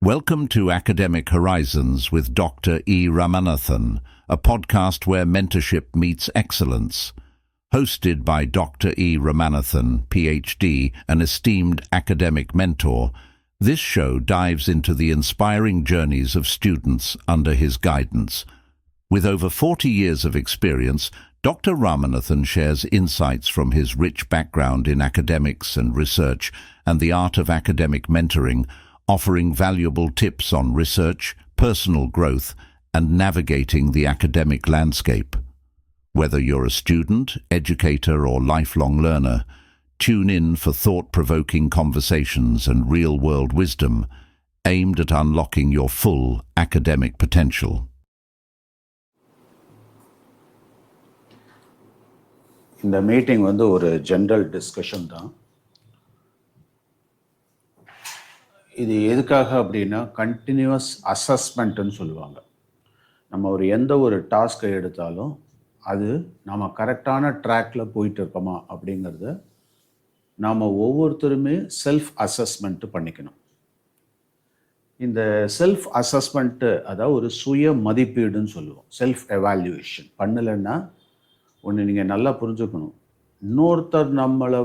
Welcome to Academic Horizons with Dr. E. Ramanathan, a podcast where mentorship meets excellence. Hosted by Dr. E. Ramanathan, PhD, an esteemed academic mentor, this show dives into the inspiring journeys of students under his guidance. With over 40 years of experience, Dr. Ramanathan shares insights from his rich background in academics and research and the art of academic mentoring, offering valuable tips on research, personal growth, and navigating the academic landscape. Whether you're a student, educator, or lifelong learner, tune in for thought-provoking conversations and real-world wisdom aimed at unlocking your full academic potential. இந்த meeting ஒரு general discussion தான். இது எதுக்காக அப்படின்னா continuous அசஸ்மெண்ட்டுன்னு சொல்லுவாங்க. நம்ம எந்த ஒரு டாஸ்க்கை எடுத்தாலும் அது நம்ம கரெக்டான ட்ராக்கில் போயிட்டு இருக்கோமா அப்படிங்கிறத நாம் ஒவ்வொருத்தருமே செல்ஃப் அசஸ்மெண்ட்டு பண்ணிக்கணும். இந்த செல்ஃப் அசஸ்மெண்ட்டு அதாவது ஒரு சுய மதிப்பீடுன்னு சொல்லுவோம். செல்ஃப் எவால்யூவேஷன் பண்ணலைன்னா ஒன்று நீங்கள் நல்லா புரிஞ்சுக்கணும். இன்னொருத்தர் நம்மளை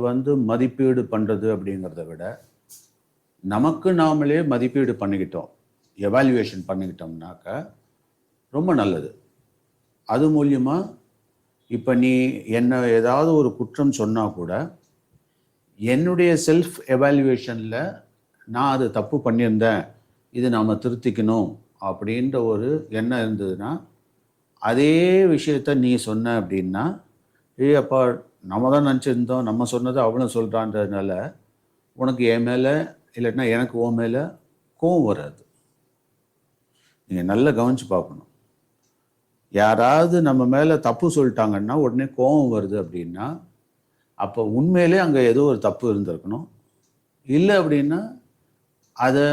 மதிப்பீடு பண்ணுறது அப்படிங்கிறத விட நமக்கு நாமளே மதிப்பீடு பண்ணிக்கிட்டோம், எவால்யூவேஷன் பண்ணிக்கிட்டோம்னாக்கா ரொம்ப நல்லது. அது மூலியமாக இப்போ நீ என்ன ஏதாவது ஒரு குற்றம் சொன்னால் கூட என்னுடைய செல்ஃப் எவால்யூவேஷனில் நான் அது தப்பு பண்ணியிருந்தேன், இது நாம் திருத்திக்கணும் அப்படின்ற ஒரு எண்ணம் இருந்ததுன்னா அதே விஷயத்த நீ சொன்ன அப்படின்னா அப்பா நம்ம தான் நினச்சிருந்தோம், நம்ம சொன்னதை அவளும் சொல்கிறான்றதுனால உனக்கு என் மேலே இல்லைன்னா எனக்கு உன் மேலே கோவம் வராது. நீங்கள் நல்லா கவனித்து பார்க்கணும். யாராவது நம்ம மேலே தப்பு சொல்லிட்டாங்கன்னா உடனே கோவம் வருது அப்படின்னா அப்போ உண்மையிலே அங்கே ஏதோ ஒரு தப்பு இருந்திருக்கணும். இல்லை அப்படின்னா அதை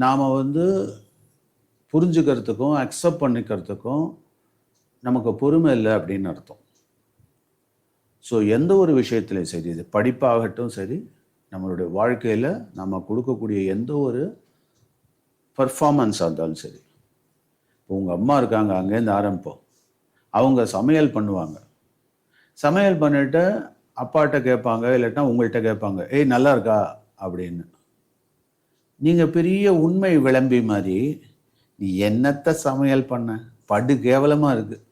நாம் புரிஞ்சுக்கிறதுக்கும் அக்செப்ட் பண்ணிக்கிறதுக்கும் நமக்கு பொறுமை இல்லை அப்படின்னு அர்த்தம். ஸோ எந்த ஒரு விஷயத்துலையும் சரி, இது படிப்பாகட்டும் சரி, நம்மளுடைய வாழ்க்கையில் நம்ம கொடுக்கக்கூடிய எந்த ஒரு பர்ஃபார்மன்ஸாக இருந்தாலும் சரி. இப்போ உங்கள் அம்மா இருக்காங்க, அங்கேருந்து ஆரம்பிப்போம். அவங்க சமையல் பண்ணுவாங்க. சமையல் பண்ணிவிட்டு அப்பாட்ட கேட்பாங்க, இல்லாட்டினா உங்கள்கிட்ட கேட்பாங்க, ஏய் நல்லா இருக்கா அப்படின்னு. நீங்கள் பெரிய உண்மை விளம்பி மாதிரி நீ என்னத்தை சமையல் பண்ண, படு கேவலமாக இருக்குது,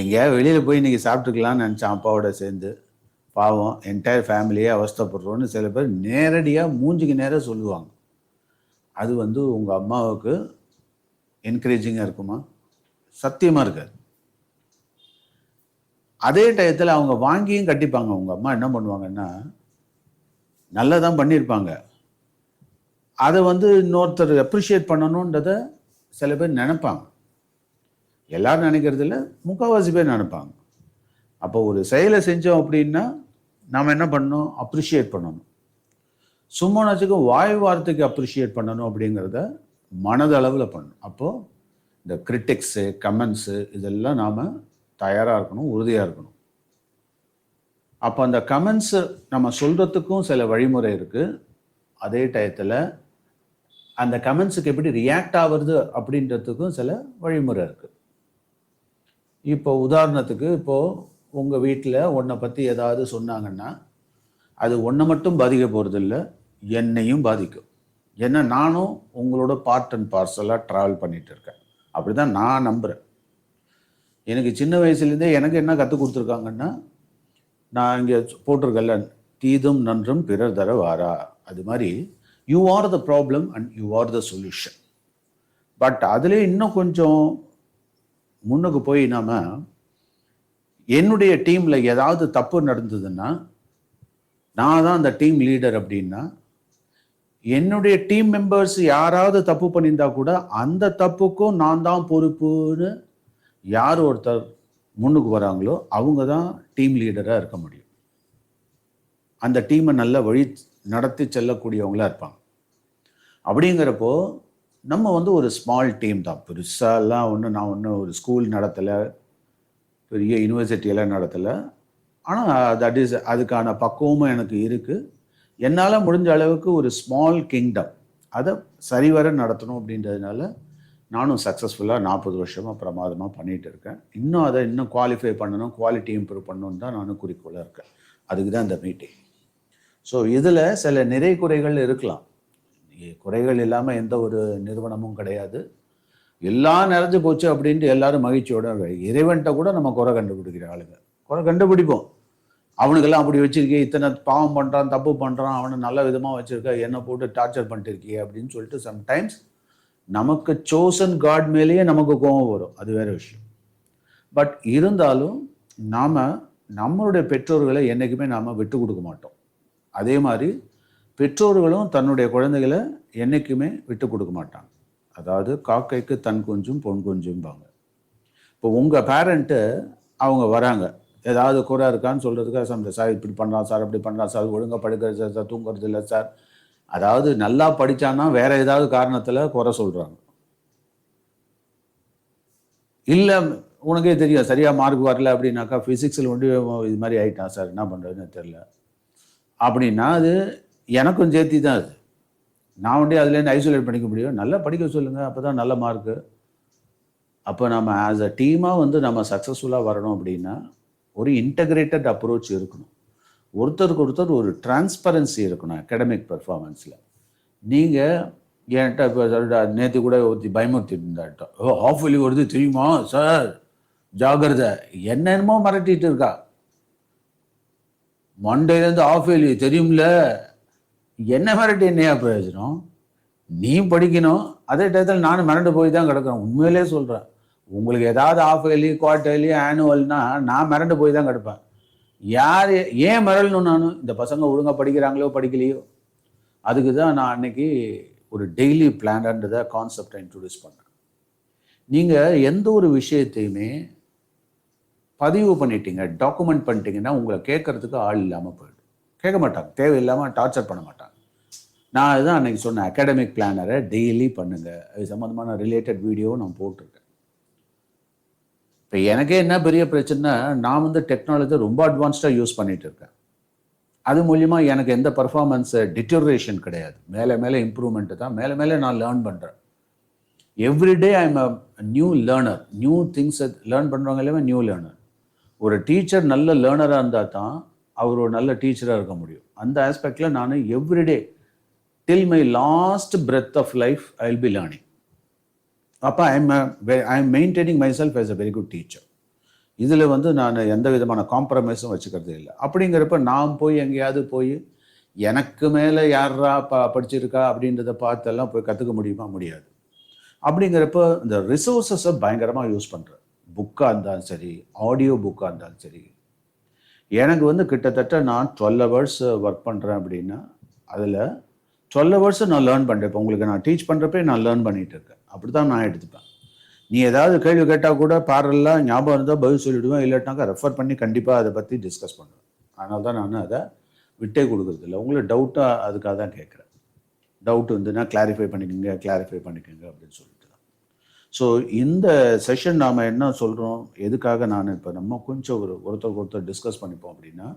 எங்கேயாவது வெளியில் போய் இன்றைக்கி சாப்பிட்டுக்கலான்னு நினச்சான் அப்பாவோட சேர்ந்து, பாவம் என்டையர் ஃபேமிலியே அவஸ்தைப்படுறோன்னு சில பேர் நேரடியாக மூஞ்சிக்கு நேராக சொல்லுவாங்க. அது உங்கள் அம்மாவுக்கு என்கரேஜிங்காக இருக்குமா? சத்தியமாக இருக்காது. அதே டயத்தில் அவங்க வாங்கியும் கட்டிப்பாங்க. உங்கள் அம்மா என்ன பண்ணுவாங்கன்னா நல்லா தான் பண்ணியிருப்பாங்க, அதை இன்னொருத்தர் அப்ரிஷியேட் பண்ணணுன்றதை சில பேர் நினைப்பாங்க. எல்லாரும் நினைக்கிறதில்ல, முக்கால்வாசி பேர் நினைப்பாங்க. அப்போ ஒரு செயலை செஞ்சோம் அப்படின்னா நாம் என்ன பண்ணணும்? அப்ரிஷியேட் பண்ணணும். சும்மானாச்சுக்கு வாய் வார்த்தைக்கு அப்ரிஷியேட் பண்ணணும் அப்படிங்கிறத மனதளவில் பண்ணணும். அப்போது இந்த கிரிட்டிக்ஸு, கமெண்ட்ஸு இதெல்லாம் நாம் தயாராக இருக்கணும், உறுதியாக இருக்கணும். அப்போ அந்த கமெண்ட்ஸு நம்ம சொல்கிறதுக்கும் சில வழிமுறை இருக்குது. அதே டயத்தில் அந்த கமெண்ட்ஸுக்கு எப்படி ரியாக்ட் ஆகுறது அப்படின்றதுக்கும் சில வழிமுறை இருக்குது. இப்போ உதாரணத்துக்கு, இப்போது உங்கள் வீட்டில் உன்னை பற்றி ஏதாவது சொன்னாங்கன்னா அது ஒன்றை மட்டும் பாதிக்க போகிறது இல்லை, என்னையும் பாதிக்கும். ஏன்னா நானும் உங்களோட பார்ட் அண்ட் பார்சலாக ட்ராவல் பண்ணிகிட்டு இருக்கேன். அப்படி தான் நான் நம்புகிறேன். எனக்கு சின்ன வயசுலேருந்தே எனக்கு என்ன கற்றுக் கொடுத்துருக்காங்கன்னா, நான் இங்கே போட்டிருக்கல, தீதும் நன்றும் பிறர் தர வாரா, அது மாதிரி you are the problem and you are the solution. But அதுலேயே இன்னும் கொஞ்சம் முன்னுக்கு போய் நாம் என்னுடைய டீமில் ஏதாவது தப்பு நடந்ததுன்னா நான் தான் அந்த டீம் லீடர் அப்படின்னா என்னுடைய டீம் மெம்பர்ஸ் யாராவது தப்பு பண்ணியிருந்தா கூட அந்த தப்புக்கும் நான் தான் பொறுப்புன்னு யார் ஒருத்தர் முன்னுக்கு வராங்களோ அவங்க தான் டீம் லீடராக இருக்க முடியும். அந்த டீமை நல்ல வழி நடத்தி செல்லக்கூடியவங்களாக இருப்பாங்க. அப்படிங்கிறப்போ நம்ம ஒரு ஸ்மால் டீம் தான், பெருசாலாம் நான் ஒரு ஸ்கூல் நடத்தலை, பெரிய யூனிவர்சிட்டியெல்லாம் நடத்தலை. ஆனால் அதுக்கான பக்குவமும் எனக்கு இருக்குது. என்னால் முடிஞ்ச அளவுக்கு ஒரு ஸ்மால் கிங்டம், அதை சரிவர நடத்தணும் அப்படின்றதுனால நானும் சக்ஸஸ்ஃபுல்லாக 40 வருஷமாக பிரமாதமாக பண்ணிகிட்டு இருக்கேன். இன்னும் குவாலிஃபை பண்ணணும், குவாலிட்டி இம்ப்ரூவ் பண்ணணும் தான் நானும் குறிக்கோளாக இருக்கேன். அதுக்கு தான் இந்த மீட்டிங். ஸோ இதில் சில நிறை குறைகள் இருக்கலாம். குறைகள் இல்லாமல் எந்த ஒரு நிறுவனமும் கிடையாது. எல்லாம் நிறைஞ்சு போச்சு அப்படின்ட்டு எல்லாரும் மகிழ்ச்சியோட இறைவன்கிட்ட கூட நம்ம குறை கண்டுபிடிக்கிற ஆளுங்க. குறை கண்டுபிடிப்போம். அவனுக்கெல்லாம் அப்படி வச்சிருக்கே, இத்தனை பாவம் பண்ணுறான், தப்பு பண்ணுறான், அவனை நல்ல விதமாக வச்சுருக்க, என்னை போட்டு டார்ச்சர் பண்ணிட்டு இருக்கியே அப்படின்னு சொல்லிட்டு சம்டைம்ஸ் நமக்கு சோசன் காட் மேலேயே நமக்கு கோபம் வரும். அது வேறு விஷயம். பட் இருந்தாலும் நாம் நம்மளுடைய பெற்றோர்களை என்றைக்குமே நாம் விட்டு கொடுக்க மாட்டோம். அதே மாதிரி பெற்றோர்களும் தன்னுடைய குழந்தைகளை என்றைக்குமே விட்டு கொடுக்க மாட்டாங்க. அதாவது காக்கைக்கு தன் குஞ்சும் பொன் குஞ்சும்பாங்க. இப்போ உங்கள் பேரண்ட்டு அவங்க வராங்க, ஏதாவது குறை இருக்கான்னு சொல்கிறதுக்காக, சார் இப்படி பண்ணுறான் சார், அப்படி பண்ணுறான் சார், ஒழுங்காக படுக்கிறது சார், தூங்குறது இல்லை சார், அதாவது நல்லா படித்தான்னா வேறு ஏதாவது காரணத்தில் குறை சொல்கிறாங்க. இல்லை உனக்கே தெரியும் சரியாக மார்க் வரல அப்படின்னாக்கா, ஃபிசிக்ஸில் வந்து இது மாதிரி ஆகிட்டான் சார், என்ன பண்ணுறதுன்னு தெரில அப்படின்னா அது எனக்கும் சேர்த்தி தான். அது நான் வந்து அதுலேருந்து ஐசோலேட் பண்ணிக்க முடியும். நல்லா படிக்க சொல்லுங்கள், அப்போ தான் நல்ல மார்க்கு. அப்போ நம்ம ஆஸ் அ டீமாக வந்து நம்ம சக்ஸஸ்ஃபுல்லாக வரணும் அப்படின்னா ஒரு இன்டகிரேட்டட் அப்ரோச் இருக்கணும். ஒருத்தருக்கு ஒருத்தர் ஒரு டிரான்ஸ்பரன்சி இருக்கணும் அகாடமிக் பெர்ஃபார்மன்ஸில். நீங்கள் என்கிட்ட இப்போ நேற்று கூட ஒருத்தி பயமுறுத்திட்டு இருந்தாட்டோம், ஆஃப் வெளி வருது தெரியுமா சார், ஜாகிரதை, என்னென்னமோ மிரட்டிட்டு இருக்கா. மண்டேலேருந்து ஆஃப் வெளி தெரியும்ல, என்ன மிரட்டி என்னையா பிரயோஜனம்? நீ படிக்கணும், அதே டயத்தில் நானும் மிரண்டு போய் தான் கிடக்கிறேன். உண்மையிலே சொல்கிறேன், உங்களுக்கு ஏதாவது ஆஃப் இயர்லி, குவார்டர்லி, ஆனுவல்னா நான் மிரண்டு போய் தான் கிடப்பேன். யார் ஏன் மிரளணும்? நானும் இந்த பசங்க ஒழுங்காக படிக்கிறாங்களோ படிக்கலையோ, அதுக்கு தான் நான் அன்னைக்கு ஒரு டெய்லி பிளான்ன்றத கான்செப்டை இன்ட்ரடியூஸ் பண்ணேன். நீங்கள் எந்த ஒரு விஷயத்தையுமே பதிவு பண்ணிட்டீங்க, டாக்குமெண்ட் பண்ணிட்டீங்கன்னா உங்களை கேட்கறதுக்கு ஆள் இல்லாமல் போயிடும். கேட்க மாட்டாங்க, தேவையில்லாமல் டார்ச்சர் பண்ண மாட்டாங்க. நான் அதுதான் அன்றைக்கி சொன்னேன், அகாடமிக் பிளானரை டெய்லி பண்ணுங்கள். அது சம்மந்தமான ரிலேட்டட் வீடியோவும் நான் போட்டிருக்கேன். இப்போ எனக்கே என்ன பெரிய பிரச்சனைனா, நான் வந்து டெக்னாலஜியை ரொம்ப அட்வான்ஸ்டாக யூஸ் பண்ணிகிட்டு இருக்கேன். அது மூலிமா எனக்கு எந்த பர்ஃபார்மன்ஸு டிட்டோரேஷன் கிடையாது. மேலே மேலே இம்ப்ரூவ்மெண்ட்டு தான், மேலே மேலே நான் லேர்ன் பண்ணுறேன். Everyday I am a new learner. New திங்ஸை லேர்ன் பண்ணுறவங்க எல்லாமே நியூ லேர்னர். ஒரு டீச்சர் நல்ல லேர்னராக இருந்தால் தான் அவர் ஒரு நல்ல டீச்சராக இருக்க முடியும். அந்த ஆஸ்பெக்டில் நான் everyday till my last breath of life I will be learning. அப்போ I am maintaining myself as a very good teacher. இதில் வந்து நான் எந்த விதமான காம்ப்ரமைஸும் வச்சுக்கிறது இல்லை. அப்படிங்கிறப்ப நான் போய் எங்கேயாவது போய் எனக்கு மேலே யாரா படிச்சிருக்கா அப்படின்றத பார்த்தெல்லாம் போய் கற்றுக்க முடியுமா? முடியாது. அப்படிங்கிறப்ப இந்த ரிசோர்ஸஸை பயங்கரமாக யூஸ் பண்ணுறேன். புக்காக இருந்தாலும் சரி, ஆடியோ புக்காக இருந்தாலும் சரி. எனக்கு வந்து கிட்டத்தட்ட நான் 12 hours ஒர்க் பண்ணுறேன் அப்படின்னா அதில் 12 hours நான் லேர்ன் பண்ணுறேன். இப்போ உங்களுக்கு நான் டீச் பண்ணுறப்பே நான் லேர்ன் பண்ணிகிட்டு இருக்கேன். அப்படி தான் நான் எடுத்துப்பேன். நீ ஏதாவது கேள்வி கேட்டால் கூட பேரலாக ஞாபகம் இருந்தால் பதில் சொல்லிவிடுவேன், இல்லாட்டாக்கா ரெஃபர் பண்ணி கண்டிப்பாக அதை பற்றி டிஸ்கஸ் பண்ணுவேன். அதனால தான் நான் அதை விட்டே கொடுக்குறதில்ல. உங்களுக்கு டவுட்டாக அதுக்காக தான் கேட்குறேன். டவுட் வந்துன்னா கிளாரிஃபை பண்ணிக்கோங்க அப்படின்னு சொல்லிட்டு தான். ஸோ இந்த செஷன் நாம் என்ன சொல்கிறோம், எதுக்காக நான் இப்போ நம்ம கொஞ்சம் ஒருத்தருக்கு ஒருத்தர் டிஸ்கஸ் பண்ணிப்போம் அப்படின்னா,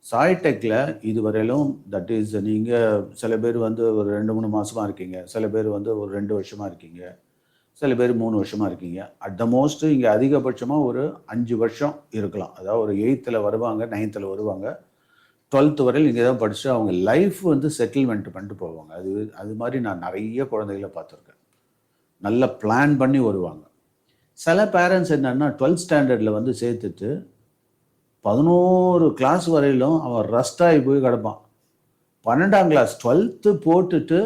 சாய்டெக்கில் இதுவரையிலும் தட் இஸ் நீங்கள் சில பேர் வந்து ஒரு 2-3 மாதமாக இருக்கீங்க, சில பேர் வந்து ஒரு 2 வருஷமாக இருக்கீங்க, சில பேர் 3 வருஷமாக இருக்கீங்க. அட் த மோஸ்ட் இங்கே அதிகபட்சமாக ஒரு 5 வருஷம் இருக்கலாம். அதாவது ஒரு 8th வருவாங்க, 9th வருவாங்க, 12th வரையில் இங்கே தான் படிச்சுட்டு அவங்க லைஃப் வந்து செட்டில்மெண்ட் பண்ணிட்டு போவாங்க. அது மாதிரி நான் நிறைய குழந்தைகளை பார்த்துருக்கேன். நல்ல பிளான் பண்ணி வருவாங்க. சில பேரண்ட்ஸ் என்னன்னா 12th ஸ்டாண்டர்டில் வந்து சேர்த்துட்டு 11 கிளாஸ் வரையிலும் அவன் ரஸ்டாகி போய் கிடப்பான். 12ஆம் கிளாஸ் 12th போட்டுட்டு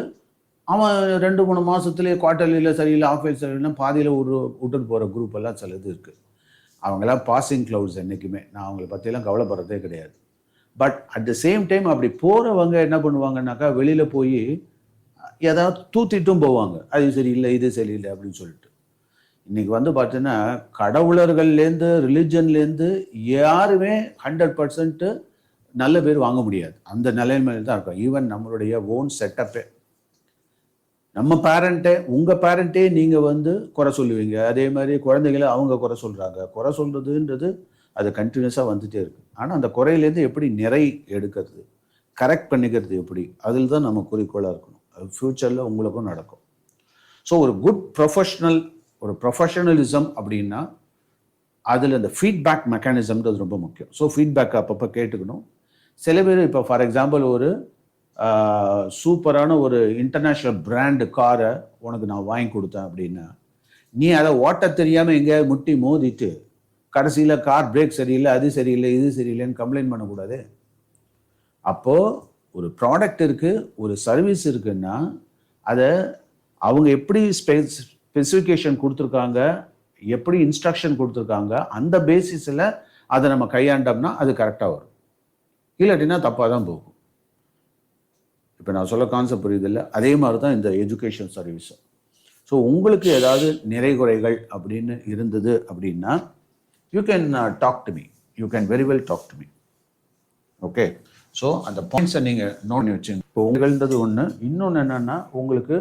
அவன் 2-3 மாதத்துலேயே குவார்டர்லியில் சரியில்லை, ஆஃப் இயர் சரியில்லைன்னா பாதியில் விட்டுட்டு போகிற குரூப் எல்லாம் சிலது இருக்குது. அவங்களாம் பாசிங் க்ளவுட்ஸ் என்றைக்குமே. நான் அவங்கள பற்றியெல்லாம் கவலைப்படுறதே கிடையாது. But at the same time அப்படி போகிறவங்க என்ன பண்ணுவாங்கன்னாக்கா, வெளியில் போய் ஏதாவது தூத்திட்டும் போவாங்க. அது சரியில்லை, இது சரியில்லை அப்படின்னு சொல்லிட்டு. இன்றைக்கி வந்து பார்த்தீங்கன்னா கடவுளர்கள்லேருந்து ரிலிஜன்லேருந்து யாருமே 100% நல்ல பேர் வாங்க முடியாது. அந்த நிலைமையில் தான் இருக்கும். ஈவன் நம்மளுடைய ஓன் செட்டப்பே, நம்ம பேரண்ட்டே, உங்கள் பேரண்ட்டே நீங்கள் வந்து குறை சொல்லுவீங்க. அதே மாதிரி குழந்தைகளை அவங்க குறை சொல்கிறாங்க. குறை சொல்கிறதுன்றது அது கண்டினியூஸாக வந்துகிட்டே இருக்குது. ஆனால் அந்த குறையிலேருந்து எப்படி நிறை எடுக்கிறது, கரெக்ட் பண்ணிக்கிறது எப்படி, அதில் தான் நம்ம குறிக்கோளாக இருக்கணும். ஃப்யூச்சரில் உங்களுக்கும் நடக்கும். ஸோ ஒரு குட் ப்ரொஃபஷனலிசம் அப்படின்னா அதில் இந்த ஃபீட்பேக் மெக்கானிசம்ன்றது ரொம்ப முக்கியம். ஸோ ஃபீட்பேக் அப்பப்போ கேட்டுக்கணும். சில பேர் இப்போ ஃபார் எக்ஸாம்பிள் ஒரு சூப்பரான ஒரு இன்டர்நேஷ்னல் பிராண்டு காரை உனக்கு நான் வாங்கி கொடுத்தேன் அப்படின்னா, நீ அதை ஓட்ட தெரியாமல் எங்கேயாவது முட்டி மோதிட்டு கடைசியில் கார் பிரேக் சரியில்லை, அது சரியில்லை, இது சரியில்லைன்னு கம்ப்ளைண்ட் பண்ணக்கூடாது. அப்போது ஒரு ப்ராடக்ட் இருக்குது, ஒரு சர்வீஸ் இருக்குன்னா அதை அவங்க எப்படி ஸ்பெசிஃபிகேஷன் கொடுத்துருக்காங்க, எப்படி இன்ஸ்ட்ரக்ஷன் கொடுத்துருக்காங்க, அந்த பேசிஸில் அதை நம்ம கையாண்டோம்னா அது கரெக்டாக வரும். இல்லாட்டினா தப்பாக தான் போகும். இப்போ நான் சொல்ல கான்செப்ட் புரியுது இல்லை? அதே மாதிரி தான் இந்த எஜுகேஷன் சர்வீஸும். ஸோ உங்களுக்கு ஏதாவது நிறைகுறைகள் அப்படின்னு இருந்தது அப்படின்னா you can talk to me, you can very well talk to me. Okay, so அந்த பாயிண்ட்ஸை நீங்கள் நோட் பண்ணி வச்சுங்க. இப்போ உங்கள்ன்றது ஒன்று. இன்னொன்று என்னென்னா, உங்களுக்கு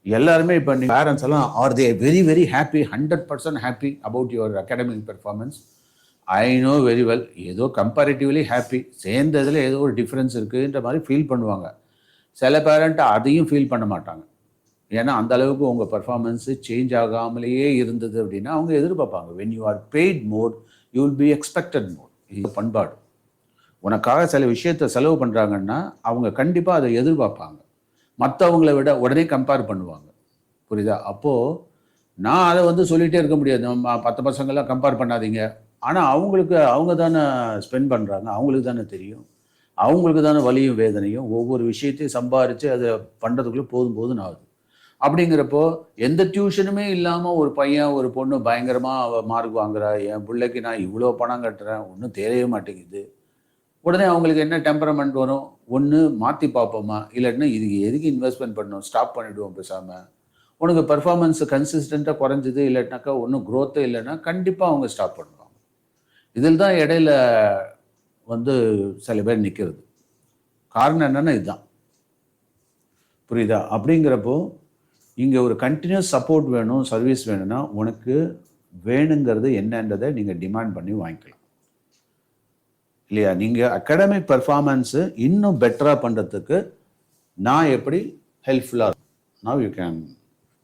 எல்லாருமே இப்போ நீங்கள் பேரண்ட்ஸ் எல்லாம் are they very very happy, 100% happy about your academic performance? I know very well. ஏதோ கம்பேரிட்டிவ்லி ஹாப்பி, சேர்ந்ததில் ஏதோ ஒரு டிஃப்ரென்ஸ் இருக்குன்ற மாதிரி ஃபீல் பண்ணுவாங்க. சில பேரண்ட் அதையும் ஃபீல் பண்ண மாட்டாங்க. ஏன்னா அந்த அளவுக்கு உங்கள் பர்ஃபார்மன்ஸு சேஞ்ச் ஆகாமலேயே இருந்தது அப்படின்னா அவங்க எதிர்பார்ப்பாங்க. When you are paid more you will be expected more. இது பண்பாடு. உனக்காக சில விஷயத்தை செலவு பண்ணுறாங்கன்னா அவங்க கண்டிப்பாக அதை எதிர்பார்ப்பாங்க. மற்றவங்களை விட உடனே கம்பேர் பண்ணுவாங்க. புரியுதா? அப்போது நான் அதை வந்து சொல்லிகிட்டே இருக்க முடியாது. நம்ம 10 பசங்கள்லாம் கம்பேர் பண்ணாதீங்க. ஆனால் அவங்க தானே ஸ்பெண்ட் பண்ணுறாங்க, அவங்களுக்கு தானே தெரியும். அவங்களுக்கு தானே வலியும் வேதனையும். ஒவ்வொரு விஷயத்தையும் சம்பாரித்து அதை பண்ணுறதுக்குள்ளே போதும் ஆகுது. அப்படிங்கிறப்போ எந்த டியூஷனுமே இல்லாமல் ஒரு பையன் ஒரு பொண்ணு பயங்கரமாக மார்க் வாங்குறா, என் பிள்ளைக்கு நான் இவ்வளோ பணம் கட்டுறேன், ஒன்றும் தெரியவே மாட்டேங்குது. உடனே அவங்களுக்கு என்ன டெம்பரமெண்ட் வரும்? ஒன்று மாற்றி பார்ப்போமா, இல்லாட்டினா இதுக்கு எதுக்கு இன்வெஸ்ட்மெண்ட் பண்ணணும், ஸ்டாப் பண்ணிவிடுவோம் பேசாமல். உனக்கு பர்ஃபார்மன்ஸ் கன்சிஸ்டண்ட்டாக குறைஞ்சிது, இல்லாட்டினாக்கா ஒன்றும் க்ரோத்தே இல்லைன்னா கண்டிப்பாக அவங்க ஸ்டாப் பண்ணுவாங்க. இதில் தான் இடையில வந்து சில பேர் நிற்கிறது. காரணம் என்னென்னா இதுதான். புரியுதா? அப்படிங்கிறப்போ இங்கே ஒரு கண்டினியூஸ் சப்போர்ட் வேணும், சர்வீஸ் வேணும்னா உனக்கு வேணுங்கிறது என்னன்றதை நீங்கள் டிமாண்ட் பண்ணி வாங்கிக்கலாம் இல்லையா? நீங்கள் அகாடமிக் பர்ஃபார்மன்ஸு இன்னும் பெட்டராக பண்ணுறதுக்கு நான் எப்படி ஹெல்ப்ஃபுல்லாக இருக்கும்? Now you can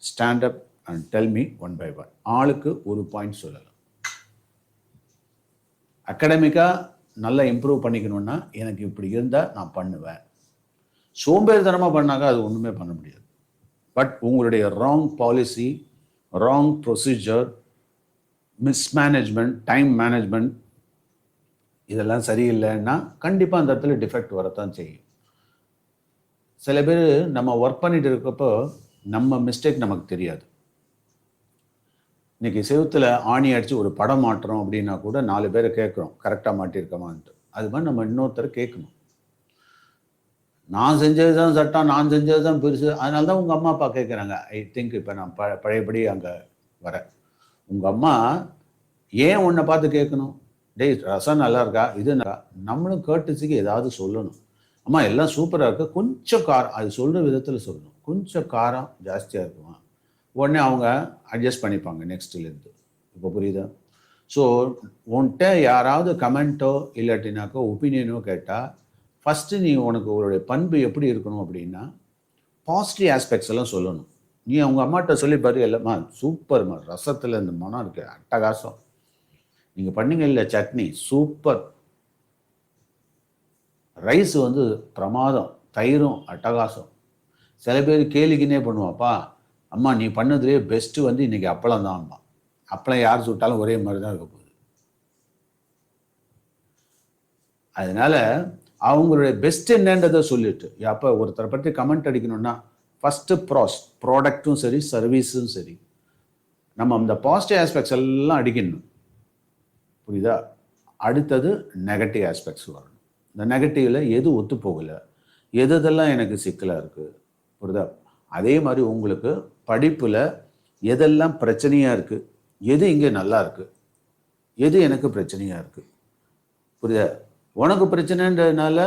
stand up and tell me one by one. ஆளுக்கு ஒரு பாயிண்ட் சொல்லலாம். அகாடமிக்காக நல்லா இம்ப்ரூவ் பண்ணிக்கணுன்னா எனக்கு இப்படி இருந்தால் நான் பண்ணுவேன். சோம்பேறித்தனமாக பண்ணாக்கா அது ஒன்றுமே பண்ண முடியாது. பட் உங்களுடைய wrong policy, wrong procedure, mismanagement, time management இதெல்லாம் சரியில்லைன்னா கண்டிப்பாக அந்த இடத்துல டிஃபெக்ட் வரத்தான் செய்யும். சில பேர் நம்ம ஒர்க் பண்ணிட்டு இருக்கப்போ நம்ம மிஸ்டேக் நமக்கு தெரியாது. இன்றைக்கி செவுத்தில் ஆணி அடித்து ஒரு படம் மாட்டுறோம் அப்படின்னா கூட 4 பேரை கேட்குறோம், கரெக்டாக மாட்டியிருக்கமான்ட்டு. அது மாதிரி நம்ம இன்னொருத்தரை கேட்கணும். நான் செஞ்சது தான் சட்டம், நான் செஞ்சது தான் பெருசு. அதனால தான் உங்கள் அம்மா அப்பா கேட்குறாங்க. ஐ திங்க் இப்போ நான் பழையபடி அங்கே வரேன். உங்கள் அம்மா ஏன் உன்னை பார்த்து கேட்கணும்? டேய் ரசம் நல்லா இருக்கா, இது நல்லா? நம்மளும் கேட்டுச்சுக்கு ஏதாவது சொல்லணும். அம்மா எல்லாம் சூப்பராக இருக்குது, கொஞ்சம் காரம், அது சொல்கிற விதத்தில் சொல்லணும், கொஞ்சம் காரம் ஜாஸ்தியாக இருக்குமா, உடனே அவங்க அட்ஜஸ்ட் பண்ணிப்பாங்க நெக்ஸ்ட்லேருந்து. இப்போ புரியுதா? ஸோ உன்கிட்ட யாராவது கமெண்ட்டோ இல்லாட்டினாக்கோ ஒப்பீனியனோ கேட்டால் ஃபஸ்ட்டு நீ உனக்கு உங்களுடைய பண்பு எப்படி இருக்கணும் அப்படின்னா பாசிட்டிவ் ஆஸ்பெக்ட்ஸ் எல்லாம் சொல்லணும். நீ அவங்க அம்மாட்ட சொல்லி பாரு, எல்லாம்மா சூப்பர்மா, ரசத்தில் இந்த மனம் இருக்குது, அட்டகாசம், நீங்கள் பண்ணீங்க இல்லை சட்னி சூப்பர், ரைஸ் வந்து பிரமாதம், தயிரும் அட்டகாசம். சில பேர் கேலிக்குன்னே பண்ணுவாப்பா, அம்மா நீ பண்ணதுலேயே பெஸ்ட்டு வந்து இன்றைக்கி அப்பளம் தான். அம்மா அப்பளம் யார் சுட்டாலும் ஒரே மாதிரி தான் இருக்க போகுது. அதனால் அவங்களுடைய பெஸ்ட் என்னன்றதை சொல்லிட்டு அப்போ ஒருத்தரை பற்றி கமெண்ட் அடிக்கணும்னா ஃபஸ்ட்டு ப்ராடக்ட்டும் சரி சர்வீஸும் சரி நம்ம அந்த பாசிட்டிவ் ஆஸ்பெக்ட்ஸ் எல்லாம் அடிக்கணும். புரியுதா? அடுத்தது நெகட்டிவ் ஆஸ்பெக்ட்ஸ் வரணும். இந்த நெகட்டிவில் எது ஒத்து போகலை, எதெல்லாம் எனக்கு சிக்கலாக இருக்குது. புரியுதா? அதே மாதிரி உங்களுக்கு படிப்பில் எதெல்லாம் பிரச்சனையாக இருக்குது, எது இங்கே நல்லா இருக்குது, எது எனக்கு பிரச்சனையாக இருக்குது. புரியுதா? உனக்கு பிரச்சனைன்றதுனால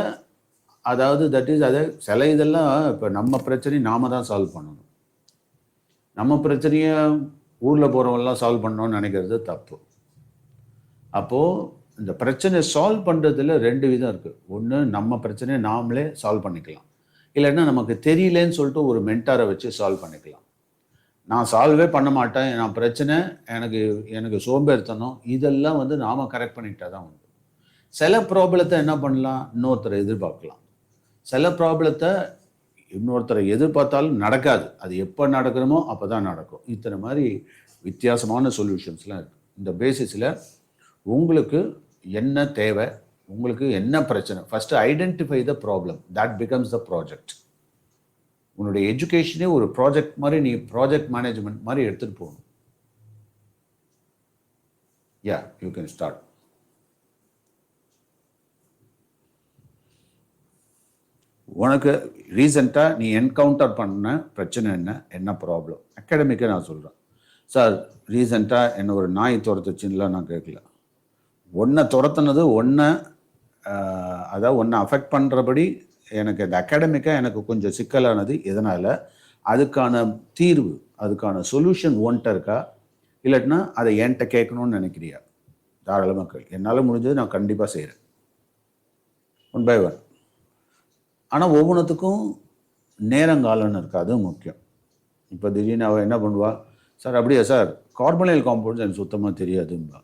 அதாவது தட் இஸ் அதை சில இதெல்லாம் இப்போ நம்ம பிரச்சனையை நாம் தான் சால்வ் பண்ணணும். நம்ம பிரச்சனையை ஊரில் போகிறவங்களாம் சால்வ் பண்ணணும்னு நினைக்கிறது தப்பு. அப்போது இந்த பிரச்சனையை சால்வ் பண்ணுறதுல 2 விதம் இருக்குது. ஒன்று நம்ம பிரச்சனையை நாமளே சால்வ் பண்ணிக்கலாம், இல்லைன்னா நமக்கு தெரியலேன்னு சொல்லிட்டு ஒரு மென்டாரை வச்சு சால்வ் பண்ணிக்கலாம். நான் சால்வே பண்ண மாட்டேன், நான் பிரச்சனை, எனக்கு எனக்கு சோம்பேறித்தனம், இதெல்லாம் வந்து நாம் கரெக்ட் பண்ணிக்கிட்டா தான் உண்டு. சில ப்ராப்ளத்தை என்ன பண்ணலாம், இன்னொருத்தரை எதிர்பார்க்கலாம். சில ப்ராப்ளத்தை இன்னொருத்தரை எதிர்பார்த்தாலும் நடக்காது. அது எப்போ நடக்கணுமோ அப்போ தான் நடக்கும். இத்தனை மாதிரி வித்தியாசமான சொல்யூஷன்ஸ்லாம் இருக்குது. இந்த பேசிஸில் உங்களுக்கு என்ன தேவை, உங்களுக்கு என்ன பிரச்சனை, first identify the problem, that becomes the project. உன்னுடைய எஜுகேஷனே ஒரு ப்ராஜெக்ட் மாதிரி, நீ ப்ராஜெக்ட் மேனேஜ்மெண்ட் மாதிரி எடுத்துகிட்டு போகணும். யா, யூ கேன் ஸ்டார்ட். உனக்கு ரீசெண்டாக நீ என்கவுண்டர் பண்ண பிரச்சனை என்ன, என்ன ப்ராப்ளம்? அகாடமிக்காக நான் சொல்கிறேன். சார் ரீசெண்டாக என்ன ஒரு நாய் துரத்துச்சுன்னுலாம் நான் கேட்கல. ஒன்றை துரத்துனது அதாவது ஒன்றை அஃபெக்ட் பண்ணுறபடி எனக்கு இந்த அகாடமிக்காக எனக்கு கொஞ்சம் சிக்கலானது எதனால், அதுக்கான தீர்வு, அதுக்கான சொல்யூஷன் ஒன்ட்ட இருக்கா, இல்லாட்டினா அதை என்கிட்ட கேட்கணும்னு நினைக்கிறியா? தாராளமாக கேள். என்னால் முடிஞ்சது நான் கண்டிப்பாக செய்கிறேன், ஒன் பை ஒன். ஆனால் ஒவ்வொன்றுத்துக்கும் நேரங்காலன்னு இருக்குது, அதுவும் முக்கியம். இப்போ திடீர்னு அவள் என்ன பண்ணுவா, சார் அப்படியா சார், கார்பனைல் காம்பவுண்ட்ஸ் எனக்கு சுத்தமாக தெரியாதும்பா.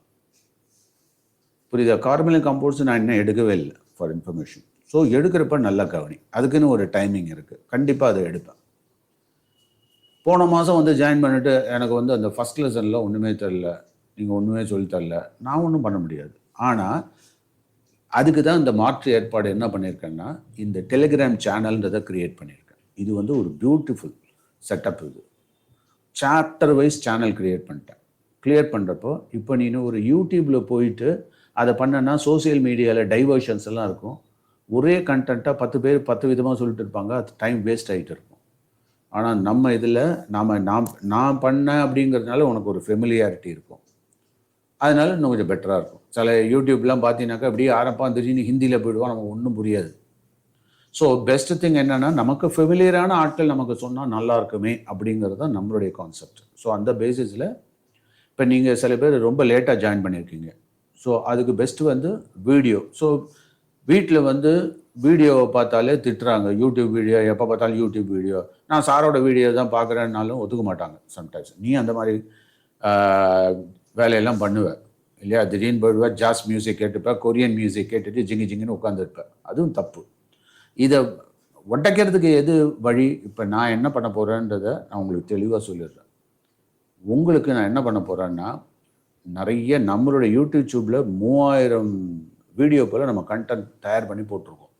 புரியுதா? கார்பனைல் காம்பவுண்ட்ஸ் நான் இன்னும் எடுக்கவே இல்லை ஃபார் இன்ஃபர்மேஷன். ஸோ எடுக்கிறப்ப நல்லா கவனி, அதுக்குன்னு ஒரு டைமிங் இருக்குது, கண்டிப்பாக அதை எடுப்பேன். போன மாதம் வந்து ஜாயின் பண்ணிவிட்டு எனக்கு வந்து அந்த ஃபஸ்ட் லெசனில் ஒன்றுமே தெரில, நீங்கள் ஒன்றுமே சொல்லித்தரல, நான் ஒன்றும் பண்ண முடியாது. ஆனால் அதுக்கு தான் இந்த மாற்று ஏற்பாடு என்ன பண்ணியிருக்கேன்னா, இந்த டெலிகிராம் சேனல்ன்றதை க்ரியேட் பண்ணியிருக்கேன். இது வந்து ஒரு பியூட்டிஃபுல் செட்டப். இது சாப்டர் வைஸ் சேனல் க்ரியேட் பண்ணிட்டேன். க்ளியர் பண்ணுறப்போ இப்போ நீ ஒரு யூடியூப்பில் போயிட்டு அதை பண்ணனா சோசியல் மீடியாவில் டைவர்ஷன்ஸ் எல்லாம் இருக்கும். ஒரே கண்டென்ட்டாக 10 பேர் 10 விதமாக சொல்லிட்டு இருப்பாங்க, அது டைம் வேஸ்ட் ஆகிட்டு இருக்கும். ஆனால் நம்ம இதில் நான் பண்ணேன் அப்படிங்கிறதுனால உனக்கு ஒரு ஃபெமிலியாரிட்டி இருக்கும், அதனால இன்னும் கொஞ்சம் பெட்டராக இருக்கும். சில யூடியூப்லாம் பார்த்தீங்கன்னாக்கா அப்படியே ஆரம்பம் திடீர்னு ஹிந்தியில் போயிடுவோம், நமக்கு ஒன்றும் புரியாது. ஸோ பெஸ்ட் திங் என்னென்னா, நமக்கு ஃபெமிலியரான ஆட்கள் நமக்கு சொன்னால் நல்லா இருக்குமே அப்படிங்கிறது தான் நம்மளுடைய கான்செப்ட். ஸோ அந்த பேசிஸில் இப்போ நீங்கள் சில பேர் ரொம்ப லேட்டாக ஜாயின் பண்ணியிருக்கீங்க. ஸோ அதுக்கு பெஸ்ட்டு வந்து வீடியோ. ஸோ வீட்டில் வந்து வீடியோவை பார்த்தாலே திட்டுறாங்க, யூடியூப் வீடியோ, எப்போ பார்த்தாலும் யூடியூப் வீடியோ. நான் சாரோட வீடியோ தான் பார்க்குறேன்னாலும் ஒத்துக்க மாட்டாங்க சம்டைம்ஸ். நீ அந்த மாதிரி வேலையெல்லாம் பண்ணுவேன் இல்லையா? திடீர்னு போயிடுவேன், ஜாஸ் மியூசிக் கேட்டுப்பேன், கொரியன் மியூசிக் கேட்டுட்டு ஜிங்கின்னு உட்காந்துருப்பேன். அதுவும் தப்பு. இதை உடைக்கிறதுக்கு எது வழி? இப்போ நான் என்ன பண்ண போகிறேன்றதை நான் உங்களுக்கு தெளிவாக சொல்லிடுறேன். உங்களுக்கு நான் என்ன பண்ண போகிறேன்னா, நிறைய நம்மளோட யூடியூப்பில் 3000 வீடியோ போல் நம்ம கண்டென்ட் தயார் பண்ணி போட்டிருக்கோம்.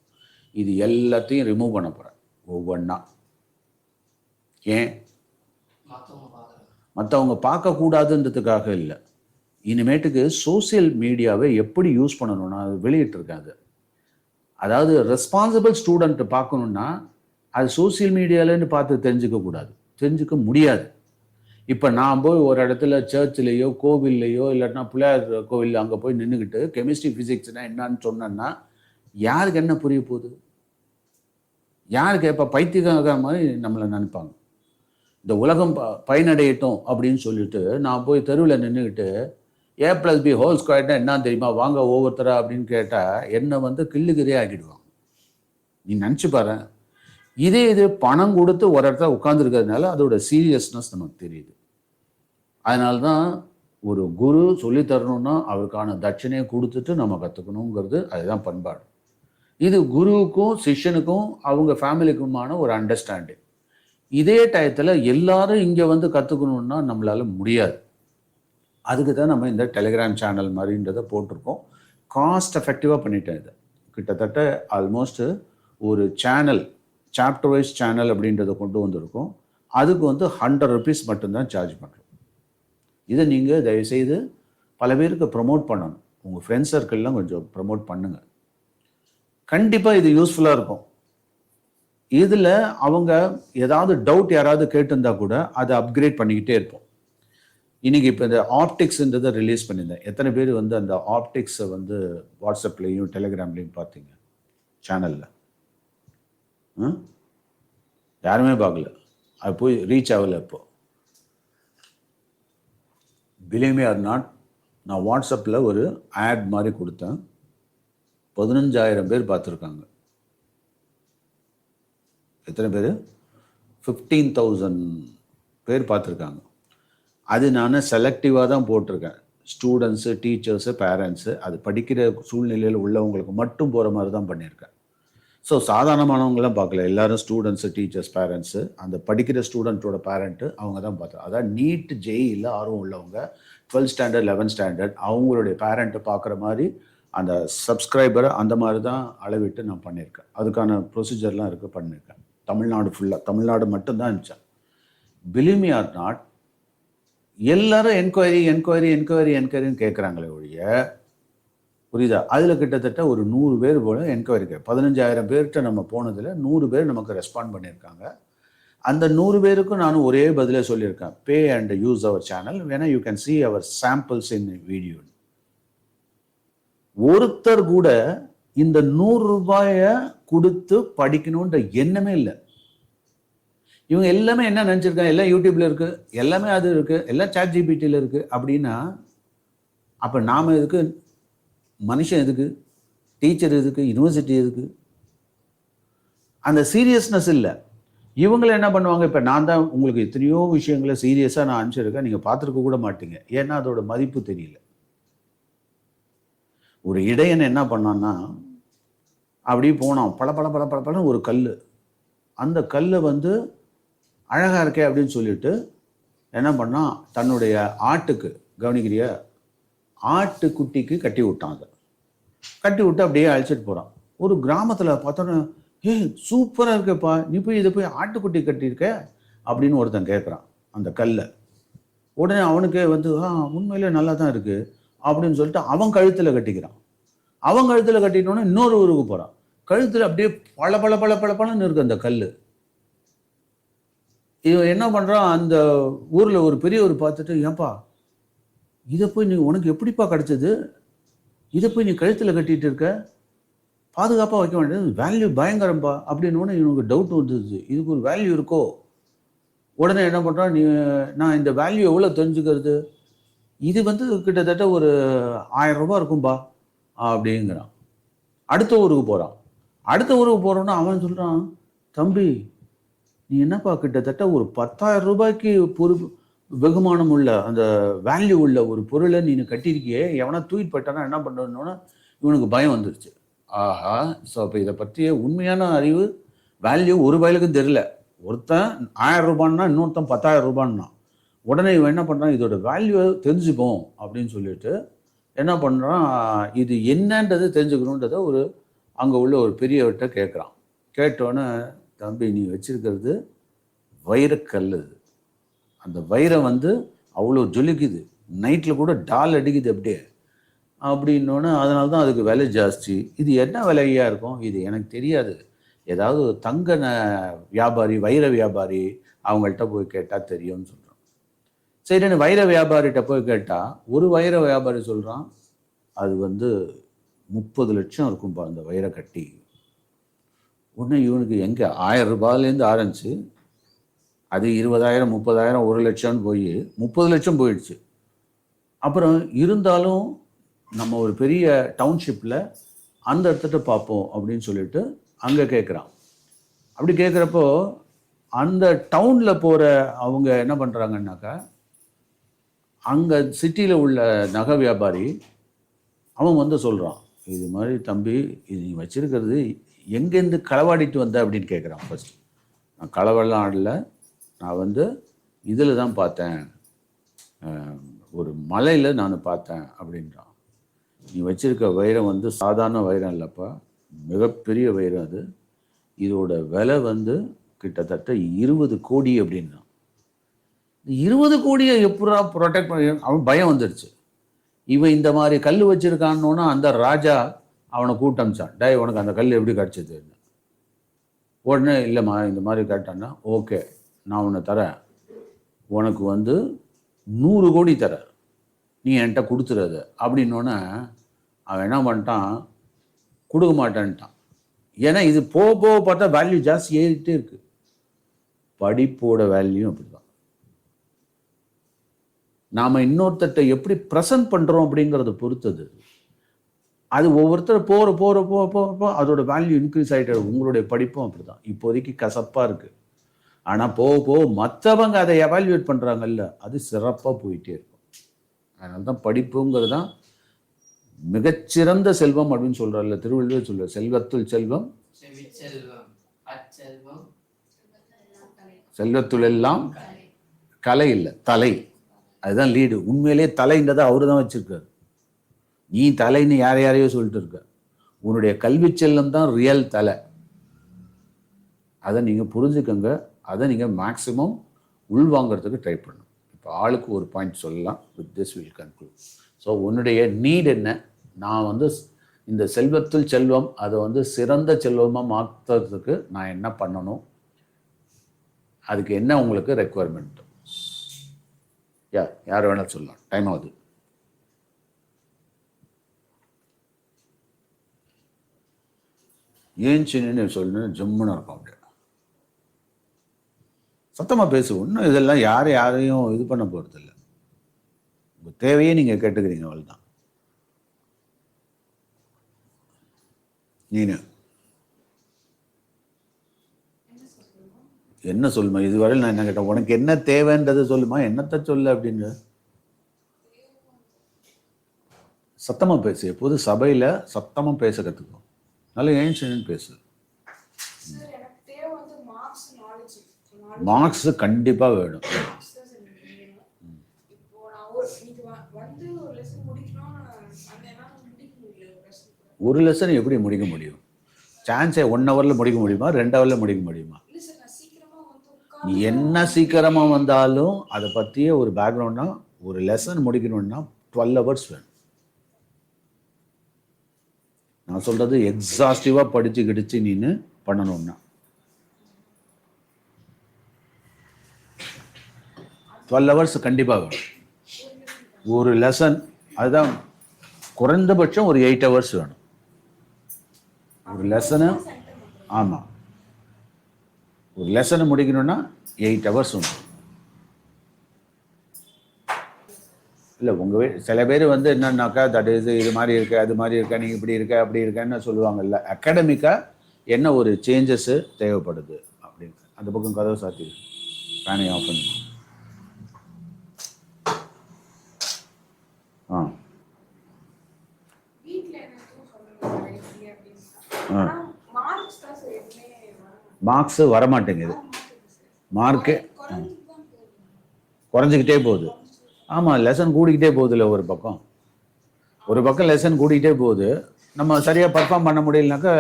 இது எல்லாத்தையும் ரிமூவ் பண்ண போகிறேன் ஒவ்வொன்றா. ஏன்? மற்றவங்க பார்க்கக்கூடாதுன்றதுக்காக இல்லை. இனிமேட்டுக்கு சோசியல் மீடியாவை எப்படி யூஸ் பண்ணணும்னா அது வெளியிட்டிருக்கேன். அது அதாவது ரெஸ்பான்சிபிள் ஸ்டூடெண்ட் பார்க்கணுன்னா அது சோசியல் மீடியாவிலேருந்து பார்த்து தெரிஞ்சுக்க முடியாது. இப்போ நான் போய் ஒரு இடத்துல சர்ச்சிலேயோ கோவில்லையோ இல்லாட்டினா பிள்ளையார் கோவில் அங்கே போய் நின்றுக்கிட்டு கெமிஸ்ட்ரி ஃபிசிக்ஸ்னால் என்னன்னு சொன்னேன்னா யாருக்கு என்ன புரிய போகுது? யாருக்கு இப்போ பைத்தியக்கார மாதிரி நம்மளை நினைப்பாங்க. இந்த உலகம் பயனடையட்டும் அப்படின்னு சொல்லிட்டு நான் போய் தெருவில் நின்றுக்கிட்டு A+B² என்ன தெரியுமா, வாங்க ஒவ்வொருத்தரா அப்படின்னு கேட்டால் என்னை வந்து கிள்ளுகிறியே ஆக்கிடுவாங்க. நீ நினச்சி பாரு. இது பணம் கொடுத்து ஒரு இடத்துல உட்காந்துருக்கிறதுனால அதோட சீரியஸ்னஸ் நமக்கு தெரியுது. அதனால தான் ஒரு குரு சொல்லித்தரணும்னா அவருக்கான தட்சணையை கொடுத்துட்டு நம்ம கற்றுக்கணுங்கிறது, அதுதான் பண்பாடு. இது குருவுக்கும் சிஷ்யனுக்கும் அவங்க ஃபேமிலிக்குமான ஒரு அண்டர்ஸ்டாண்டிங். இதே டயத்தில் எல்லாரும் இங்கே வந்து கற்றுக்கணுன்னா நம்மளால் முடியாது. அதுக்கு தான் நம்ம இந்த டெலிகிராம் சேனல் மாதிரின்றதை போட்டிருக்கோம். காஸ்ட் எஃபெக்டிவாக பண்ணிட்டேன். இதை கிட்டத்தட்ட ஆல்மோஸ்ட் ஒரு சேனல், சாப்டர் வைஸ் சேனல் அப்படின்றத கொண்டு வந்திருக்கோம். அதுக்கு வந்து 100 rupees மட்டும்தான் சார்ஜ் பண்ணுறோம். இதை நீங்கள் தயவுசெய்து பல பேருக்கு ப்ரமோட் பண்ணணும். உங்கள் ஃப்ரெண்ட்ஸ் சர்க்கிள்லாம் கொஞ்சம் ப்ரமோட் பண்ணுங்கள். கண்டிப்பாக இது யூஸ்ஃபுல்லாக இருக்கும். இதில் அவங்க ஏதாவது டவுட் யாராவது கேட்டிருந்தா கூட அதை அப்கிரேட் பண்ணிக்கிட்டே இருப்போம். இன்றைக்கி இப்போ இந்த ஆப்டிக்ஸ்ன்றதை ரிலீஸ் பண்ணியிருந்தேன். எத்தனை பேர் வந்து அந்த ஆப்டிக்ஸை வந்து வாட்ஸ்அப்லேயும் டெலிகிராம்லேயும் பார்த்தீங்க? சேனலில் யாருமே பார்க்கல. அது போய் ரீச் ஆகலை. இப்போ பிலீவ் மீ ஆர் நாட், நான் வாட்ஸ்அப்பில் ஒரு ஆட் மாதிரி கொடுத்தேன், 15,000 பேர் பார்த்துருக்காங்க. எத்தனை பேர்? 15,000 பேர் பார்த்துருக்காங்க. அது நான் செலக்டிவாக தான் போட்டிருக்கேன். ஸ்டூடெண்ட்ஸு, டீச்சர்ஸு, பேரண்ட்ஸு, அது படிக்கிற சூழ்நிலையில் உள்ளவங்களுக்கு மட்டும் போகிற மாதிரி தான் பண்ணியிருக்கேன். ஸோ சாதாரணமானவங்களாம் பார்க்கல. எல்லாரும் ஸ்டூடெண்ட்ஸு, டீச்சர்ஸ், பேரண்ட்ஸு, அந்த படிக்கிற ஸ்டூடெண்ட்டோட பேரண்ட்டு அவங்க தான் பார்த்தோம். அதான் நீட் ஜேஇயில் ஆர்வம் உள்ளவங்க 12th ஸ்டாண்டர்ட் 11th ஸ்டாண்டர்ட் அவங்களுடைய பேரண்ட்டை பார்க்குற மாதிரி அந்த சப்ஸ்கிரைபரை அந்த மாதிரி தான் அளவிட்டு நான் பண்ணியிருக்கேன். அதுக்கான ப்ரொசீஜர்லாம் இருக்குது, பண்ணியிருக்கேன். தமிழ்நாடு ஃபுல்லாக, தமிழ்நாடு மட்டும்தான் இருந்துச்சேன். பிலீவ் மீ ஆர் நாட், எல்லாரும் என்கொயரின்னு கேட்குறாங்களே ஒழிய, புரியுதா? அதில் கிட்டத்தட்ட ஒரு 100 பேர் போல் என்கொயரி 15,000 பேர்கிட்ட நம்ம போனதில் 100 பேர் நமக்கு ரெஸ்பாண்ட் பண்ணியிருக்காங்க. அந்த 100 பேருக்கும் நானும் ஒரே பதிலே சொல்லியிருக்கேன், pay and use our channel, வேணா you can see our samples in video. ஒருத்தர் கூட இந்த 100 ரூபாயை கொடுத்து படிக்கணுன்ற எண்ணமே இல்லை. இவங்க எல்லாமே என்ன நினச்சிருக்காங்க, எல்லாம் யூடியூப்ல இருக்கு, எல்லாமே அது இருக்கு, எல்லாம் ChatGPTல இருக்கு அப்படின்னா, அப்போ நாம் எதுக்கு? மனுஷன் எதுக்கு? டீச்சர் எதுக்கு? யூனிவர்சிட்டி எதுக்கு? அந்த சீரியஸ்னஸ் இல்லை. இவங்களை என்ன பண்ணுவாங்க, இப்போ நான் தான் உங்களுக்கு எத்தனையோ விஷயங்களை சீரியஸாக நான் அனுப்பிச்சிருக்கேன், நீங்கள் பார்த்துருக்க கூட மாட்டீங்க. ஏன்னா அதோட மதிப்பு தெரியல. ஒரு இடையன் என்ன பண்ணான்னா, அப்படி போனான், பல ஒரு கல். அந்த கல்லை வந்து அழகாக இருக்கே அப்படின்னு சொல்லிட்டு என்ன பண்ணான், தன்னுடைய ஆட்டுக்கு, கவனிக்கிறியா, ஆட்டுக்குட்டிக்கு கட்டி விட்டான். அதை கட்டி விட்டு அப்படியே அழைச்சிட்டு போகிறான். ஒரு கிராமத்தில் பார்த்தோன்னா, சூப்பராக இருக்கேப்பா, நீ போய் இதை போய் ஆட்டுக்குட்டி கட்டியிருக்க அப்படின்னு ஒருத்தன் கேட்குறான் அந்த கல்லை. உடனே அவனுக்கே வந்து உண்மையிலே நல்லா தான் இருக்குது அப்படின்னு சொல்லிட்டு அவன் கழுத்தில் கட்டிக்கிறான். அவன் கழுத்தில் கட்டிட்டோன்னே இன்னொரு ஊருக்கு போகிறான். கழுத்தில் அப்படியே பளபளன்னு இருக்கு அந்த கல். இவன் என்ன பண்ணுறான், அந்த ஊரில் ஒரு பெரியவர் பார்த்துட்டு, ஏன்பா இதை போய் நீ, உனக்கு எப்படிப்பா கிடச்சிது, இதை போய் நீ கழுத்தில் கட்டிகிட்டு இருக்க, பாதுகாப்பாக வைக்க வேண்டியது, வேல்யூ பயங்கரம்பா அப்படின்னு இவனுக்கு டவுட் வந்துடுது, இதுக்கு ஒரு வேல்யூ இருக்கோ. உடனே என்ன பண்ணுறான், நான் இந்த வேல்யூ எவ்வளோ தெரிஞ்சுக்கிறது, இது வந்து கிட்டத்தட்ட ஒரு 1000 ரூபாய் இருக்கும்பா அப்படிங்கிறான். அடுத்த ஊருக்கு போகிறான். அடுத்த ஊருக்கு போகிறோன்னா அவன் சொல்கிறான், தம்பி நீ என்னப்பா கிட்டத்தட்ட ஒரு 10,000 ரூபாய்க்கு வெகுமானம் உள்ள அந்த வேல்யூ உள்ள ஒரு பொருளை நீ கட்டியிருக்கியே, எவனா தூக்கிட்டு போயிட்டானா என்ன பண்ணுறோன்னா இவனுக்கு பயம் வந்துருச்சு. ஆஹா, ஸோ அப்போ இதை பற்றிய உண்மையான அறிவு, வேல்யூ ஒரு வயலுக்கும் தெரியல. ஒருத்தன் 1000 ரூபான்னா இன்னொருத்தன் 10,000 ரூபான்னா. உடனே இவன் என்ன பண்ணுறான், இதோட வேல்யூ தெரிஞ்சுப்போம் அப்படின்னு சொல்லிட்டு என்ன பண்ணுறான், இது என்னன்றது தெரிஞ்சுக்கணுன்றதை ஒரு அங்கே உள்ள ஒரு பெரியவர்கிட்ட கேட்குறான். கேட்டோன்னே, தம்பி நீ வச்சிருக்கிறது வைரக்கல், அந்த வைரம் வந்து அவ்வளோ ஜொலிக்குது, நைட்டில் கூட டால் அடிக்குது அப்படியே அப்படின்னோன்னு, அதனால தான் அதுக்கு விலை ஜாஸ்தி. இது என்ன விலையாக இருக்கும், இது எனக்கு தெரியாது, ஏதாவது தங்க வியாபாரி, வைர வியாபாரி அவங்கள்ட்ட போய் கேட்டால் தெரியும்னு சொல்கிறான். சரின்னு வைர வியாபாரிகிட்ட போய் கேட்டால் ஒரு வைர வியாபாரி சொல்கிறான், அது வந்து 30 லட்சம் இருக்கும்பா அந்த வைர கட்டி. உடனே இவனுக்கு எங்கே 1000 ரூபாயிலேருந்து ஆரம்பிச்சு அது 20,000 30,000 1 லட்சம்னு போய் 30 லட்சம் போயிடுச்சு. அப்புறம் இருந்தாலும் நம்ம ஒரு பெரிய டவுன்ஷிப்பில் அந்த இடத்துல பார்ப்போம் அப்படின்னு சொல்லிட்டு அங்கே கேட்குறான். அப்படி கேட்குறப்போ அந்த டவுனில் போகிற அவங்க என்ன பண்ணுறாங்கன்னாக்கா, அங்கே சிட்டியில் உள்ள நகை வியாபாரி அவன் வந்து சொல்கிறான், இது மாதிரி தம்பி இது நீ வச்சிருக்கிறது எங்கேருந்து களவாடிட்டு வந்த அப்படின்னு கேட்குறான். ஃபர்ஸ்ட், நான் களவெல்லாம் ஆடல, நான் வந்து இதில் தான் பார்த்தேன், ஒரு மலையில் நான் பார்த்தேன் அப்படின்றான். நீ வச்சிருக்க வைரம் வந்து சாதாரண வைரம் இல்லைப்பா, மிகப்பெரிய வைரம் அது, இதோட விலை வந்து கிட்டத்தட்ட 20 கோடி அப்படின்னா. 20 கோடியை எப்படா ப்ரொடெக்ட் பண்ண, அவன் பயம் வந்துடுச்சு. இவன் இந்த மாதிரி கல் வச்சிருக்கான்னோன்னா அந்த ராஜா அவனை கூட்டமிச்சான், டேய் உனக்கு அந்த கல் எப்படி கிடச்சிதுன்னு. உடனே இல்லைம்மா இந்த மாதிரி கேட்டான்னா, ஓகே நான் உன்னை தரேன், உனக்கு வந்து 100 கோடி தரேன், நீ என்கிட்ட கொடுத்துறது அப்படின்னோன்னே அவன் என்ன பண்ணிட்டான், கொடுக்க மாட்டேன்ட்டான். ஏன்னா இது போக போக பார்த்தா வேல்யூ ஜாஸ்தி ஏறிட்டே இருக்கு. படிப்போட வேல்யூ அப்படி தான். நாம் இன்னொருத்தட்ட எப்படி ப்ரெசன்ட் பண்ணுறோம் அப்படிங்கிறத பொறுத்தது. அது ஒவ்வொருத்தர் போகிற அதோட வேல்யூ இன்க்ரீஸ் ஆகிட்டு. உங்களுடைய படிப்பும் அப்படி தான். இப்போதைக்கு கசப்பாக இருக்குது. ஆனால் போக மற்றவங்க அதை எவால்யூவேட் பண்ணுறாங்கல்ல, அது சிறப்பாக போயிட்டே இருக்கும். அதனால தான் படிப்புங்கிறது தான் மிகச்சிறந்த செல்வம் அப்படின்னு சொல்கிறார்ல திருவள்ளுவர். சொல்ற செல்வத்துள் செல்வம், செல்வத்துள் எல்லாம் கலை இல்லை தலை. அதுதான் லீடு. உண்மையிலே தலைன்றதை அவரு தான் வச்சிருக்காரு. நீ தலைன்னு யாரையோ சொல்லிட்டு இருக்க. உன்னுடைய கல்வி செல்லம் தான் ரியல் தலை. அதை நீங்கள் புரிஞ்சுக்கங்க. அதை நீங்கள் மேக்சிமம் உள்வாங்கிறதுக்கு ட்ரை பண்ணணும். இப்போ ஆளுக்கு ஒரு பாயிண்ட் சொல்லலாம். With this will conclude. So உன்னுடைய நீட் என்ன? நான் இந்த செல்வத்துள் செல்வம் அதை சிறந்த செல்வமாக மாற்றுறதுக்கு நான் என்ன பண்ணணும்? அதுக்கு என்ன உங்களுக்கு ரெக்குவயர்மெண்ட்? யார் வேணாலும் சொல்லலாம். டைம் ஆகுது. ஏன் சின்னு சொல்லணும். ஜம்முன்னு இருக்கும். அப்படியே சத்தமாக பேசு. ஒன்றும் இதெல்லாம் யாரையும் இது பண்ண போகிறது இல்லை. உங்கள் தேவையே நீங்கள் கேட்டுக்கிறீங்க. அவள் தான் நீனு என்ன சொல்லுமா? இதுவரை நான் என்ன கேட்டேன், உனக்கு என்ன தேவைன்றது சொல்லுமா. என்னத்தை சொல்லு அப்படின்னு சத்தமாக பேசு. எப்போது சபையில் சத்தமாக பேச கற்றுக்கும். நல்லா ஏன்ஷன்னு பேசு. மார்க்ஸ் கண்டிப்பாக வேணும். ஒரு லெசன் எப்படி முடிக்க முடியும்? சான்ஸே 1 ஹவரில் முடிக்க முடியுமா? 2 ஹவரில் முடிக்க முடியுமா? என்ன சீக்கிரமாக வந்தாலும் அதை பற்றிய ஒரு பேக்ரவுண்ட்னா ஒரு லெசன் முடிக்கணும்னா 12 ஹவர்ஸ் வேணும். நான் சொல்கிறது எக்ஸாஸ்டிவாக படித்து கிடிச்சு நீனு பண்ணணும்னா 12 ஹவர்ஸ் கண்டிப்பாக வேணும். ஒரு லெசன் அதுதான் குறைந்தபட்சம் ஒரு 8 ஹவர்ஸ் வேணும் ஒரு லெசனு. ஆமாம், ஒரு லெசனை முடிக்கணும்னா 8 ஹவர்ஸ் வேணும். இல்லை உங்கள் சில பேர் என்னன்னாக்கா தட் இஸ் இது மாதிரி இருக்க அது மாதிரி இருக்கா, நீங்கள் இப்படி இருக்க அப்படி இருக்கன்னு சொல்லுவாங்கல்ல. அகாடமிக்காக என்ன ஒரு சேஞ்சஸ்ஸு தேவைப்படுது அப்படின்னு. அந்த பக்கம் கதவை சாத்தி ஃபேனை ஆஃப் பண்ணி. மார்க்ஸு வரமாட்டேங்குது. மார்க்கே குறைஞ்சிக்கிட்டே போகுது. ஆமாம், லெசன் கூடிக்கிட்டே போகுதுல்ல. ஒரு பக்கம் லெசன் கூடிக்கிட்டே போகுது. நம்ம சரியாக பர்ஃபார்ம் பண்ண முடியலனாக்கா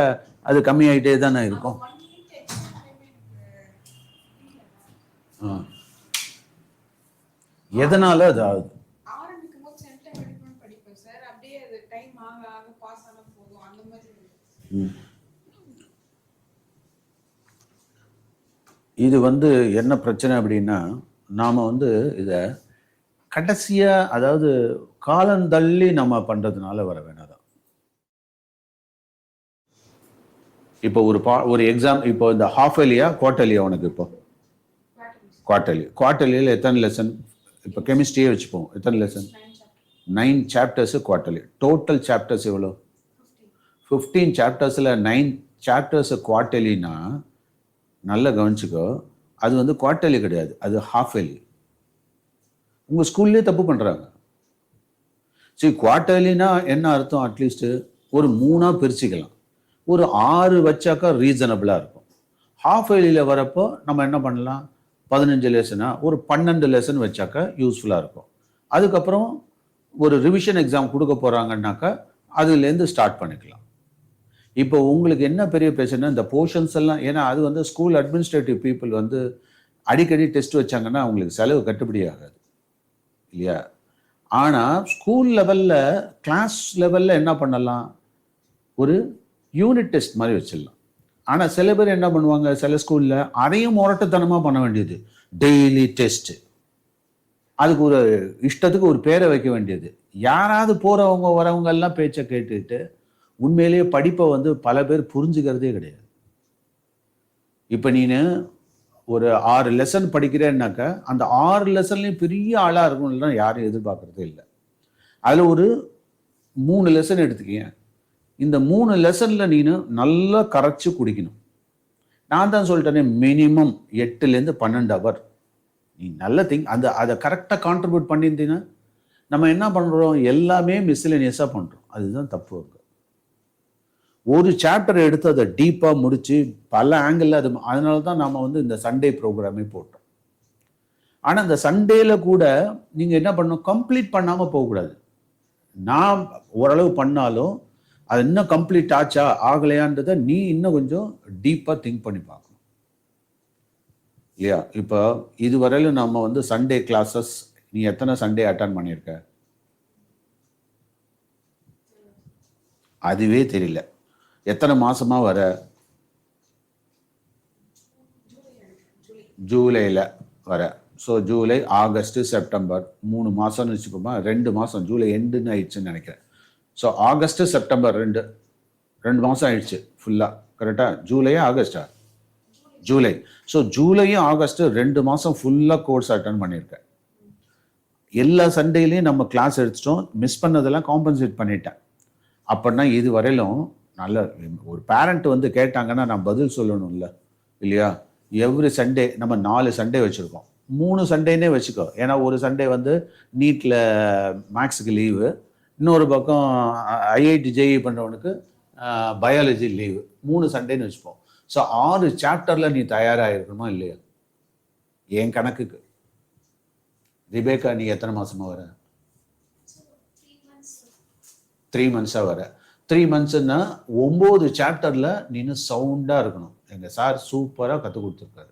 அது கம்மியாகிட்டே தானே இருக்கும். எதனால அது ஆகுது? இது என்ன பிரச்சனை அப்படின்னா, நாம் இதை கடைசியாக அதாவது காலந்தள்ளி நம்ம பண்ணுறதுனால வர வேணாதான். இப்போ ஒரு எக்ஸாம், இப்போ இந்த ஹாஃப் இயர்லியா குவார்டர்லியா உனக்கு? இப்போ குவார்டர்லியில் எத்தனை லெசன்? இப்போ கெமிஸ்ட்ரியே வச்சுப்போம். எத்தனை lesson? 9 chapters quarterly. Total chapters எவ்வளோ? 15 சாப்டர்ஸில் 9 சாப்டர்ஸு குவார்டர்லினா நல்லா கவனிச்சுக்கோ. அது குவார்டர்லி கிடையாது, அது ஹாஃப் இயர்லி. உங்கள் ஸ்கூல்லே தப்பு பண்ணுறாங்க. சரி, குவார்டர்லினா என்ன அர்த்தம்? அட்லீஸ்ட்டு ஒரு 3ஆக பிரிச்சுக்கலாம். ஒரு 6 வச்சாக்கா ரீசனபிளாக இருக்கும். ஹாஃப் இயர்லியில் வரப்போ நம்ம என்ன பண்ணலாம்? 15 லெசனா ஒரு 12 லெசன் வச்சாக்கா யூஸ்ஃபுல்லாக இருக்கும். அதுக்கப்புறம் ஒரு ரிவிஷன் எக்ஸாம் கொடுக்க போகிறாங்கன்னாக்கா அதுலேருந்து ஸ்டார்ட் பண்ணிக்கலாம். இப்போ உங்களுக்கு என்ன பெரிய பிரச்சனை? இந்த போர்ஷன்ஸ் எல்லாம், ஏன்னா அது ஸ்கூல் அட்மினிஸ்ட்ரேட்டிவ் பீப்புள் அடிக்கடி டெஸ்ட் வச்சாங்கன்னா அவங்களுக்கு செலவு கட்டுப்படி ஆகாது இல்லையா? ஆனால் ஸ்கூல் லெவலில், கிளாஸ் லெவலில் என்ன பண்ணலாம்? ஒரு யூனிட் டெஸ்ட் மாதிரி வச்சிடலாம். ஆனால் சில பேர் என்ன பண்ணுவாங்க, சில ஸ்கூலில் அதையும் முரட்டுத்தனமாக பண்ண வேண்டியது. டெய்லி டெஸ்ட்டு, அதுக்கு ஒரு இஷ்டத்துக்கு ஒரு பேரை வைக்க வேண்டியது. யாராவது போகிறவங்க வரவங்க எல்லாம் பேச்சை கேட்டுட்டு உண்மையிலேயே படிப்பை பல பேர் புரிஞ்சுக்கிறதே கிடையாது. இப்போ நீனு ஒரு 6 லெசன் படிக்கிறேன்னாக்கா அந்த 6 லெசன்லையும் பெரிய ஆளாக இருக்கணும்லாம் யாரும் எதிர்பார்க்குறதே இல்லை. அதில் ஒரு 3 லெசன் எடுத்துக்கேன். இந்த 3 லெசனில் நீ நல்லா கரைச்சி குடிக்கணும். நான் தான் சொல்லிட்டேனே, மினிமம் 8லேருந்து 12 ஹவர் நீ நல்ல அதை கரெக்டாக கான்ட்ரிபியூட் பண்ணியிருந்தீங்கன்னா, நம்ம என்ன பண்ணுறோம், எல்லாமே மிஸ்லினியஸாக பண்ணுறோம். அதுதான் தப்பு இருக்கு. ஒரு சாப்டர் எடுத்து அதை டீப்பாக முடித்து பல ஆங்கிளில் அதனால தான் நாம் இந்த சண்டே ப்ரோக்ராமே போட்டோம். ஆனால் இந்த சண்டேல கூட நீங்கள் என்ன பண்ணணும், கம்ப்ளீட் பண்ணாமல் போகக்கூடாது. நான் ஓரளவு பண்ணாலும் அது இன்னும் கம்ப்ளீட் ஆச்சா ஆகலையான்றதை நீ இன்னும் கொஞ்சம் டீப்பாக திங்க் பண்ணி பார்க்கணும் இல்லையா? இப்போ இதுவரையிலும் நம்ம சண்டே கிளாஸஸ் நீ எத்தனை சண்டே அட்டன் பண்ணியிருக்க? அதுவே தெரியல. எத்தனை மாசமா வர? ஜூலையில் வர. ஸோ ஜூலை, ஆகஸ்ட், செப்டம்பர் 3 மாதம்னு வச்சுக்கோமா. 2 மாதம், ஜூலை எண்டுன்னு ஆயிடுச்சுன்னு நினைக்கிறேன். ஸோ ஆகஸ்ட், செப்டம்பர் 2 மாதம் ஆயிடுச்சு ஃபுல்லாக. கரெக்டாக? ஜூலையா ஆகஸ்டா? ஜூலை. ஸோ ஜூலையும் ஆகஸ்ட்டு 2 மாதம் ஃபுல்லாக கோர்ஸ் அட்டன் பண்ணியிருக்கேன். எல்லா சண்டேலையும் நம்ம கிளாஸ் எடுத்துட்டோம். மிஸ் பண்ணதெல்லாம் காம்பன்சேட் பண்ணிட்டேன். அப்படின்னா இது வரையிலும் நல்ல ஒரு பேரண்ட் கேட்டாங்கன்னா நான் பதில் சொல்லணும்ல இல்லையா? எவ்ரி சண்டே நம்ம 4 சண்டே வச்சுருக்கோம். 3 சண்டேனே வச்சுக்கோ. ஏன்னா ஒரு சண்டே நீட்டில் மேக்ஸுக்கு லீவு, இன்னொரு பக்கம் ஐஐடி ஜேஇ பண்ணுறவனுக்கு பயாலஜி லீவு. 3 சண்டேன்னு வச்சுப்போம். ஸோ 6 சாப்டரில் நீ தயாராக இருக்கணுமா இல்லையா? என் கணக்குக்கு. ரிபேக்கா, நீ எத்தனை மாதமாக வர? 3 மந்த்ஸாக வர. 3 மந்த்ஸ்ன்னா 9 சாப்டரில் நீனு சவுண்டாக இருக்கணும். எங்கள் சார் சூப்பராக கற்றுக் கொடுத்துருக்காரு.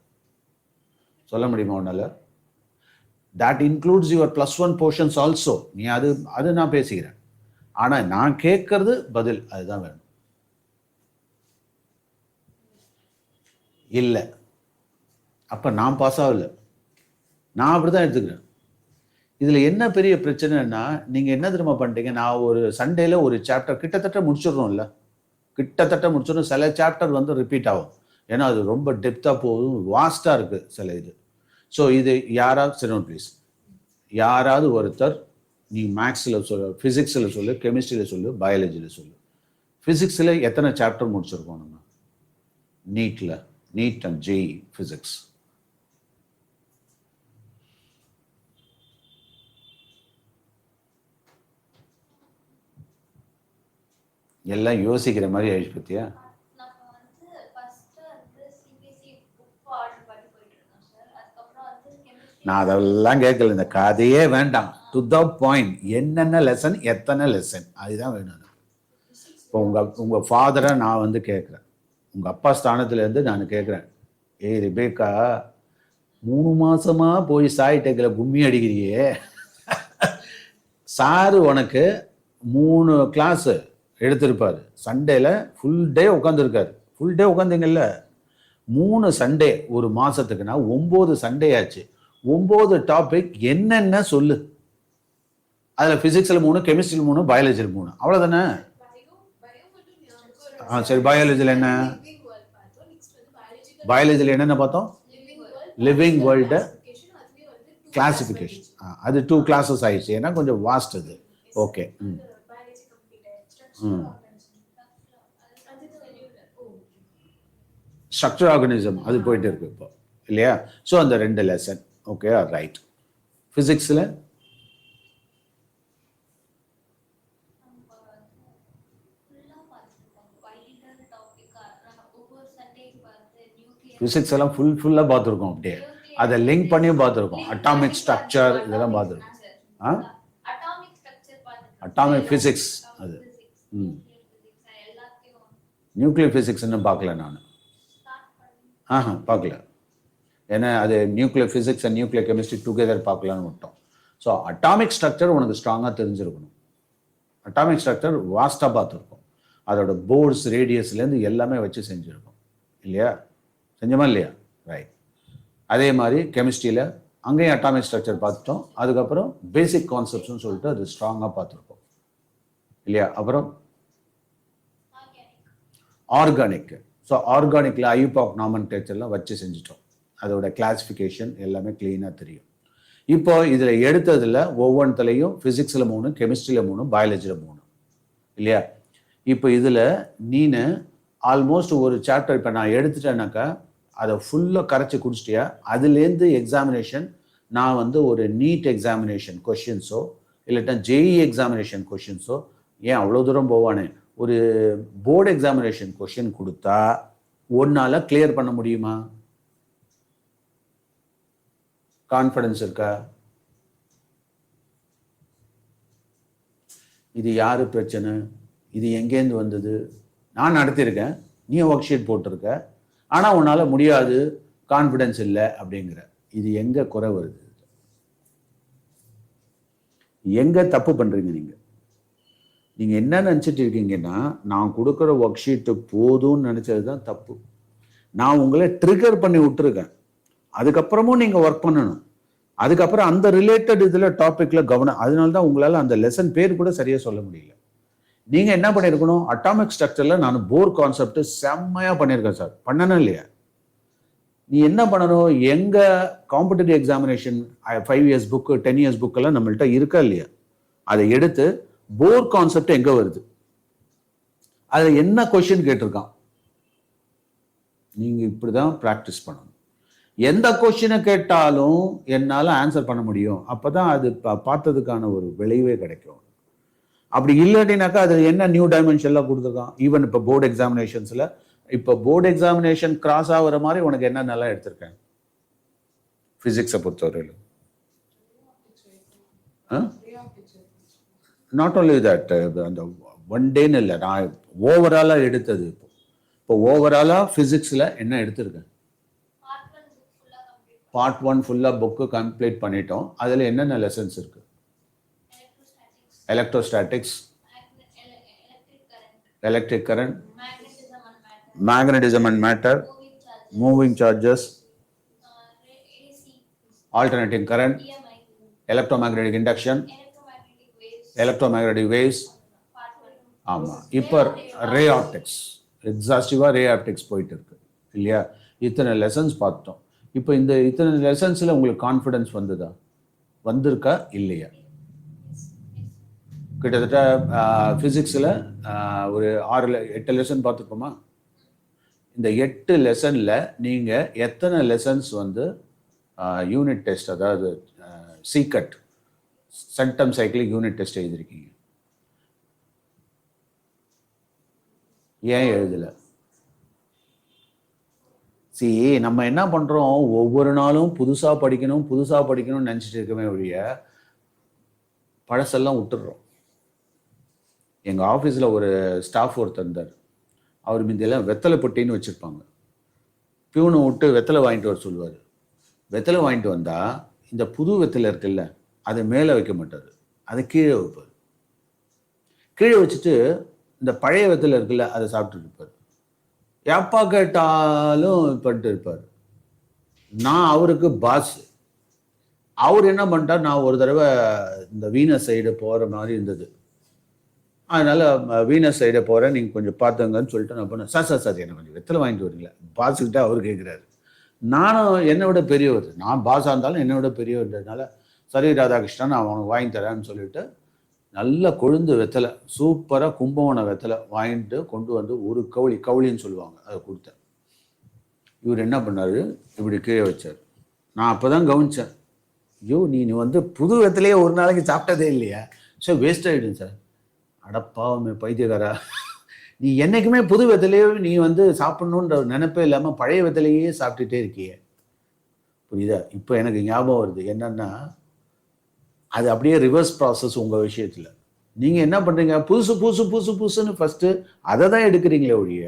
சொல்ல முடியுமா உன்னால? that includes your +1 portions also. நீ அது நான் பேசிக்கிறேன். ஆனால் நான் கேட்கறது பதில் அதுதான் வேணும். இல்லை அப்போ நான் பாஸ் ஆகலை. நான் அப்படி தான் எடுத்துக்கிறேன். இதில் என்ன பெரிய பிரச்சனைன்னா, நீங்கள் என்ன தெரியுமா பண்ணிட்டீங்க, நான் ஒரு சண்டேல ஒரு சாப்டர் கிட்டத்தட்ட முடிச்சிடறோம்ல, கிட்டத்தட்ட முடிச்சிடணும். சில சாப்டர் ரிப்பீட் ஆகும். ஏன்னா அது ரொம்ப டெப்த்தாக போகும், வாஸ்டாக இருக்குது சில இது. ஸோ இது யாராவது சிரமம் ப்ளீஸ், யாராவது ஒருத்தர் நீ மேக்ஸில் சொல்லு, ஃபிசிக்ஸில் சொல்லு, கெமிஸ்ட்ரியில் சொல்லு, பயாலஜியில் சொல்லு. ஃபிசிக்ஸில் எத்தனை சாப்டர் முடிச்சிருக்கோம் நம்ம நீட்டில்? நீட் அண்ட் ஜேஇ ஃபிசிக்ஸ் எல்லாம் யோசிக்கிற மாதிரி ஆயிடுச்சு பத்தியா? நான் அதெல்லாம் கேட்கல, இந்த கதையே வேண்டாம். டு த பாயிண்ட், என்னென்ன லெசன், எத்தனை லெசன், அதுதான் வேணும். இப்போ உங்கள் ஃபாதரை நான் கேட்குறேன், உங்கள் அப்பா ஸ்தானத்துலேருந்து நான் கேட்குறேன், ஏய் ரிபேக்கா, 3 மாசமா போய் சாய் டெக்கில் கும்மி அடிக்கிறியே, சாரு உனக்கு 3 கிளாஸு எடுத்திருப்பாரு, சண்டேல ஃபுல் டே உட்காந்துருக்காரு. ஃபுல் டே உட்காந்துங்கல்ல, 3 சண்டே ஒரு மாசத்துக்குன்னா 9 சண்டே ஆச்சு. 9 டாபிக் என்னென்ன சொல்லு. அதில் ஃபிசிக்ஸில் 3, கெமிஸ்ட்ரியில் 3, பயாலஜியில் 3, அவ்வளோதானே? சரி, பயாலஜியில் என்ன? பயாலஜியில் என்னென்ன பார்த்தோம்? Living world classification. அது 2 கிளாஸஸ் ஆயிடுச்சு. ஏன்னா கொஞ்சம் வாஸ்ட் அது. ஓகே. ஸ்ட்ரக்சர் ஆர்கனிசம் அது போயிட்டு இருக்கு இப்போ இல்லையா? ஸோ அந்த 2 லெசன். Okay, right. ஃபிசிக்ஸில் ஃபிசிக்ஸ் எல்லாம் ஃபுல்லாக பார்த்துருக்கோம். அப்படியே அதை லிங்க் பண்ணியும் பார்த்துருக்கோம். அட்டாமிக் ஸ்ட்ரக்சர் இதெல்லாம் பார்த்துருக்கோம். அட்டாமிக் ஃபிசிக்ஸ் அது. நியூக்ளியர் ஃபிசிக்ஸ் இன்னும் பார்க்கல நான். பார்க்கல. ஏன்னா அது nuclear physics and nuclear chemistry together பார்க்கலான்னு விட்டோம். ஸோ அட்டாமிக் ஸ்ட்ரக்சர் உனக்கு ஸ்ட்ராங்காக தெரிஞ்சிருக்கணும். அட்டாமிக் ஸ்ட்ரக்சர் வாஸ்டாக பார்த்துருக்கோம். அதோட போர்ட்ஸ், ரேடியஸ்லேருந்து எல்லாமே வச்சு செஞ்சுருக்கோம் இல்லையா? செஞ்சோமா இல்லையா? ரைட். அதே மாதிரி கெமிஸ்ட்ரியில் அங்கேயும் அட்டாமிக் ஸ்ட்ரக்சர் பார்த்துட்டோம். அதுக்கப்புறம் பேசிக் கான்செப்ட்ஸ்னு சொல்லிட்டு அது ஸ்ட்ராங்காக பார்த்துருக்கோம் இல்லையா? அப்புறம் ஆர்கானிக். ஸோ ஆர்கானிக்கில் ஐயூபாக் நாமன்கிளேச்சர்லாம் வச்சு செஞ்சுட்டோம். அதோட கிளாசிஃபிகேஷன் எல்லாமே க்ளீனாக தெரியும். இப்போ இதில் எடுத்ததில் ஒவ்வொன்றுலையும் ஃபிசிக்ஸில் 3, கெமிஸ்ட்ரியில் 3, பயாலஜியில் 3 இல்லையா? இப்போ இதில் நீனு ஆல்மோஸ்ட் ஒரு சாப்டர் இப்போ நான் எடுத்துட்டேன்னாக்கா அதை ஃபுல்லாக கரைச்சி குடிச்சிட்டியா, அதுலேருந்து எக்ஸாமினேஷன் நான் வந்து ஒரு நீட் எக்ஸாமினேஷன் கொஷின்ஸோ இல்லாட்டா ஜேஇ எக்ஸாமினேஷன் கொஷின்ஸோ, ஏன் அவ்வளோ தூரம் போவானே, ஒரு போர்டு எக்ஸாமினேஷன் கொஷின் கொடுத்தா ஒன்னால கிளியர் பண்ண முடியுமா? கான்ஃபிடன்ஸ் இருக்கா? இது யாரு பிரச்சனை? இது எங்கேருந்து வந்தது? நான் நடத்தியிருக்கேன், நீ ஒர்க் ஷீட் போட்டிருக்க, ஆனால் உன்னால் முடியாது, கான்ஃபிடன்ஸ் இல்லை அப்படிங்கிற. இது எங்கே குறை வருது? எங்கே தப்பு பண்ணுறீங்க நீங்கள்? நீங்கள் என்ன நினச்சிட்டு இருக்கீங்கன்னா, நான் கொடுக்குற ஒர்க் ஷீட்டு போதும்னு நினச்சது தான் தப்பு. நான் உங்களை ட்ரிகர் பண்ணி விட்டுருக்கேன், அதுக்கப்புறமும் நீங்கள் ஒர்க் பண்ணணும். அதுக்கப்புறம் அந்த ரிலேட்டட் இதில் டாப்பிக்கில் கவனம். அதனால தான் உங்களால் அந்த லெசன் பேர் கூட சரியாக சொல்ல முடியல. நீங்கள் என்ன பண்ணியிருக்கணும், அட்டாமிக் ஸ்ட்ரக்சரில் நான் போர் கான்செப்ட் செம்மையாக பண்ணியிருக்கேன் சார், பண்ணணும் இல்லையா? நீ என்ன பண்ணணும், எங்கள் competitive examination 5 years book 10 years புக்கெல்லாம் நம்மள்கிட்ட இருக்கா இல்லையா, அதை எடுத்து போர் கான்செப்ட் எங்கே வருது, அதில் என்ன கொஷின் கேட்டிருக்கான், நீங்கள் இப்படி தான் ப்ராக்டிஸ் பண்ணணும். எந்த கொஷினை கேட்டாலும் என்னால் ஆன்சர் பண்ண முடியும், அப்போ தான் அது பார்த்ததுக்கான ஒரு விளைவே கிடைக்கும். அப்படி இல்லாட்டினாக்கா அது என்ன நியூ டைமென்ஷன்லாம் கொடுத்துருக்கான். ஈவன் இப்போ போர்டு எக்ஸாமினேஷன்ஸில், இப்போ போர்டு எக்ஸாமினேஷன் கிராஸ் ஆகிற மாதிரி உனக்கு என்ன நல்லா எடுத்திருக்கேன் ஃபிசிக்ஸை பொறுத்தவரையில். நாட் ஓன்லி தட், அந்த ஒன் டேன்னு இல்லை, நான் ஓவராலாக எடுத்தது. இப்போ ஓவராலாக ஃபிசிக்ஸில் என்ன எடுத்திருக்கேன், பார்ட் 1 ஃபுல்லாக புக்கு கம்ப்ளீட் பண்ணிட்டோம். அதில் என்னென்ன லெசன்ஸ் இருக்குது? Electrostatics, electric current, magnetism and matter, moving charges, alternating current, electromagnetic induction, electromagnetic waves. ஆமாம், இப்போ ரே ஆப்டிக்ஸ், எக்ஸாஸ்டிவாக ரே ஆப்டிக்ஸ் போயிட்டு இருக்கு இல்லையா? இத்தனை லெசன்ஸ் பார்த்தோம். இப்போ இந்த இத்தனை லெசன்ஸில் உங்களுக்கு கான்ஃபிடன்ஸ் வந்ததா, வந்திருக்கா இல்லையா? கிட்டத்தட்ட ஃபிசிக்ஸில் ஒரு 6-8 லெசன் பார்த்துருப்போமா? இந்த 8 லெசனில் நீங்கள் எத்தனை லெசன்ஸ் வந்து யூனிட் டெஸ்ட், அதாவது சீக்கட் சென்டம் சைக்கிளிக் யூனிட் டெஸ்ட் எழுதிருக்கீங்க? ஏன் எழுதலை? நம்ம என்ன பண்ணுறோம், ஒவ்வொரு நாளும் புதுசாக படிக்கணும்னு நினச்சிட்டு இருக்கவே ஒழிய பழசெல்லாம் விட்டுடுறோம். எங்கள் ஆஃபீஸில் ஒரு ஸ்டாஃப் ஒருத்தர் இருந்தார், அவர் மீதெல்லாம் வெத்தலை பொட்டின்னு வச்சுருப்பாங்க. பியூனை விட்டு வெத்தலை வாங்கிட்டு வர சொல்லுவார். வெத்தலை வாங்கிட்டு வந்தால் இந்த புது வெத்தலை இருக்குல்ல, அதை மேலே வைக்க மாட்டார், அதை கீழே வைப்பார். கீழே வச்சுட்டு இந்த பழைய வெத்தலை இருக்குல்ல, அதை சாப்பிட்டுட்டு இருப்பார். எப்போ கேட்டாலும் பண்ணிட்டு இருப்பார். நான் அவருக்கு பாஸ். அவர் என்ன பண்ணிட்டார், நான் ஒரு தடவை இந்த வீனஸ் சைடு போகிற மாதிரி இருந்தது, அதனால் வீனஸ் சைடை போகிறேன், நீங்கள் கொஞ்சம் பார்த்துங்கன்னு சொல்லிட்டு நான் போனேன். சார் என்ன கொஞ்சம் வெத்தலை வாங்கிட்டு வரீங்களா? பாஸுக்கிட்ட அவர் கேட்குறாரு. நானும் என்னை விட பெரியவர், நான் பாஸாக இருந்தாலும் என்னை விட பெரியவர்ன்றதுனால சரி ராதாகிருஷ்ணன் நான் அவனுக்கு வாங்கி தரேன்னு சொல்லிட்டு நல்ல கொழுந்து வெத்தலை, சூப்பராக கும்பகோண வெத்தலை வாங்கிட்டு கொண்டு வந்து ஒரு கவுளின்னு சொல்லுவாங்க, அதை கொடுத்தேன். இவர் என்ன பண்ணார், இப்படி கீழே வச்சார். நான் அப்போ தான் கவனித்தேன், ஐயோ நீ வந்து புது வெத்தலையே ஒரு நாளைக்கு சாப்பிட்டதே இல்லையா, ஸோ வேஸ்ட் ஆகிடும் சார். அடப்பாவமே பைத்தியக்காரா, நீ என்றைக்குமே புது வெத்தலையே நீ வந்து சாப்பிட்ணுன்ற நினைப்பே இல்லாமல் பழைய வெத்தலையே சாப்பிட்டுட்டே இருக்கியே, புரியுதா? இப்போ எனக்கு ஞாபகம் வருது என்னன்னா, அது அப்படியே ரிவர்ஸ் ப்ராசஸ் உங்கள் விஷயத்தில். நீங்கள் என்ன பண்ணுறீங்க, புதுசுன்னு ஃபஸ்ட்டு அதை தான் எடுக்கிறீங்களே ஒழிய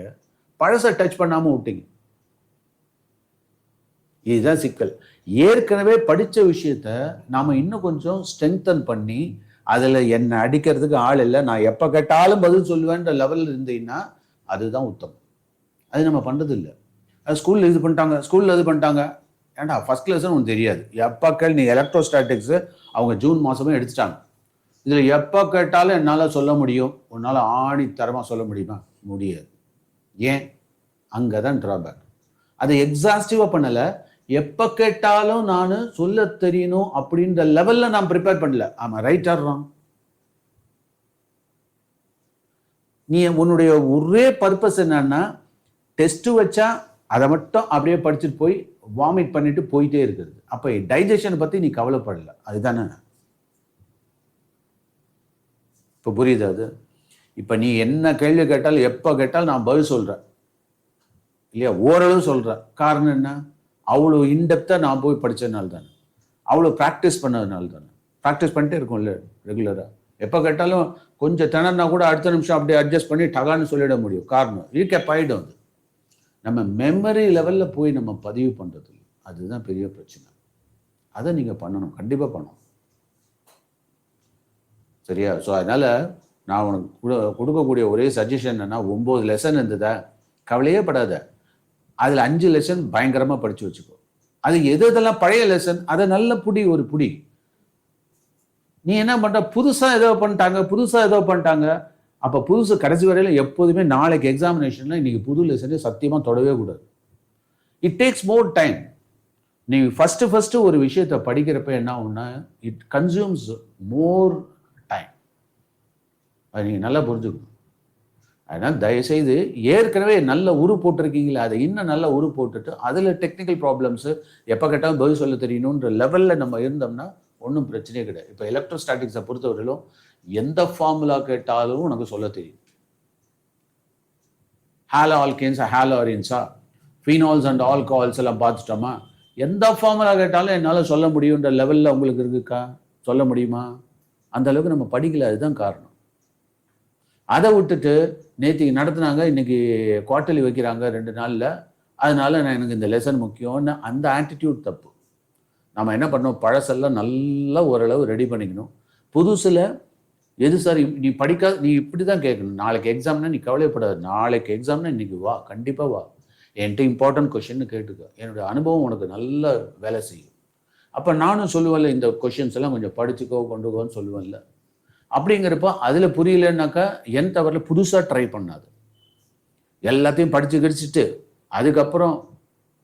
பழசை டச் பண்ணாமல் விட்டீங்க. இதுதான் சிக்கல். ஏற்கனவே படித்த விஷயத்த நாம் இன்னும் கொஞ்சம் ஸ்ட்ரென்தன் பண்ணி, அதில் என்னை அடிக்கிறதுக்கு ஆள் இல்லை, நான் எப்போ கேட்டாலும் பதில் சொல்லுவேன்ற லெவலில் இருந்தீங்கன்னா அதுதான் உத்தமம். அது நம்ம பண்ணுறது இல்லை. அது ஸ்கூலில் இது பண்ணிட்டாங்க, ஏன்டா ஃபஸ்ட் லெசன் உனக்கு தெரியாது, எப்போ கேள். நீ எலக்ட்ரோஸ்டாட்டிக்ஸு அவங்க ஜூன் மாதமே எடுத்துட்டாங்க. இதில் எப்போ கேட்டாலும் என்னால் சொல்ல முடியும், உன்னால் ஆணித்தரமாக சொல்ல முடியுமா? முடியாது. ஏன்? அங்கே தான் ட்ராபேக். அதை எக்ஸாஸ்டிவாக பண்ணலை, எப்போ கேட்டாலும் நான் சொல்ல தெரியணும் அப்படின்ற லெவலில் நான் ப்ரிப்பேர் பண்ணல. ஆமாம், ரைட் ஆர் ராங்? நீ உன்னுடைய ஒரே பர்பஸ் என்னன்னா டெஸ்ட் வச்சா அதை மட்டும் அப்படியே படிச்சுட்டு போய் வாமிட் பண்ணிட்டு போயிட்டே இருக்குது. அப்போ டைஜஷனை பற்றி நீ கவலைப்படல, அதுதானே? இப்போ புரியுது அது? இப்போ நீ என்ன கேள்வி கேட்டாலும் எப்போ கேட்டாலும் நான் பதில் சொல்கிறேன் இல்லையா, ஓரளவு சொல்கிறேன். காரணம் என்ன? அவ்வளோ இன்டெப்த்தாக நான் போய் படித்ததுனால தானே, அவ்வளோ ப்ராக்டிஸ் பண்ணதுனால தானே. ப்ராக்டிஸ் பண்ணிட்டே இருக்கும்ல ரெகுலராக. எப்போ கேட்டாலும் கொஞ்சம் திணறினா கூட அடுத்த நிமிஷம் அப்படியே அட்ஜஸ்ட் பண்ணி டகான்னு சொல்லிட முடியும். காரணம் ரீகேப் ஆகிடும். அது நம்ம மெமரி லெவலில் போய் நம்ம பதிவு பண்ணுறது, அதுதான் பெரிய பிரச்சனை. அதை நீங்கள் பண்ணணும், கண்டிப்பாக பண்ணணும். சரியா? ஸோ அதனால் நான் உனக்கு கொடுக்கக்கூடிய ஒரே சஜஷன் என்னென்னா, 9 லெசன் இருந்ததா கவலையே படாத. அதில் 5 லெசன் பயங்கரமாக படித்து வச்சுக்கோ. அது எதெல்லாம் பழைய லெசன் அதை நல்ல ஒரு புடி. நீ என்ன பண்ணுற, புதுசாக ஏதோ பண்ணிட்டாங்க. அப்போ புதுசு கடைசி வரையில் எப்போதுமே நாளைக்கு எக்ஸாமினேஷனில் இன்றைக்கி புது லெசனே சத்தியமாக தொடவே கூடாது. It takes more time. நீ ஃபஸ்ட்டு ஒரு விஷயத்தை படிக்கிறப்ப என்ன ஆகும்னா, இட் கன்சியூம்ஸ் மோர் டைம். அது நீங்கள் நல்லா புரிஞ்சுக்கணும். அதனால் தயவுசெய்து ஏற்கனவே நல்ல உரு போட்டிருக்கீங்களா, அதை இன்னும் நல்லா உரு போட்டுட்டு அதில் டெக்னிக்கல் ப்ராப்ளம்ஸு எப்போ கேட்டாலும் பதில் சொல்ல தெரியணுன்ற லெவலில் நம்ம இருந்தோம்னா ஒன்றும் பிரச்சனையே கிடையாது. இப்போ எலக்ட்ரோஸ்டாட்டிக்ஸை பொறுத்தவரையிலும் எந்த ஃபார்முலா கேட்டாலும் உனக்கு சொல்ல தெரியும். ஹாலோ ஆல்கேன்ஸா, ஹாலோ அரீன்ஸா, ஃபீனால்ஸ் அண்ட் ஆல்கஹால்ஸ் எல்லாம் பார்த்துட்டோமா, எந்த ஃபார்முலா கேட்டாலும் என்னால் சொல்ல முடியுன்ற லெவலில் உங்களுக்கு இருக்குக்கா? சொல்ல முடியுமா? அந்த அளவுக்கு நம்ம படிக்கல, அதுதான் காரணம். அதை விட்டுட்டு நேற்றுக்கு நடத்துனாங்க, இன்னைக்கு குவார்ட்டர்லி வைக்கிறாங்க 2 நாளில், அதனால எனக்கு இந்த லெசன் முக்கியம்னு அந்த ஆட்டிடியூட் தப்பு. நம்ம என்ன பண்ணோம், பழசெல்லாம் நல்லா ஓரளவு ரெடி பண்ணிக்கணும். புதுசில் எது சார் நீ படிக்காத, நீ இப்படி தான் கேட்கணும். நாளைக்கு எக்ஸாம்னா நீ கவலைப்படாது, நாளைக்கு எக்ஸாம்னா இன்னைக்கு வா, கண்டிப்பாக வா, என்கிட்ட இம்பார்ட்டன்ட் கொஷின்னு கேட்டுக்க, என்னுடைய அனுபவம் உனக்கு நல்ல வேலை செய்யும். அப்போ நானும் சொல்லுவேன்ல, இந்த கொஷின்ஸ் எல்லாம் கொஞ்சம் படிச்சுக்கோ கொண்டுக்கோன்னு சொல்லுவேன்ல. அப்படிங்கிறப்போ அதில் புரியலன்னாக்கா என் தவறில் புதுசாக ட்ரை பண்ணாது. எல்லாத்தையும் படித்து கிடிச்சிட்டு அதுக்கப்புறம்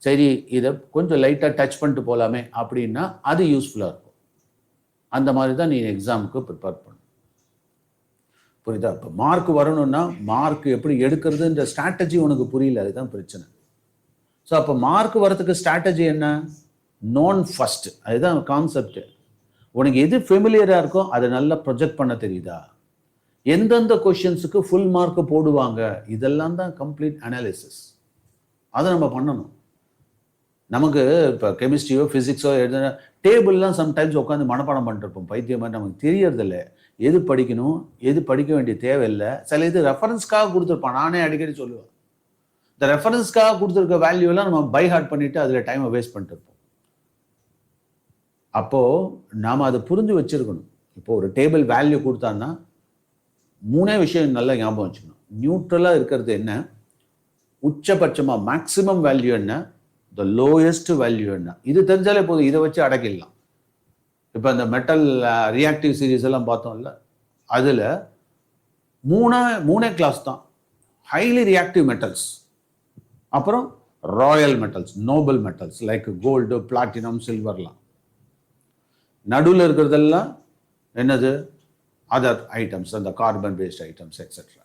சரி இதை கொஞ்சம் லைட்டாக டச் பண்ணிட்டு போகலாமே அப்படின்னா அது யூஸ்ஃபுல்லாக இருக்கும். அந்த மாதிரி தான் நீ எக்ஸாமுக்கு ப்ரிப்பேர் பண்ணணும். புரியுதா? இப்போ மார்க் வரணும்னா மார்க் எப்படி எடுக்கிறதுன்ற ஸ்ட்ராட்டஜி உனக்கு புரியல, அதுதான் பிரச்சனை. ஸோ அப்போ மார்க் வரதுக்கு ஸ்ட்ராட்டஜி என்ன? நோன் ஃபர்ஸ்ட், அதுதான் கான்செப்ட். உனக்கு எது ஃபெமிலியராக இருக்கோ அதை நல்லா ப்ரொஜெக்ட் பண்ண தெரியுதா? எந்தெந்த கொஷின்ஸுக்கு ஃபுல் மார்க் போடுவாங்க, இதெல்லாம் தான் கம்ப்ளீட் அனாலிசிஸ். அதை நம்ம பண்ணணும். நமக்கு இப்போ கெமிஸ்ட்ரியோ ஃபிசிக்ஸோ எழுதுன டேபிள்லாம் சம்டைம்ஸ் உட்காந்து மனப்பாடம் பண்ணிருப்போம், பைத்தியம் மாதிரி. நமக்கு தெரியறதில்ல எது படிக்கணும், எது படிக்க வேண்டிய தேவையில்லை. சில இது ரெஃபரன்ஸ்க்காக கொடுத்துருப்பான். நானே அடிக்கடி சொல்லுவேன், இந்த ரெஃபரன்ஸ்க்காக கொடுத்துருக்க வேல்யூலாம் நம்ம பை ஹார்ட் பண்ணிட்டு அதில் டைமை வேஸ்ட் பண்ணிட்டு இருப்போம். அப்போது நாம் அதை புரிஞ்சு வச்சுருக்கணும். இப்போ ஒரு டேபிள் வேல்யூ கொடுத்தான்னா 3 விஷயம் நல்லா ஞாபகம் வச்சுக்கணும். நியூட்ரலாக இருக்கிறது என்ன, உச்சபட்சமாக மேக்ஸிமம் வேல்யூ என்ன, த லோயஸ்ட் வேல்யூ என்ன, இது தெரிஞ்சாலே போதும். இதை வச்சு அடக்கிடலாம். இப்போ இந்த மெட்டல் ரியாக்டிவ் சீரீஸ் எல்லாம் பார்த்தோம்ல, அதில் மூணே கிளாஸ் தான். ஹைலி ரியாக்டிவ் மெட்டல்ஸ், அப்புறம் royal metals, noble metals like gold, platinum, சில்வர்லாம். நடுவில் இருக்கிறதெல்லாம் என்னது, அதர் ஐட்டம்ஸ், அந்த கார்பன் பேஸ்ட் ஐட்டம்ஸ் எக்ஸெட்ரா.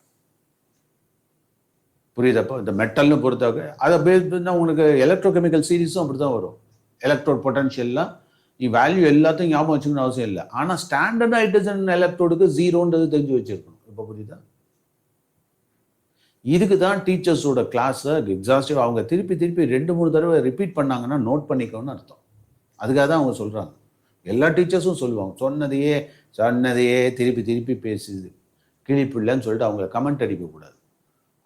புரியுதப்போ? இந்த மெட்டல்னு பொறுத்தவரை அதை பேஸ் பண்ணால் உங்களுக்கு எலக்ட்ரோகெமிக்கல் சீரீஸும் அப்படி தான் வரும். எலக்ட்ரோட் பொட்டன்ஷியல்லாம் நீ வேல்யூ எல்லாத்தையும் ஞாபகம் வச்சுக்கணும்னு அவசியம் இல்லை. ஆனால் ஸ்டாண்டர்ட் ஹைட்ரஜன் எலக்ட்ரோடுக்கு 0ன்றது தெரிஞ்சு வச்சிருக்கணும். இப்போ புரியுதா? இதுக்கு தான் டீச்சர்ஸோட கிளாஸை எக்ஸாஸ்டிவ் அவங்க திருப்பி 2-3 தடவை ரிப்பீட் பண்ணாங்கன்னா நோட் பண்ணிக்கணும்னு அர்த்தம். அதுக்காக தான் அவங்க சொல்கிறாங்க. எல்லா டீச்சர்ஸும் சொல்லுவாங்க, சொன்னதையே திருப்பி பேசுது கிழிப்பில்லைன்னு சொல்லிட்டு அவங்கள கமெண்ட் அடிக்கக்கூடாது.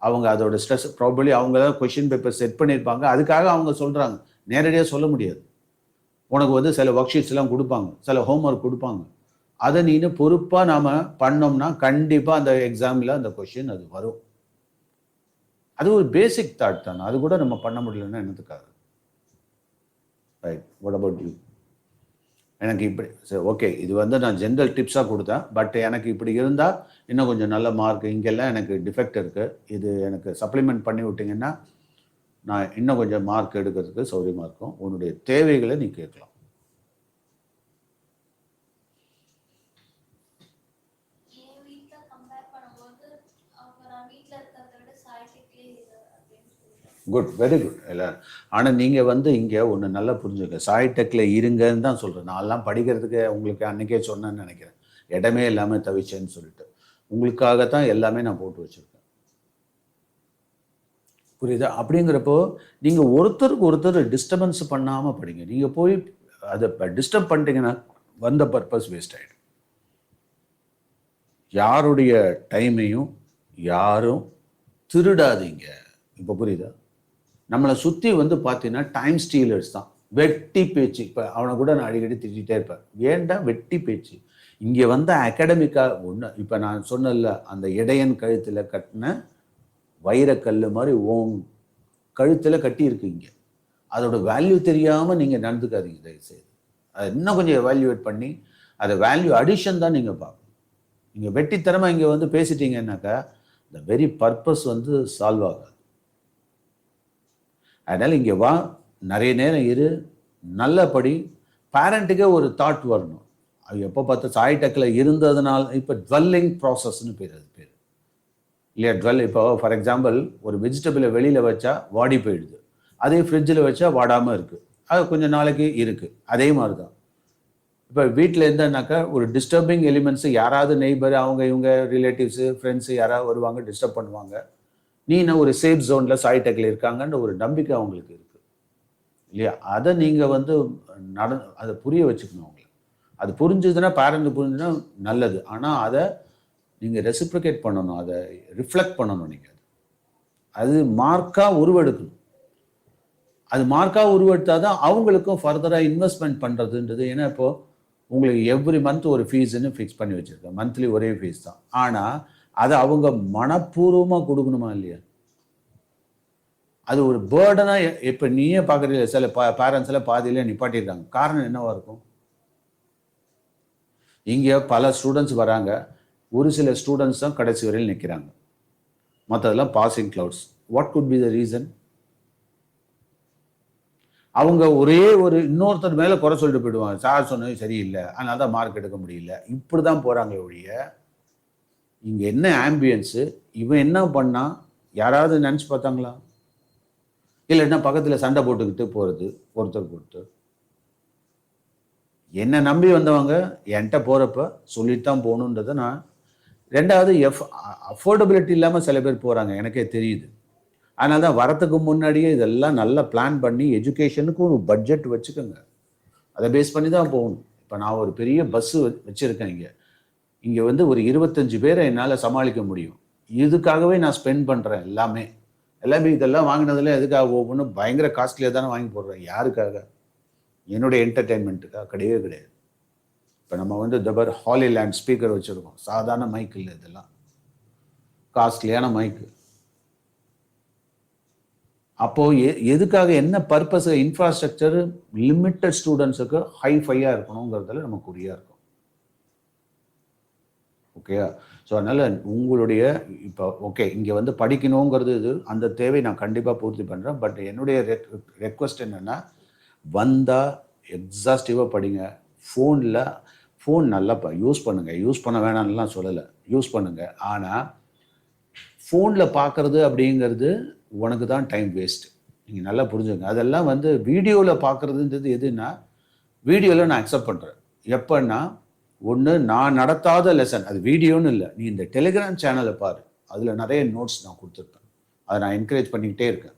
அவங்க அதோட ஸ்ட்ரெஸ் ப்ராபபிளி அவங்க தான் கொஷின் பேப்பர் செட் பண்ணியிருப்பாங்க, அதுக்காக அவங்க சொல்கிறாங்க. நேரடியாக சொல்ல முடியாது. உனக்கு சில ஒர்க் ஷீட்ஸ் எல்லாம் கொடுப்பாங்க, சில ஹோம்ஒர்க் கொடுப்பாங்க. அதை நீனு பொறுப்பாக நாம் பண்ணோம்னா கண்டிப்பாக அந்த எக்ஸாமில் அந்த கொஷின் அது வரும். அது ஒரு பேசிக் தாட் தானே, அது கூட நம்ம பண்ண முடியலன்னா என்னத்துக்காக? Right, what about you? எனக்கு இப்படி சரி, ஓகே, இது நான் ஜென்ரல் டிப்ஸாக கொடுத்தேன். பட் எனக்கு இப்படி இருந்தால் இன்னும் கொஞ்சம் நல்ல மார்க், இங்கெல்லாம் எனக்கு டிஃபெக்ட் இருக்குது, இது எனக்கு சப்ளிமெண்ட் பண்ணி விட்டிங்கன்னா நான் இன்னும் கொஞ்சம் மார்க் எடுக்கிறதுக்கு சௌரியமாக இருக்கும். உன்னுடைய தேவைகளை நீ கேட்கலாம். குட், வெரி குட் எல்லாரும். ஆனால் நீங்கள் வந்து இங்கே ஒன்று நல்லா புரிஞ்சுக்க, சாய் டெக்கில் இருங்கன்னு தான் சொல்கிறேன். நான்லாம் படிக்கிறதுக்கு உங்களுக்கு அன்றைக்கே சொன்னேன்னு நினைக்கிறேன், இடமே இல்லாமல் தவிச்சேன்னு சொல்லிட்டு. உங்களுக்காகத்தான் எல்லாமே நான் போட்டு வச்சுருக்கேன், புரியுதா? அப்படிங்கிறப்போ நீங்கள் ஒருத்தருக்கு ஒருத்தர் டிஸ்டர்பன்ஸ் பண்ணாமல் படிங்க. நீங்கள் போய் அதை டிஸ்டர்ப் பண்ணிட்டீங்கன்னா வந்த பர்பஸ் வேஸ்ட் ஆகிடும். யாருடைய டைமையும் யாரும் திருடாதீங்க. இப்போ புரியுதா? நம்மளை சுற்றி வந்து பார்த்தீங்கன்னா டைம் ஸ்டீலர்ஸ் தான், வெட்டி பேச்சு. இப்போ அவனை கூட நான் அடிக்கடி திட்டிகிட்டே இருப்பேன், ஏன்டா வெட்டி பேச்சு? இங்கே வந்து அகாடமிக்காக ஒன்று, இப்போ நான் சொன்னல அந்த இடையன் கழுத்தில் கட்டின வைரக்கல் மாதிரி ஓன் கழுத்தில் கட்டி இருக்குங்க, அதோட வேல்யூ தெரியாமல் நீங்கள் நடந்துக்காதீங்க தயவுசெய்து. அதை இன்னும் கொஞ்சம் எவால்யூவேட் பண்ணி அதை வேல்யூ அடிஷன் தான் நீங்கள் பார்க்கணும். நீங்கள் வெட்டித்தனமாக இங்கே வந்து பேசிட்டீங்கன்னாக்கா இந்த வெரி பர்பஸ் வந்து சால்வ் ஆகாது. அதனால் இங்கே வா, நிறைய நேரம் இரு, நல்லபடி. பேரண்ட்டுக்கே ஒரு தாட் வரணும், அது எப்போ பார்த்தா சாய் டெக்கில் இருந்ததுனால. இப்போ ட்வெல்லிங் ப்ராசஸ்ன்னு பேர், அது பேர் இல்லையா? இப்போ ஃபார் எக்ஸாம்பிள் ஒரு வெஜிடபிளை வெளியில் வச்சா வாடி போயிடுது, அதே ஃப்ரிட்ஜில் வச்சா வாடாமல் இருக்குது, அது கொஞ்சம் நாளைக்கு இருக்குது. அதே மாதிரி தான் இப்போ வீட்டில் இருந்தேன்னாக்கா ஒரு டிஸ்டர்பிங் எலிமெண்ட்ஸு, யாராவது நெய்பர், அவங்க இவங்க ரிலேட்டிவ்ஸு ஃப்ரெண்ட்ஸு யாராவது வருவாங்க, டிஸ்டர்ப் பண்ணுவாங்க. நீ ஒரு சேஃப் ஜோனில் சாய் டெக்கில் இருக்காங்கன்ற ஒரு நம்பிக்கை அவங்களுக்கு இருக்குது இல்லையா? அதை நீங்கள் வந்து அதை புரிய வச்சுக்கணும் அவங்களுக்கு. அது புரிஞ்சுதுன்னா, பேரண்ட் புரிஞ்சுதுன்னா நல்லது. ஆனால் அதை நீங்கள் ரெசிப்ரிகேட் பண்ணணும், அதை ரிஃப்ளெக்ட் பண்ணணும். நீங்கள் அது மார்க்காக உருவெடுக்கணும். அது மார்க்காக உருவெடுத்தால் தான் அவங்களுக்கும் ஃபர்தராக இன்வெஸ்ட்மெண்ட் பண்ணுறதுன்றது. ஏன்னா இப்போது உங்களுக்கு எவ்ரி மந்த் ஒரு ஃபீஸுன்னு ஃபிக்ஸ் பண்ணி வச்சுருக்கேன், மந்த்லி ஒரே ஃபீஸ் தான். ஆனால் அதை அவங்க மனப்பூர்வமாக கொடுக்கணுமா இல்லையா? அது ஒரு பேர்டனாக இப்போ நீயே பார்க்குறீங்க, சில பேரண்ட்ஸ் எல்லாம் பாதியிலே நிப்பாட்டியிருக்காங்க. காரணம் என்னவாக இருக்கும்? இங்கே பல ஸ்டூடெண்ட்ஸ் வராங்க, ஒரு சில ஸ்டூடெண்ட்ஸ் தான் கடைசி வரையில் நிற்கிறாங்க, மற்றதெல்லாம் passing clouds. What could be the reason? அவங்க ஒரே ஒரு இன்னொருத்தர் மேலே குறை சொல்லிட்டு போயிடுவாங்க, சார் சொன்னது சரியில்லை, அதனால தான் மார்க் எடுக்க முடியல. இப்படி தான் போகிறாங்க ஒழிய, இங்கே என்ன ஆம்பியன்ஸு, இவன் என்ன பண்ணால் யாராவது நினச்சி பார்த்தாங்களா? இல்லைன்னா பக்கத்தில் சண்டை போட்டுக்கிட்டு போகிறது ஒருத்தர் ஒருத்தர். என்னை நம்பி வந்தவங்க என்கிட்ட போகிறப்ப சொல்லிட்டு தான் போகணுன்றதை நான். ரெண்டாவது அஃபோர்டபிலிட்டி இல்லாமல் சில பேர் போகிறாங்க, எனக்கே தெரியுது. அதனால தான் வரத்துக்கு முன்னாடியே இதெல்லாம் நல்லா பிளான் பண்ணி எஜுகேஷனுக்கு ஒரு பட்ஜெட் வச்சுக்கோங்க, அதை பேஸ் பண்ணி தான் போகணும். இப்போ நான் ஒரு பெரிய பஸ்ஸு வச்சுருக்கேன், இங்கே வந்து ஒரு 25 பேரை என்னால் சமாளிக்க முடியும். இதுக்காகவே நான் ஸ்பெண்ட் பண்ணுறேன் எல்லாமே. இதெல்லாம் வாங்கினதில் எதுக்காக ஒவ்வொன்றும் பயங்கர காஸ்ட்லியாக தானே வாங்கி போடுறேன். யாருக்காக? என்னுடைய என்டர்டெயின்மெண்ட்டுக்காக கிடையவே கிடையாது. இப்போ நம்ம வந்து தபர் ஹாலிலேண்ட் ஸ்பீக்கர் வச்சுருக்கோம், சாதாரண மைக் இல்லை, இதெல்லாம் காஸ்ட்லியான மைக்கு. அப்போது எதுக்காக, என்ன பர்பஸ்? இன்ஃப்ராஸ்ட்ரக்சர் லிமிட்டட் ஸ்டூடெண்ட்ஸுக்கு ஹைஃபையாக இருக்கணுங்கிறதுல நம்ம குறியாக இருக்கும். ஓகேயா? ஸோ அதனால் உங்களுடைய இப்போ ஓகே இங்கே வந்து படிக்கணுங்கிறது இது, அந்த தேவை நான் கண்டிப்பாக பூர்த்தி பண்ணுறேன். பட் என்னுடைய ரெக்வஸ்ட் என்னென்னா, வந்தால் எக்ஸாஸ்டிவாக படிங்க. ஃபோன் நல்லா யூஸ் பண்ணுங்கள், யூஸ் பண்ண வேணாம்லாம் சொல்லலை, யூஸ் பண்ணுங்கள். ஆனால் ஃபோனில் பார்க்குறது அப்படிங்கிறது உனக்கு தான் டைம் வேஸ்ட். நீங்கள் நல்லா புரிஞ்சுங்க. அதெல்லாம் வந்து வீடியோவில் பார்க்குறதுன்றது எதுன்னா, வீடியோவில் நான் அக்செப்ட் பண்ணுறேன். எப்போன்னா, ஒன்று நான் நடத்தாத லெசன், அது வீடியோன்னு இல்லை, நீ இந்த டெலிகிராம் சேனலை பாரு, அதில் நிறைய நோட்ஸ் நான் கொடுத்துருப்பேன், அதை நான் என்கரேஜ் பண்ணிக்கிட்டே இருக்கேன்.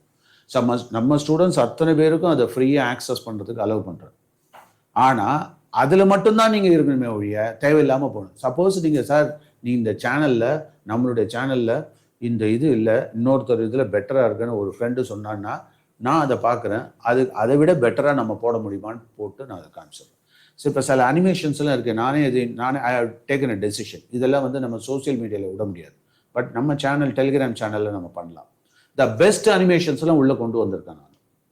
நம்ம ஸ்டூடெண்ட்ஸ் அத்தனை பேருக்கும் அதை ஃப்ரீயாக ஆக்சஸ் பண்ணுறதுக்கு அலோவ் பண்ணுறேன். ஆனால் அதில் மட்டும்தான் நீங்கள் இருக்கணுமே ஒழிய தேவையில்லாமல் போகணும். சப்போஸ் நீங்கள் சார் நீ இந்த சேனலில், நம்மளுடைய சேனலில் இந்த இது இல்லை, இன்னொருத்தர் இதில் பெட்டராக இருக்குன்னு ஒரு ஃப்ரெண்டு சொன்னான்னா நான் அதை பார்க்குறேன், அதை விட பெட்டராக நம்ம போட முடியுமான்னு போட்டு நான் அதை காமிச்சிடுறேன். ஸோ இப்போ சில அனிமேஷன்ஸ்லாம் இருக்குது, நானே I have taken a decision. இதெல்லாம் வந்து நம்ம சோசியல் மீடியாவில் விட முடியாது, பட் நம்ம சேனல் டெலிகிராம் சேனலில் நம்ம பண்ணலாம். த பெஸ்ட் அனிமேஷன்ஸ்லாம் உள்ளே கொண்டு வந்திருக்கேன் நான்.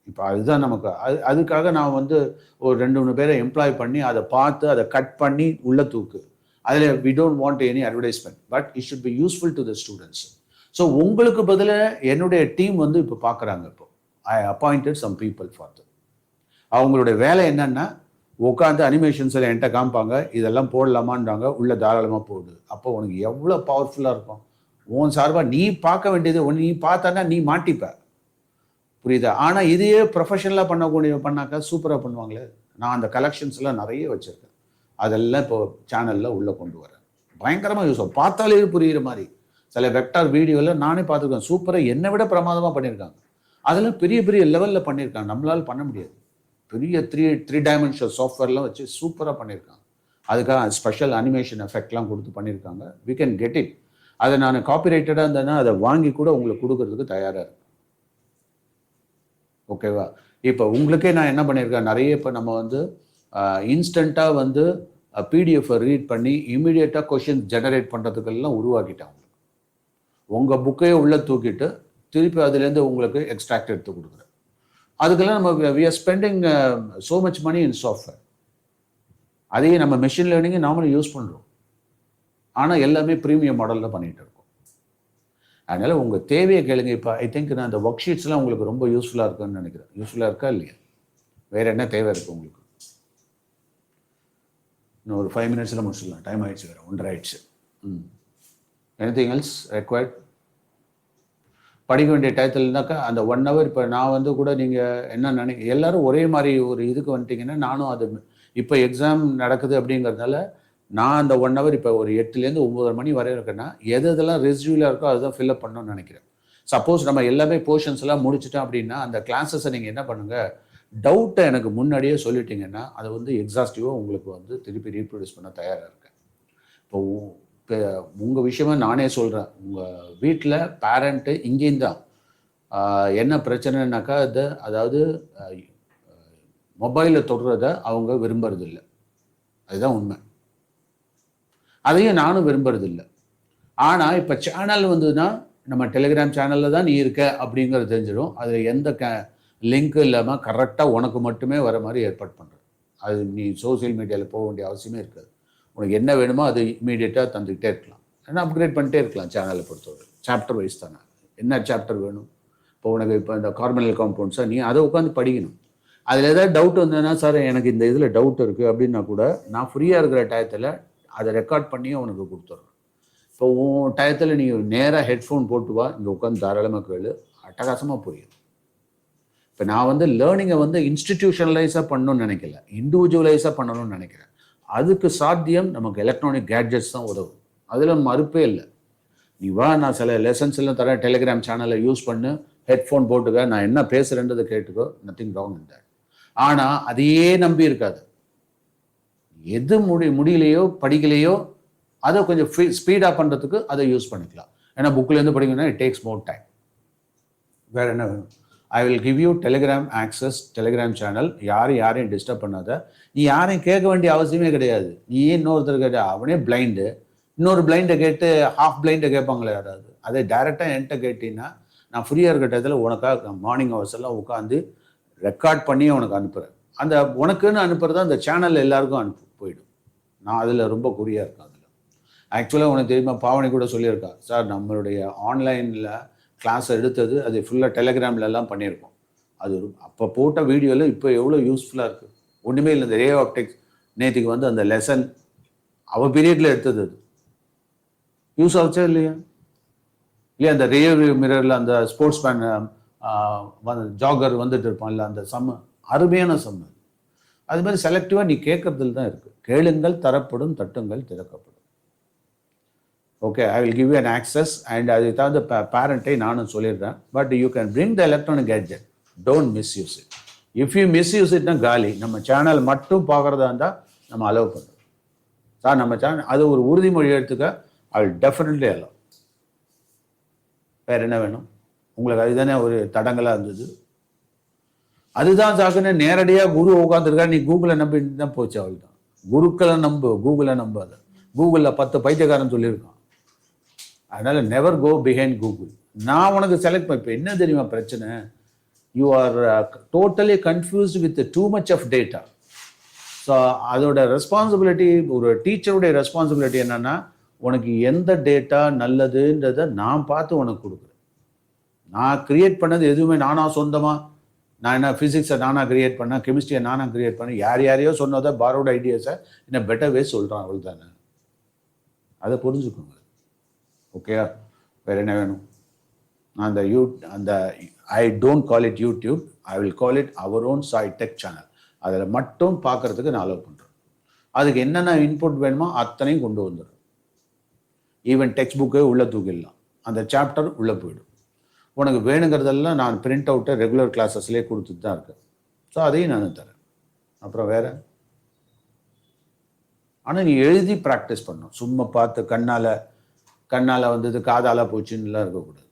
இப்போ அதுதான் நமக்கு அதுக்காக நான் வந்து ஒரு 2-3 பேரை எம்ப்ளாய் பண்ணி அதை பார்த்து அதை கட் பண்ணி உள்ள தூக்கு. அதில் we don't want any advertisement, but it should be useful to the students. So உங்களுக்கு பதிலாக என்னுடைய டீம் வந்து இப்போ பார்க்குறாங்க. இப்போ I appointed some people for that. அவங்களுடைய வேலை என்னன்னா, உட்காந்து அனிமேஷன்ஸில் என்கிட்ட காமிப்பாங்க, இதெல்லாம் போடலாமான்றாங்க, உள்ள தாராளமாக போடு. அப்போ உனக்கு எவ்வளோ பவர்ஃபுல்லாக இருக்கும். உன் சார்பாக நீ பார்க்க வேண்டியது ஒன்று, நீ பார்த்தானா நீ மாட்டிப்ப. புரியுதா? ஆனால் இதையே ப்ரொஃபஷனலாக பண்ணாக்கா சூப்பராக பண்ணுவாங்களே. நான் அந்த கலெக்ஷன்ஸ்லாம் நிறைய வச்சுருக்கேன். அதெல்லாம் இப்போ சேனலில் உள்ளே கொண்டு வரேன். பயங்கரமாக யூஸ் ஆகும். பார்த்தாலே புரிகிற மாதிரி சில வெக்டார் வீடியோவில் நானே பார்த்துருக்கேன். சூப்பராக என்னை விட பிரமாதமாக பண்ணியிருக்காங்க. அதெல்லாம் பெரிய பெரிய லெவலில் பண்ணியிருக்காங்க. நம்மளால் பண்ண முடியாது. பெரிய த்ரீ டைமென்ஷனல் சாஃப்ட்வேர்லாம் வச்சு சூப்பராக பண்ணியிருக்காங்க. அதுக்காக ஸ்பெஷல் அனிமேஷன் எஃபெக்ட்லாம் கொடுத்து பண்ணியிருக்காங்க. We can get it. அதை நான் காப்பிரைட்டடாக இருந்தேன்னா அதை வாங்கி கூட உங்களுக்கு கொடுக்கறதுக்கு தயாராக இருக்கேன். ஓகேவா? இப்போ உங்களுக்கே நான் என்ன பண்ணியிருக்கேன், நிறைய இப்போ நம்ம வந்து இன்ஸ்டண்ட்டாக வந்து பிடிஎஃப்பை ரீட் பண்ணி இமீடியட்டாக கொஷின் ஜெனரேட் பண்ணுறதுக்கெல்லாம் உருவாக்கிட்டேன். உங்கள் புக்கையே உள்ளே தூக்கிட்டு திருப்பி அதுலேருந்து உங்களுக்கு எக்ஸ்ட்ராக்ட் எடுத்து கொடுக்குறேன். அதுக்கெல்லாம் நம்ம we are spending so much money in software. அதையே நம்ம மெஷின் லேர்னிங்கை நாமளும் யூஸ் பண்ணுறோம். ஆனால் எல்லாமே ப்ரீமியம் மாடலில் பண்ணிகிட்டு இருக்கோம். அதனால் உங்கள் தேவையை கேளுங்க. இப்போ ஐ திங்க் நான் அந்த ஒர்க் ஷீட்ஸ்லாம் உங்களுக்கு ரொம்ப யூஸ்ஃபுல்லாக இருக்குன்னு நினைக்கிறேன். யூஸ்ஃபுல்லாக இருக்கா இல்லையா? வேறு என்ன தேவை இருக்குது உங்களுக்கு? இன்னும் ஒரு 5 minutesல முடிச்சிடலாம். டைம் ஆகிடுச்சு, வேறு 1:30 ஆயிடுச்சு. Anything else required? படிக்க வேண்டிய டயத்துலனாக்கா அந்த 1 hour இப்போ நான் வந்து கூட நீங்கள் என்ன எல்லோரும் ஒரே மாதிரி ஒரு இதுக்கு வந்துட்டிங்கன்னா நானும் அது இப்போ எக்ஸாம் நடக்குது அப்படிங்கிறதுனால நான் அந்த 1 hour இப்போ ஒரு 8லேருந்து 9 மணி வரை இருக்குன்னா எதெல்லாம் ரெசிடியூலாக இருக்கோ அதுதான் ஃபில்அப் பண்ணணும்னு நினைக்கிறேன். சப்போஸ் நம்ம எல்லாமே போர்ஷன்ஸ் எல்லாம் முடிச்சிட்டோம் அப்படின்னா அந்த கிளாஸஸை நீங்கள் என்ன பண்ணுங்கள், டவுட்டை எனக்கு முன்னாடியே சொல்லிட்டீங்கன்னா அதை வந்து எக்ஸாஸ்டிவாக உங்களுக்கு வந்து திருப்பி ரீப்ரொடியூஸ் பண்ண தயாராக இருக்கேன். இப்போ உங்கள் விஷயமா நானே சொல்கிறேன். உங்கள் வீட்டில் பேரண்ட்டு இங்கேயும் தான் என்ன பிரச்சனைனாக்கா அதாவது மொபைலில் தொடுறத அவங்க விரும்புறதில்லை. அதுதான் உண்மை. அதையும் நானும் விரும்புறதில்லை. ஆனால் இப்போ சேனல் வந்ததுன்னா நம்ம டெலிகிராம் சேனலில் தான் நீ இருக்க அப்படிங்கிறது தெரிஞ்சிடும். அதில் எந்த லிங்க் இல்லாமல் கரெக்டாக உனக்கு மட்டுமே வர மாதிரி ஏற்பாடு பண்ணுறேன். அது நீ சோசியல் மீடியாவில் போக வேண்டிய அவசியமே இருக்காது. உனக்கு என்ன வேணுமோ அது இமீடியட்டாக தந்துக்கிட்டே இருக்கலாம். ஏன்னா அப்கிரேட் பண்ணிட்டே இருக்கலாம். சேனலை பொறுத்தவரை சாப்டர் வைஸ் தானே. என்ன சாப்டர் வேணும் இப்போ உனக்கு? இப்போ இந்த கார்பனல் காம்பவுண்ட்ஸாக நீ அதை உட்காந்து படிக்கணும். அதில் ஏதாவது டவுட் வந்ததுன்னா, சார் எனக்கு இந்த இதில் டவுட் இருக்குது அப்படின்னா கூட நான் ஃப்ரீயாக இருக்கிற டயத்தில் அதை ரெக்கார்ட் பண்ணியே உனக்கு கொடுத்துட்றேன். இப்போ உன் டயத்தில் நீ நேராக ஹெட்ஃபோன் போட்டு வா, இங்கே உட்காந்து தாராளமாக கேளு, அட்டகாசமாக புரியும். இப்போ நான் வந்து லேர்னிங்கை வந்து இன்ஸ்டிடியூஷனலைஸாக பண்ணணும்னு நினைக்கல, இண்டிவிஜுவலைஸாக பண்ணணும்னு நினைக்கிறேன். அதுக்கு சாத்தியம் நமக்கு எலக்ட்ரானிக் கேட்ஜெட்ஸ் தான் உதவும். அதில் மறுப்பே இல்லை. நீ வா, நான் சில லெசன்ஸ் எல்லாம் தரேன், டெலிகிராம் சேனலை யூஸ் பண்ணு, ஹெட்ஃபோன் போட்டுக்க, நான் என்ன பேசுகிறேன்றதை கேட்டுக்கோ, நத்திங் ராங் இன் தட். ஆனால் அதையே நம்பி இருக்காது. எது முடியலையோ படிக்கலையோ அதை கொஞ்சம் ஸ்பீடாக பண்ணுறதுக்கு அதை யூஸ் பண்ணிக்கலாம். ஏன்னா புக்கிலேருந்து படிக்கணும்னா இட் டேக்ஸ் மோர் டைம். வேறு என்ன வேணும்? ஐ will give you Telegram access, Telegram channel. யாரையும் டிஸ்டர்ப் பண்ணாத. நீ யாரையும் கேட்க வேண்டிய அவசியமே கிடையாது. நீ இன்னொருத்தர் கேட்ட அவனே பிளைண்டு, இன்னொரு பிளைண்டை கேட்டு ஹாஃப் பிளைண்டை கேட்பாங்களே யாராவது. அதை டைரெக்டாக என்கிட்ட கேட்டிங்கன்னா நான் ஃப்ரீயாக இருக்கிற டயத்தில் உனக்காக மார்னிங் ஹவர்ஸ் எல்லாம் உட்காந்து ரெக்கார்ட் பண்ணி உனக்கு அனுப்புகிறேன். அந்த உனக்குன்னு அனுப்புறது அந்த சேனலில் எல்லாருக்கும் போயிடும். நான் அதில் ரொம்ப குறியாக இருக்கேன். அதில் ஆக்சுவலாக உனக்கு தெரியுமா, பாவனி கூட சொல்லியிருக்கா, சார் நம்மளுடைய ஆன்லைனில் கிளாஸ் எடுத்தது அது ஃபுல்லாக டெலிகிராம்லலாம் பண்ணியிருக்கோம். அது அப்போ போட்ட வீடியோவில் இப்போ எவ்வளோ யூஸ்ஃபுல்லாக இருக்குது. ஒன்றுமே இல்லை. இந்த ரே ஆப்டிக்ஸ் நேற்றுக்கு வந்து அந்த லெசன் அவள் பீரியடில் எடுத்தது. அது யூஸ் ஆச்சா இல்லையா? அந்த ரியர் மிரரில் அந்த ஸ்போர்ட்ஸ் மேன் ஜாகர் வந்துட்டு இருப்பான்ல, அந்த சம்மு அருமையான சம்மு. அது மாதிரி செலக்டிவாக நீ கேட்கறதுல தான் இருக்குது. கேளுங்கள் தரப்படும், தட்டுங்கள் திறக்கப்படும். Okay, I will give you an access. And அது தகுந்த பேரண்ட்டை நானும் சொல்லிடுறேன். But you can bring the electronic gadget, don't misuse it. If you misuse இட்னா காலி. நம்ம சேனல் மட்டும் பார்க்குறதா இருந்தால் நம்ம அலோவ் பண்ணுறோம். சார் நம்ம சேனல் அது ஒரு உறுதிமொழி எடுத்துக்க, ஐ வில் டெஃபினெட்லி அலோவ். வேறு என்ன வேணும் உங்களுக்கு? அதுதானே ஒரு தடங்களாக இருந்தது. அதுதான் சாக்குன்னு நேரடியாக குரு உட்காந்துருக்கா, நீ கூகுளை நம்பிட்டு தான் போச்சு. அவள் தான் குருக்களை நம்பு, கூகுளை நம்பாத. கூகுளில் 10 பைத்தியக்காரன் சொல்லியிருக்கான். அதனால் நெவர் கோ பிஹைண்ட் கூகுள். நான் உனக்கு செலக்ட் பண்ண. இப்போ என்ன தெரியுமா பிரச்சனை? You are totally confused with too much of data. So அதோட ரெஸ்பான்சிபிலிட்டி, ஒரு டீச்சருடைய ரெஸ்பான்சிபிலிட்டி என்னென்னா, உனக்கு எந்த டேட்டா நல்லதுன்றதை நான் பார்த்து உனக்கு கொடுக்குறேன். நான் க்ரியேட் பண்ணது எதுவுமே நானாக சொந்தமாக, நான் என்ன ஃபிசிக்ஸை நானாக க்ரியேட் பண்ணேன், கெமிஸ்ட்ரியை நானாக க்ரியேட் பண்ணேன். யாரையோ சொன்னதை பாரோட ஐடியாஸை இன்னும் பெட்டர் வே சொல்கிறான். அவள் தானே, அதை புரிஞ்சுக்கோங்க. ஓகேயா? வேறு என்ன வேணும்? நான் அந்த I don't call it YouTube, I will call it our own Sai tech channel. அதில் மட்டும் பார்க்குறதுக்கு நான் அலோவ் பண்ணுறேன். அதுக்கு என்னென்ன இன்புட் வேணுமோ அத்தனையும் கொண்டு வந்துடும். ஈவன் டெக்ஸ்ட் புக்கே உள்ளே தூக்கிடலாம், அந்த சாப்டர் உள்ளே போயிடும். உனக்கு வேணுங்கிறதெல்லாம் நான் பிரிண்ட் அவுட்டை ரெகுலர் கிளாஸஸ்லேயே கொடுத்துட்டு தான் இருக்கேன். ஸோ அதையும் நான் தரேன். அப்புறம் வேறு, ஆனால் நீ எழுதி ப்ராக்டிஸ் பண்ணணும். சும்மா பார்த்து கண்ணால் வந்தது காதால் போச்சுன்னுலாம் இருக்கக்கூடாது.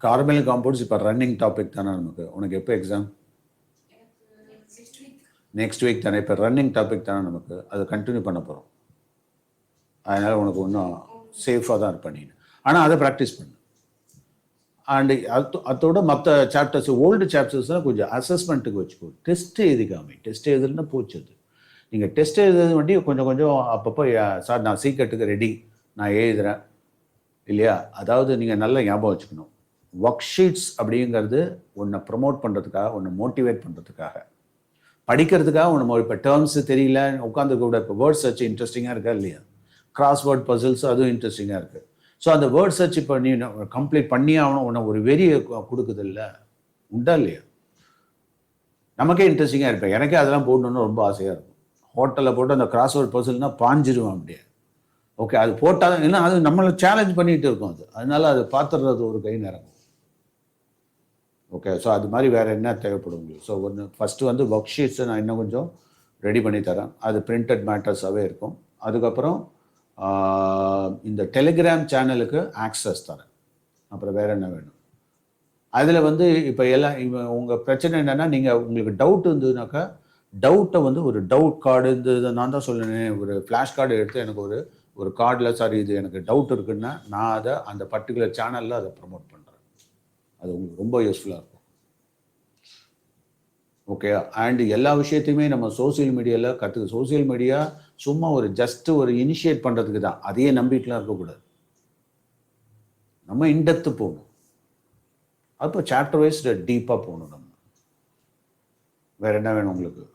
கார்பனிக் காம்பவுண்ட்ஸ் இப்போ ரன்னிங் டாபிக் தானே நமக்கு. உனக்கு எப்போ எக்ஸாம்? நெக்ஸ்ட் வீக் தானே. இப்போ ரன்னிங் டாபிக் தானே நமக்கு, அதை கண்டினியூ பண்ண போகிறோம். அதனால் உனக்கு இன்னும் சேஃபாக தான் இருப்ப நீ. ஆனால் அதை ப்ராக்டிஸ் பண்ணு. அண்டு அதோட மற்ற சாப்டர்ஸ், ஓல்டு சாப்டர்ஸ்லாம் கொஞ்சம் அசஸ்மெண்ட்டுக்கு வச்சுக்கோ. டெஸ்ட்டு எழுதிக்காம, டெஸ்ட் எழுதுனா போச்சு. அது நீங்கள் டெஸ்ட் எழுதுறது வண்டி கொஞ்சம் அப்பப்போ, சார் நான் சீக்கிரட்டுக்கு ரெடி, நான் எழுதுகிறேன் இல்லையா. அதாவது நீங்கள் நல்லா ஞாபகம் வச்சுக்கணும், ஒர்க் ஷீட்ஸ் அப்படிங்கிறது ஒன்றை ப்ரமோட் பண்ணுறதுக்காக, ஒன்றை மோட்டிவேட் பண்ணுறதுக்காக, படிக்கிறதுக்காக ஒன்று. இப்போ டேர்ம்ஸு தெரியல உட்காந்துருக்க கூட. இப்போ வேர்ட் சர்ச் இன்ட்ரெஸ்டிங்காக இருக்கா இல்லையா? கிராஸ்வேர்ட் பசில்ஸ் அதுவும் இன்ட்ரெஸ்டிங்காக இருக்குது. ஸோ அந்த வேர்ட் சர்ச் இப்போ நீ கம்ப்ளீட் பண்ணி ஆகணும், உன்னை ஒரு வெறியை கொடுக்குது இல்லை, உண்டா இல்லையா? நமக்கே இன்ட்ரெஸ்டிங்காக இருப்பேன். எனக்கே அதெல்லாம் போடணுன்னு ரொம்ப ஆசையாக இருக்கும். ஹோட்டலில் போட்டு அந்த கிராஸ்வேர்ட் பசில்னால் பாஞ்சிருவேன் அப்படியே. ஓகே, அது போட்டால் ஏன்னா அது நம்மளை சேலஞ்ச் பண்ணிகிட்டு இருக்கும். அதனால அது பார்த்துடுறது ஒரு கை நேரம். ஓகே, ஸோ அது மாதிரி வேறு என்ன தேவைப்படும் உங்களுக்கு? ஸோ ஃபஸ்ட்டு ஒர்க் ஷீட்ஸை நான் இன்னும் கொஞ்சம் ரெடி பண்ணி தரேன். அது பிரிண்டட் மேட்டர்ஸாகவே இருக்கும். அதுக்கப்புறம் இந்த டெலிகிராம் சேனலுக்கு ஆக்சஸ் தரேன். அப்புறம் வேறு என்ன வேணும்? அதில் இப்போ எல்லாம் உங்கள் பிரச்சனை என்னென்னா, நீங்கள் உங்களுக்கு டவுட் இருந்ததுனாக்கா டவுட்டை ஒரு டவுட் கார்டு இருந்தது. நான் தான் சொல்லினேன், ஒரு ஃப்ளாஷ் கார்டு எடுத்து எனக்கு ஒரு கார்டில் சார் இது எனக்கு டவுட் இருக்குன்னா நான் அதை அந்த பர்டிகுலர் சேனலில் அதை ப்ரமோட் பண்ணுறேன். அது உங்களுக்கு ரொம்ப யூஸ்ஃபுல்லாக இருக்கும். ஓகே, அண்ட் எல்லா விஷயத்தையுமே நம்ம சோசியல் மீடியாவில் சோசியல் மீடியா சும்மா ஜஸ்ட்டு இனிஷியேட் பண்ணுறதுக்கு தான். அதையே நம்பிட்டுலாம் இருக்கக்கூடாது. நம்ம இன்டெப்த்து போகணும். அப்போ சாப்டர் வைஸ் டீப்பாக போகணும். நம்ம வேறு என்ன வேணும் உங்களுக்கு?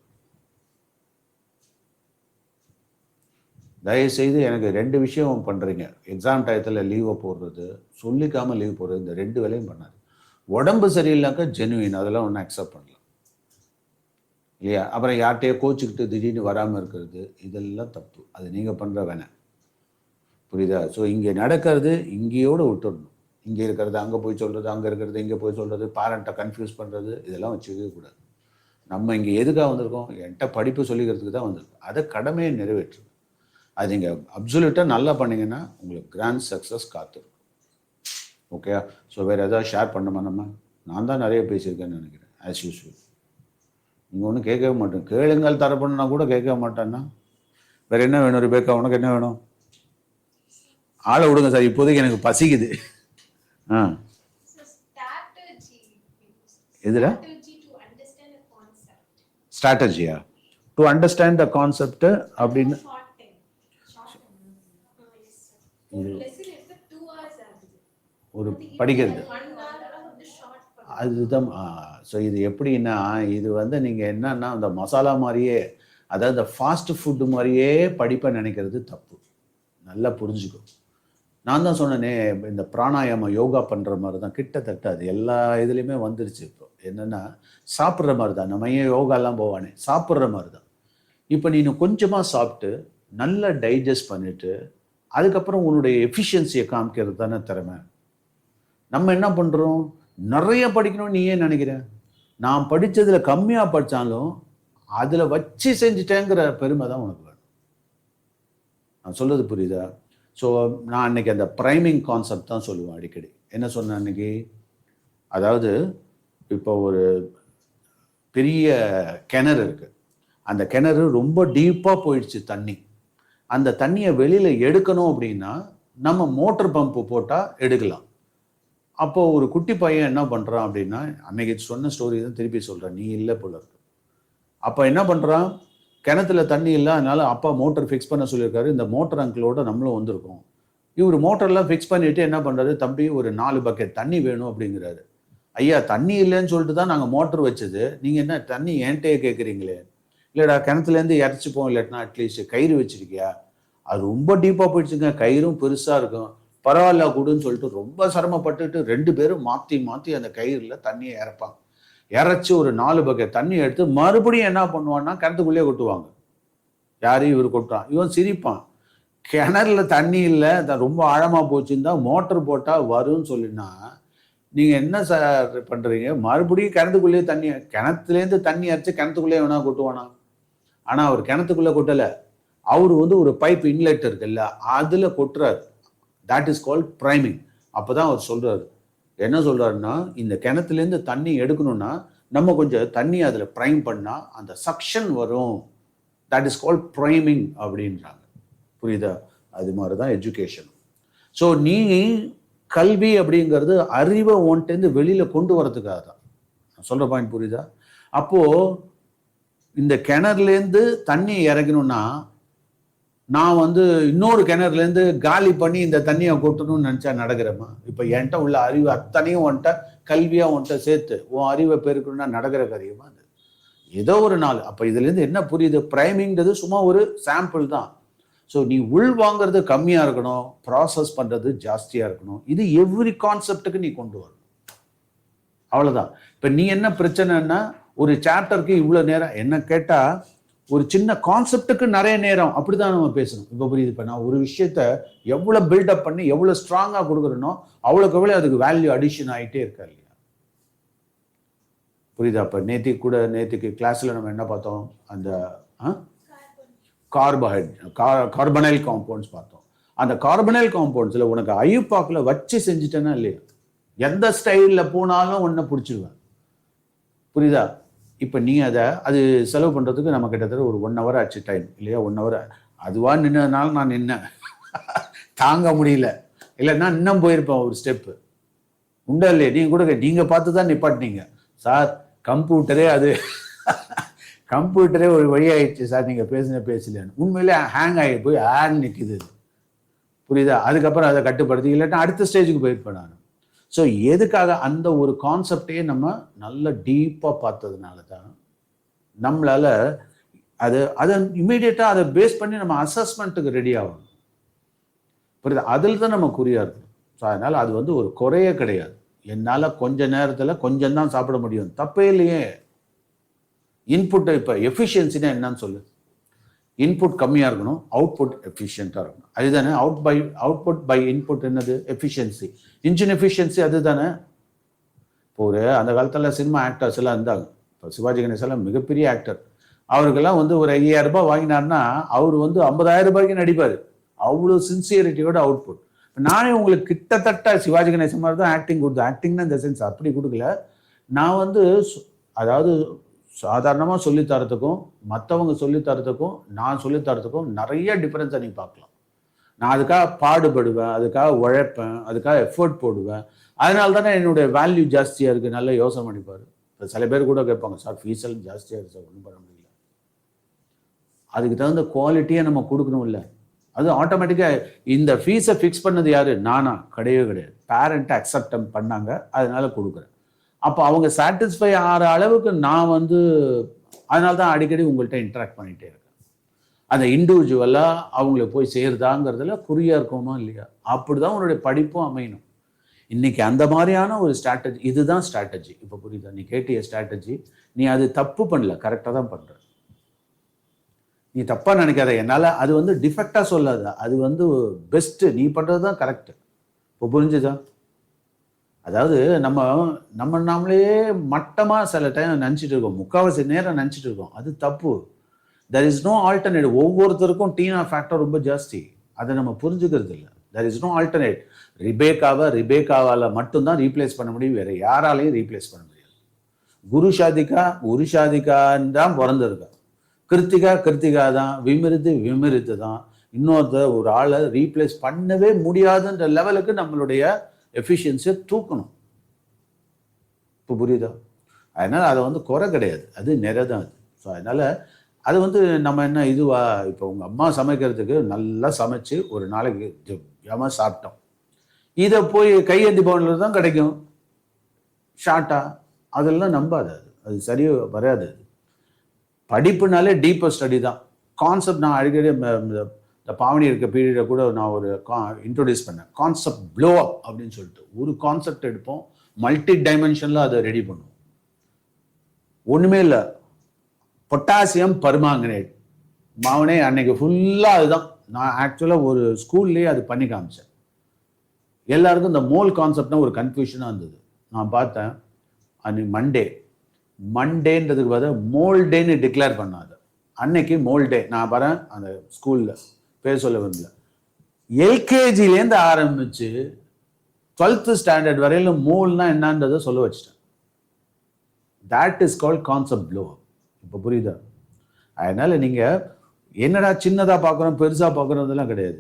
தயவுசெய்து எனக்கு 2 விஷயம் பண்ணுறீங்க. எக்ஸாம் டயத்தில் லீவை போடுறது, சொல்லிக்காமல் லீவ் போடுறது, இந்த 2 வேலையும் பண்ணாது. உடம்பு சரியில்லைனாக்கா ஜெனுவின், அதெல்லாம் ஒன்றும் அக்செப்ட் பண்ணலாம் இல்லையா. அப்புறம் யார்கிட்டையோ கோச்சிக்கிட்டு திடீர்னு வராமல் இருக்கிறது, இதெல்லாம் தப்பு. அது நீங்கள் பண்ணுற வேணாம், புரியுதா? ஸோ இங்கே நடக்கிறது இங்கேயோடு விட்டுடணும். இங்கே இருக்கிறது அங்கே போய் சொல்கிறது, அங்கே இருக்கிறது இங்கே போய் சொல்கிறது, பேரண்ட்டை கன்ஃபியூஸ் பண்ணுறது, இதெல்லாம் வச்சுக்கவே கூடாது. நம்ம இங்கே எதுக்காக வந்திருக்கோம்? என்கிட்ட படிப்பு சொல்லிக்கிறதுக்கு தான் வந்திருக்கோம். அதை கடமையை நிறைவேற்றுது. அது நீங்கள் அப்சல்யூட்டாக நல்லா பண்ணிங்கன்னா உங்களுக்கு கிராண்ட் சக்ஸஸ் காத்திருக்கும். ஓகே, ஸோ வேறு எதாவது ஷேர் பண்ணணுமா? நான் தான் நிறைய பேசியிருக்கேன்னு நினைக்கிறேன். ஆஸ் யூஸ்வல் நீங்கள் ஒன்றும் கேட்கவே மாட்டேன். கேளுங்கள் தரப்பண்ணா கூட கேட்கவே மாட்டேன்னா வேறு என்ன வேணும்? ரிபேக்கா உனக்கு என்ன வேணும்? ஆளை விடுங்க சார், இப்போதைக்கு எனக்கு பசிக்குது. எதுல ஸ்ட்ராட்டஜியா? டு அண்டர்ஸ்டாண்ட் த கான்செப்ட் அப்படின்னு ஒரு படிக்கிறது. அதுதான். ஸோ இது எப்படின்னா, இது நீங்கள் என்னன்னா அந்த மசாலா மாதிரியே, அதாவது இந்த ஃபாஸ்ட் ஃபுட்டு மாதிரியே படிப்பை நினைக்கிறது தப்பு. நல்லா புரிஞ்சுக்கும். நான் தான் சொன்னேனே, இந்த பிராணாயாமம் யோகா பண்ணுற மாதிரி தான் கிட்டத்தட்ட. அது எல்லா இதுலேயுமே வந்துருச்சு. இப்போ என்னென்னா சாப்பிட்ற மாதிரி தான். நம்ம ஏன் யோகாலாம் போவானே, சாப்பிட்ற மாதிரி தான். இப்போ நீ கொஞ்சமாக சாப்பிட்டு நல்லா டைஜஸ்ட் பண்ணிவிட்டு அதுக்கப்புறம் உன்னுடைய எஃபிஷியன்சியை காமிக்கிறது தானே திறமை. நம்ம என்ன பண்ணுறோம்? நிறைய படிக்கணும்னு நீ ஏன் நினைக்கிற? நான் படித்ததில் கம்மியாக படித்தாலும் அதில் வச்சு செஞ்சுட்டேங்கிற பெருமை தான் உனக்கு வேணும். நான் சொல்கிறது புரியுதா? ஸோ நான் அன்றைக்கி அந்த ப்ரைமிங் கான்செப்ட் தான் சொல்லுவேன் அடிக்கடி. என்ன சொன்னேன் அன்றைக்கி? அதாவது இப்போ ஒரு பெரிய கிணறு இருக்குது. அந்த கிணறு ரொம்ப டீப்பாக போயிடுச்சு தண்ணி. அந்த தண்ணியை வெளியில் எடுக்கணும் அப்படின்னா நம்ம மோட்டர் பம்பு போட்டால் எடுக்கலாம். அப்போது ஒரு குட்டி பையன் என்ன பண்ணுறான் அப்படின்னா, அன்றைக்கி சொன்ன ஸ்டோரி தான் திருப்பி சொல்கிறேன், நீ இல்லை போல இருக்கு. அப்போ என்ன பண்ணுறான்? கிணத்துல தண்ணி இல்லை, அதனால் அப்பா மோட்டர் ஃபிக்ஸ் பண்ண சொல்லியிருக்காரு. இந்த மோட்டர் அங்கிளோட நம்மளும் வந்திருக்கோம். இவர் மோட்டர்லாம் ஃபிக்ஸ் பண்ணிவிட்டு என்ன பண்ணுறாரு? தம்பி ஒரு 4 பக்கெட் தண்ணி வேணும் அப்படிங்கிறாரு. ஐயா, தண்ணி இல்லைன்னு சொல்லிட்டு தான் நாங்கள் மோட்டர் வச்சது, நீங்கள் என்ன தண்ணி என்கிட்டயே கேட்குறீங்களே? இல்லைடா, கிணத்துலேருந்து இறச்சிப்போம், இல்லாட்டினா அட்லீஸ்ட் கயிறு வச்சிருக்கியா? அது ரொம்ப டீப்பாக போயிடுச்சுங்க, கயிறும் பெருசாக இருக்கும். பரவாயில்ல கூடுன்னு சொல்லிட்டு ரொம்ப சிரமப்பட்டுட்டு 2 பேரும் மாற்றி மாற்றி அந்த கயிறில் தண்ணியை இறப்பாங்க. இறச்சி ஒரு 4 பக்கெட் தண்ணி எடுத்து மறுபடியும் என்ன பண்ணுவான்னா கிணத்துக்குள்ளேயே கொட்டுவாங்க. யாரையும் இவர் கொட்டுறான், இவன் சிரிப்பான். கிணறுல தண்ணி இல்லை, ரொம்ப ஆழமாக போச்சுன்னு தான் மோட்டர் போட்டால் வரும்னு சொல்லினா, நீங்கள் என்ன சார் பண்ணுறீங்க? மறுபடியும் கிணத்துக்குள்ளேயே தண்ணி, கிணத்துலேருந்து தண்ணி அரைச்சி கிணத்துக்குள்ளேயே வேணா கொட்டுவானா? ஆனால் அவர் கிணத்துக்குள்ளே கொட்டலை, அவர் வந்து ஒரு பைப் இன்லெட் இருக்குல்ல அதில் கொட்டுறாரு. That is called priming. அப்போ தான் அவர் சொல்கிறாரு, என்ன சொல்கிறாருன்னா, இந்த கிணத்துலேருந்து தண்ணி எடுக்கணும்னா நம்ம கொஞ்சம் தண்ணி அதில் ப்ரைம் பண்ணால் அந்த சக்ஷன் வரும். தட் இஸ் கால்ட் ப்ரைமிங் அப்படின்றாங்க. புரியுதா? அது மாதிரி தான் எஜுகேஷன். ஸோ நீ கல்வி அப்படிங்கிறது அறிவை ஒன்ட்டேருந்து வெளியில் கொண்டு வரதுக்காக தான். நான் சொல்கிற பாயிண்ட் புரியுதா? அப்போது இந்த கிணறுலேருந்து தண்ணி இறக்கணும்னா நான் வந்து இன்னொரு கிணறுலேருந்து காலி பண்ணி இந்த தண்ணியை கொட்டணும்னு நினச்சா நடக்கிறேம்மா? இப்போ என்கிட்ட உள்ள அறிவு அத்தனையும் வந்துட்ட கல்வியாக வந்துட்ட சேர்த்து உன் அறிவை பெருக்கணும்னா நடக்கிற காரியமா? அது ஏதோ ஒரு நாள். அப்போ இதுலேருந்து என்ன புரியுது? ப்ரைமிங்கிறது சும்மா ஒரு சாம்பிள் தான். ஸோ நீ உள் வாங்கிறது கம்மியாக இருக்கணும், ப்ராசஸ் பண்ணுறது ஜாஸ்தியாக இருக்கணும். இது எவ்ரி கான்செப்டுக்கு நீ கொண்டு வரணும். அவ்வளோதான். இப்போ நீ என்ன பிரச்சனைன்னா, ஒரு சாப்டருக்கு இவ்வளோ நேரம், என்ன கேட்டால் ஒரு சின்ன கான்செப்டுக்கு நிறைய நேரம், அப்படி தான் நம்ம பேசணும். இப்போ புரியுது? இப்போ நான் ஒரு விஷயத்த எவ்வளோ பில்டப் பண்ணி எவ்வளோ ஸ்ட்ராங்காக கொடுக்குறேனோ அவ்வளோக்கு எவ்வளோ அதுக்கு வேல்யூ அடிஷன் ஆகிட்டே இருக்கா இல்லையா? புரியுதா? இப்போ நேற்றுக்கு கிளாஸில் நம்ம என்ன பார்த்தோம்? அந்த கார்பனைல் காம்பவுண்ட்ஸ் பார்த்தோம். அந்த கார்பனைல் காம்பவுண்ட்ஸில் உனக்கு ஐயூபாக்கில் வச்சு செஞ்சுட்டேன்னா இல்லையா, எந்த ஸ்டைலில் போனாலும் ஒன்றை பிடிச்சிருவேன். புரியுதா? இப்போ நீ அது செலவு பண்ணுறதுக்கு நம்ம கிட்டத்தட்ட ஒரு 1 hour ஆச்சு டைம் இல்லையா? 1 hour அதுவாக நின்றதுனால நான் நின்னேன். தாங்க முடியல, இல்லைன்னா இன்னும் போயிருப்பேன் ஒரு ஸ்டெப்பு. உண்டா இல்லையா? நீங்கள் பார்த்து தான் நிப்பாட்டினீங்க சார். கம்ப்யூட்டரே ஒரு வழியாயிடுச்சு சார், நீங்கள் பேசலைன்னு. உண்மையிலே ஹேங் ஆகி போய் ஆன் நிற்கிது. புரியுதா? அதுக்கப்புறம் அதை கட்டுப்படுத்தி, இல்லைன்னா அடுத்த ஸ்டேஜுக்கு போயிருப்பேன் நான். ஸோ எதுக்காக? அந்த ஒரு கான்செப்டையே நம்ம நல்ல டீப்பாக பார்த்ததுனால தான் நம்மளால் அதை இம்மீடியட்டாக அதை பேஸ் பண்ணி நம்ம அசஸ்மெண்ட்டுக்கு ரெடி ஆகணும். புரியுதா? அதில் தான் நம்ம குறியாக இருக்கணும். ஸோ அதனால் அது வந்து ஒரு குறையே கிடையாது. என்னால் கொஞ்ச நேரத்தில் கொஞ்சம் தான் சாப்பிட முடியும், தப்பே இல்லையே. இன்புட்டை இப்போ எஃபிஷியன்சினா என்னன்னு சொல்லு. இன்புட் கம்மியாக இருக்கணும், அவுட்புட் எஃபிஷியண்ட்டாக இருக்கணும். அதுதானே அவுட்புட் பை இன்புட் என்னது? எஃபிஷியன்சி. இன்ஜின் எஃபிஷியன்சி அதுதானே. இப்போ அந்த காலத்தில் சினிமா ஆக்டர்ஸ் எல்லாம் இருந்தாங்க. இப்போ சிவாஜி கணேசெல்லாம் மிகப்பெரிய ஆக்டர். அவருக்கெல்லாம் வந்து ஒரு 5000 ரூபாய் வாங்கினார்னா அவர் வந்து 50,000 ரூபாய்க்கு நடிப்பார். அவ்வளோ சின்சியரிட்டியோட அவுட்புட். நானே உங்களுக்கு கிட்டத்தட்ட சிவாஜி கணேசன் மாதிரி தான் ஆக்டிங் கொடுத்தேன். ஆக்டிங்னா இந்த சென்ஸ் அப்படி கொடுக்கல. நான் வந்து அதாவது சாதாரணமாக சொல்லித்தரத்துக்கும் மற்றவங்க சொல்லித்தரத்துக்கும் நான் சொல்லித்தரத்துக்கும் நிறைய டிஃப்ரென்ஸை நீ பார்க்கலாம். நான் அதுக்காக பாடுபடுவேன், அதுக்காக உழைப்பேன், அதுக்காக எஃபர்ட் போடுவேன். அதனால தானே என்னுடைய வேல்யூ ஜாஸ்தியாக இருக்குது. நல்ல யோசனை பண்ணிப்பார். இப்போ சில பேர் கூட கேட்பாங்க, சார் ஃபீஸ் எல்லாம் ஜாஸ்தியாக இருக்குது சார், ஒன்றும் பண்ண முடியல. அதுக்கு தகுந்த குவாலிட்டியை நம்ம கொடுக்கணும் இல்லை? அது ஆட்டோமேட்டிக்காக இந்த ஃபீஸை ஃபிக்ஸ் பண்ணது யார்? நானா? கிடையவே கிடையாது. பேரண்ட்டை அக்செப்ட் பண்ணாங்க, அதனால கொடுக்குறேன். அப்போ அவங்க சாட்டிஸ்ஃபை ஆகிற அளவுக்கு நான் வந்து அதனால தான் அடிக்கடி உங்கள்கிட்ட இன்ட்ராக்ட் பண்ணிகிட்டே இருக்கேன். அந்த இண்டிவிஜுவலாக அவங்கள போய் சேருதாங்கிறதுல குறியாக இருக்கணுமா இல்லையா? அப்படி தான் உன்னுடைய படிப்பும் அமையணும். இன்றைக்கி அந்த மாதிரியான ஒரு ஸ்ட்ராட்டஜி, இதுதான் ஸ்ட்ராட்டஜி. இப்போ புரியுதா? நீ கேட்டிய ஸ்ட்ராட்டஜி, நீ அது தப்பு பண்ணல, கரெக்டாக தான் பண்ணுற. நீ தப்பாக நினைக்காத. என்னால் அது வந்து டிஃபெக்டாக சொல்லாத, அது வந்து பெஸ்ட்டு. நீ பண்ணுறது தான் கரெக்டு. இப்போ புரிஞ்சுதா? அதாவது நம்மளே மட்டமாக சில டைம் நினச்சிட்டு இருக்கோம், முக்கால்வாசி நேரம் நினச்சிட்டு இருக்கோம். அது தப்பு. There is no alternate. ஒவ்வொருத்தருக்கும் டீனா ஃபேக்டர் ரொம்ப ஜாஸ்தி. அதை நம்ம புரிஞ்சுக்கிறது இல்லை. There is no alternate. ரிபேக்காவால் மட்டும்தான் ரீப்ளேஸ் பண்ண முடியும், வேறு யாராலையும் ரீப்ளேஸ் பண்ண முடியாது. குரு ஷாதிகான்னு தான் பிறந்திருக்கா. கிருத்திகா தான். விமிரித்து தான். இன்னொருத்தர் ஒரு ஆளை ரீப்ளேஸ் பண்ணவே முடியாதுன்ற லெவலுக்கு நம்மளுடைய எஃபிஷியன்சியை தூக்கணும். இப்போ புரியுதா? அதனால் அதை வந்து குறை கிடையாது, அது நிறை தான் அது. ஸோ அதனால் அது வந்து நம்ம என்ன இதுவா, இப்போ உங்கள் அம்மா சமைக்கிறதுக்கு நல்லா சமைச்சு ஒரு நாளைக்கு ஜம்மா சாப்பிட்டோம். இதை போய் கையேந்தி பவனில் தான் கிடைக்கும் ஷார்ட்டாக. அதெல்லாம் நம்பாது. அது சரியாக வராது. படிப்புனாலே டீப்பர் ஸ்டடி தான். கான்செப்ட் நான் அடிக்கடி இந்த பாவனி இருக்க பீரியடை கூட நான் ஒரு இன்ட்ரோடியூஸ் பண்ணேன், கான்செப்ட் ப்ளோ அப் அப்படின்னு சொல்லிட்டு. ஒரு கான்செப்ட் எடுப்போம், மல்டி டைமென்ஷனில் அதை ரெடி பண்ணுவோம். ஒன்றுமே இல்லை, பொட்டாசியம் பர்மாங்கனேட் மாவனே அன்னைக்கு ஃபுல்லாக அதுதான். நான் ஆக்சுவலாக ஒரு ஸ்கூல்லேயே அது பண்ணி காமிச்சேன். எல்லாருக்கும் இந்த மோல் கான்செப்ட்னா ஒரு கன்ஃபியூஷனாக இருந்தது. நான் பார்த்தேன் அன்னைக்கு மண்டேன்றதுக்கு பதில் மோல்டேன்னு டிக்ளேர் பண்ணாது. அன்னைக்கு மோல்டே நான் வரேன் அந்த ஸ்கூலில் பேர் சொல்ல விரும்பல. எல்கேஜிலேருந்து ஆரம்பித்து 12th ஸ்டாண்டர்ட் வரையிலும் மோல்னா என்னன்றதை சொல்ல வச்சிட்டேன். That is called concept flow. இப்போ புரியுதா? அதனால் நீங்கள் என்னடா சின்னதாக பார்க்குறோம் பெருசாக பார்க்குறதெல்லாம் கிடையாது,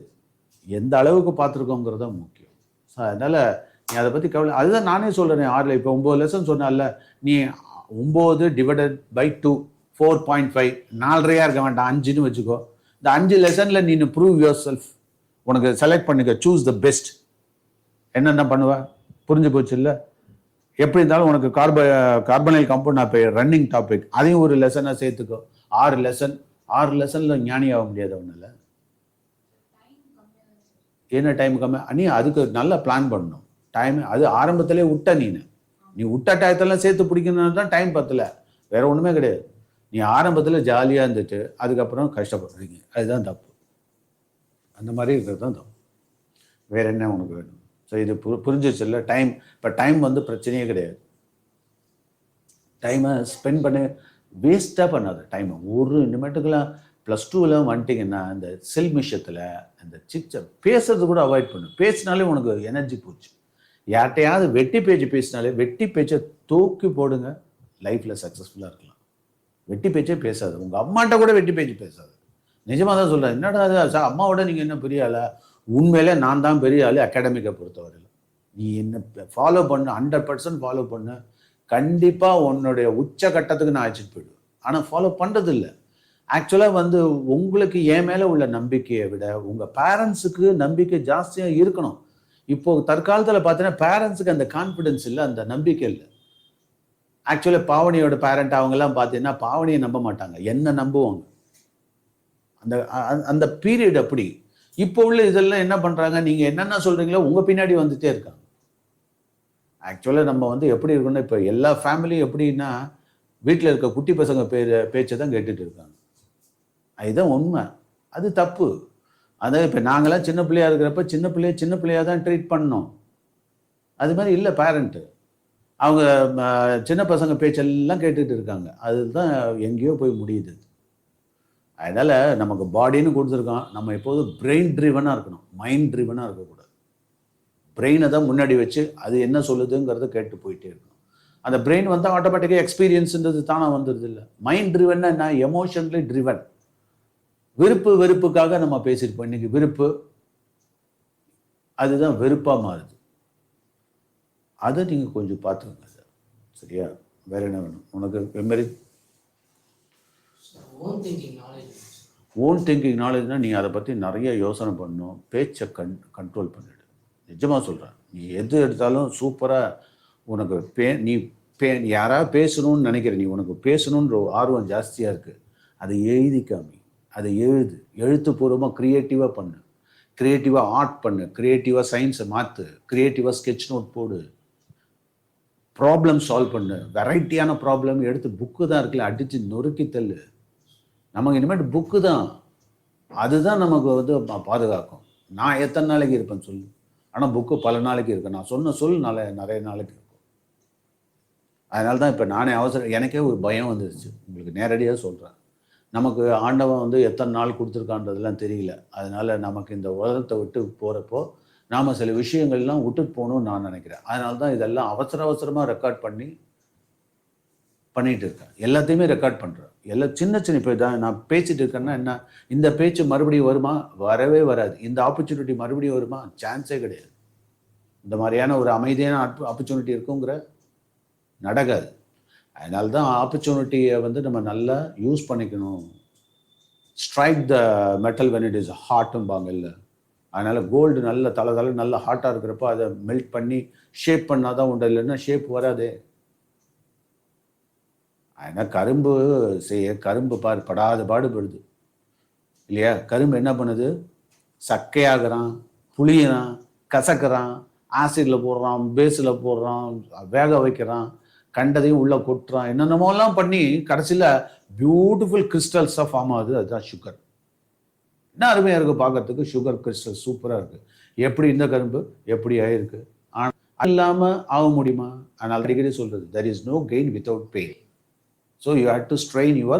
எந்த அளவுக்கு பார்த்துருக்கோங்கிறது தான் முக்கியம். ஸோ அதனால் நீ அதை பற்றி கவலை. அதுதான் நானே சொல்கிறேன் 6 இப்போ 9 லெசன் சொன்னால, நீ 9 டிவைடட் பை 2 4.5 4.5 இருக்க வேண்டாம், 5ன்னு வச்சுக்கோ. இந்த 5 லெசனில் நீ ப்ரூவ் யுவர் செல்ஃப், உனக்கு செலக்ட் பண்ணிக்க, சூஸ் த பெஸ்ட். என்னென்ன பண்ணுவேன் புரிஞ்சு போச்சு இல்லை? எப்படி இருந்தாலும் உனக்கு கார்பனைல் காம்பவுண்ட் நான் இப்போ ரன்னிங் டாபிக், அதையும் ஒரு லெசனாக சேர்த்துக்கோ. 6 லெசனில் ஞானி ஆக முடியாது அவனால. என்ன டைம் கம்மி, நீ அதுக்கு நல்லா பிளான் பண்ணணும். டைம் அது ஆரம்பத்திலே விட்ட நீ விட்ட டயத்தெல்லாம் சேர்த்து பிடிக்கணும்னு தான் டைம் பத்தல, வேற ஒன்றுமே கிடையாது. நீ ஆரம்பத்தில் ஜாலியாக இருந்துட்டு அதுக்கப்புறம் கஷ்டப்படுறீங்க, அதுதான் தப்பு. அந்த மாதிரி இருக்கிறது தான் தப்பு. வேற என்ன உனக்கு வேணும்? ஸோ இது புரிஞ்சிச்சு இல்லை? டைம் இப்போ டைம் வந்து பிரச்சனையே கிடையாது. டைமை ஸ்பெண்ட் பண்ணி வேஸ்ட்டாக பண்ணாது டைமை. ஒரு நிமிடத்துக்குலாம் +2ல் வந்துட்டிங்கன்னா இந்த செல் விஷயத்தில் அந்த பேசுறது கூட அவாய்ட் பண்ணு. பேசினாலே உனக்கு எனர்ஜி போச்சு. யார்கிட்டையாவது வெட்டி பேச்சு பேசினாலே, வெட்டி பேச்சை தூக்கி போடுங்க, லைஃப்பில் சக்ஸஸ்ஃபுல்லாக இருக்கலாம். வெட்டி பேச்சே பேசாது. உங்கள் அம்மாட்ட கூட வெட்டி பேச்சு பேசாது. நிஜமாக தான் சொல்கிறேன். என்னடா அது அம்மாவோட நீங்கள் என்ன பெரிய ஆளா? உண்மையிலே நான் தான் பெரிய ஆள் அகாடமிக்கை பொறுத்தவரையில். நீ என்ன ஃபாலோ பண்ணு, 100% ஃபாலோ பண்ணு. கண்டிப்பாக உன்னுடைய உச்சகட்டத்துக்கு நான் அழைச்சிட்டு போயிடுவேன். ஆனால் ஃபாலோ பண்ணுறது இல்லை. ஆக்சுவலாக வந்து உங்களுக்கு என் மேலே உள்ள நம்பிக்கையை விட உங்கள் பேரண்ட்ஸுக்கு நம்பிக்கை ஜாஸ்தியாக இருக்கணும். இப்போது தற்காலத்தில் பார்த்தீங்கன்னா பேரண்ட்ஸுக்கு அந்த கான்ஃபிடென்ஸ் இல்லை, அந்த நம்பிக்கை இல்லை. ஆக்சுவலாக பாவனியோட பேரண்ட் அவங்கெல்லாம் பார்த்தீங்கன்னா பாவனியை நம்ப மாட்டாங்க, என்ன நம்புவாங்க. அந்த அந்த பீரியட் அப்படி. இப்போ உள்ள இதெல்லாம் என்ன பண்ணுறாங்க, நீங்கள் என்னென்ன சொல்கிறீங்களோ உங்கள் பின்னாடி வந்துகிட்டே இருக்காங்க. ஆக்சுவலாக நம்ம வந்து எப்படி இருக்கணும், இப்போ எல்லா ஃபேமிலியும் எப்படின்னா வீட்டில் இருக்க குட்டி பசங்க பேச்சை தான் கேட்டுட்டு இருக்காங்க. அதுதான் உண்மை. அது தப்பு. அதான் இப்போ நாங்களாம் சின்ன பிள்ளையாக இருக்கிறப்ப சின்ன பிள்ளையாக தான் ட்ரீட் பண்ணோம். அது மாதிரி இல்லை பேரண்ட்டு. அவங்க சின்ன பசங்க பேச்செல்லாம் கேட்டுட்டு இருக்காங்க. அதுதான் எங்கேயோ போய் முடியுது. அதனால் நமக்கு பாடின்னு கொடுத்துருக்கோம், நம்ம எப்போதும் பிரெயின் ட்ரிவனாக இருக்கணும், மைண்ட் ட்ரிவனாக இருக்கக்கூடாது. பிரெயினை தான் முன்னாடி வச்சு அது என்ன சொல்லுதுங்கிறத கேட்டு போயிட்டே இருக்கணும். அந்த பிரெயின் வந்து ஆட்டோமேட்டிக்காக எக்ஸ்பீரியன்ஸுன்றது தானே வந்துடுது இல்லை. மைண்ட் ட்ரிவன்னா என்ன? Emotionally driven. வெறுப்புக்காக நம்ம பேசியிருப்போம். இன்னைக்கு விருப்பு அதுதான் வெறுப்பாக மாறுது. அதை நீங்கள் கொஞ்சம் பார்த்துக்கோங்க சார். சரியா? வேற என்ன வேணும் உனக்கு? மெமரி, ஓன் திங்கிங் நாலேஜ்னால் நீ அதை பற்றி நிறைய யோசனை பண்ணணும். பேச்சை கண்ட்ரோல் பண்ணிடு. நிஜமாக சொல்கிறேன், நீ எது எடுத்தாலும் சூப்பராக உனக்கு நீ யாராவது பேசணும்னு நினைக்கிற, நீ உனக்கு பேசணுன்ற ஆர்வம் ஜாஸ்தியாக இருக்குது, அதை எழுதி காமி, அதை எழுத்துப்பூர்வமாக க்ரியேட்டிவாக பண்ணு, க்ரியேட்டிவாக ஆர்ட் பண்ணு, க்ரியேட்டிவாக சயின்ஸை மாற்று, க்ரியேட்டிவாக ஸ்கெட்ச் நோட் போடு, ப்ராப்ளம் சால்வ் பண்ணு. வெரைட்டியான ப்ராப்ளம் எடுத்து புக்கு தான் இருக்குல்ல அடித்து நொறுக்கி தள்ளு. நமக்கு இனிமேட்டு புக்கு தான், அதுதான் நமக்கு வந்து பாதுகாக்கும். நான் எத்தனை நாளைக்கு இருப்பேன்னு சொல்லு, ஆனால் புக்கு பல நாளைக்கு இருக்கு. நான் சொன்ன நிறைய நாளைக்கு இருக்கும். அதனால தான் இப்போ நானே எனக்கே ஒரு பயம் வந்துருச்சு. உங்களுக்கு நேரடியாக சொல்கிறேன், நமக்கு ஆண்டவன் வந்து எத்தனை நாள் கொடுத்துருக்கான்றதுலாம் தெரியல. அதனால் நமக்கு இந்த உலகத்தை விட்டு போகிறப்போ நாம் சில விஷயங்கள்லாம் விட்டுட்டு போகணும்னு நான் நினைக்கிறேன். அதனால தான் இதெல்லாம் அவசரமாக ரெக்கார்ட் பண்ணிகிட்டு இருக்கேன். எல்லாத்தையுமே ரெக்கார்ட் பண்ணுறேன். எல்லாம் சின்ன இப்போ தான் நான் பேசிகிட்டு இருக்கேன்னா என்ன, இந்த பேச்சு மறுபடியும் வருமா? வரவே வராது. இந்த ஆப்பர்ச்சுனிட்டி மறுபடியும் வருமா? சான்ஸே கிடையாது. இந்த மாதிரியான ஒரு அமைதியான ஆப்பர்ச்சுனிட்டி இருக்குங்கிற நடக்காது. அதனால தான் ஆப்பர்ச்சுனிட்டியை வந்து நம்ம நல்லா யூஸ் பண்ணிக்கணும். Strike the metal when it is ஹாட்டும்பாங்க இல்லை. அதனால் கோல்டு நல்ல தலை நல்லா ஹாட்டாக இருக்கிறப்போ அதை மெல்ட் பண்ணி ஷேப் பண்ணால் தான் உண்டு, இல்லைன்னா ஷேப் வராதே. அதனால் கரும்பு பாடுபடுது இல்லையா? கரும்பு என்ன பண்ணுது? சக்கையாகிறான், புளியறான், கசக்கிறான், ஆசிடில் போடுறான், பேஸில் போடுறான், வேக வைக்கிறான், கண்டதையும் உள்ளே கொட்டுறான், என்னென்னமோலாம் பண்ணி கடைசியில் பியூட்டிஃபுல் கிறிஸ்டல்ஸாக ஃபார்ம் ஆகுது. அதுதான் சுகர். என்ன அருமையாக இருக்குது பார்க்கறதுக்கு. சுகர் கிறிஸ்டல் சூப்பராக இருக்குது. எப்படி இந்த கரும்பு எப்படி ஆயிருக்கு. ஆனால் இல்லாமல் ஆக முடியுமா? அதனால் அடிக்கடி சொல்கிறது, there is no gain without pain. So you have to strain your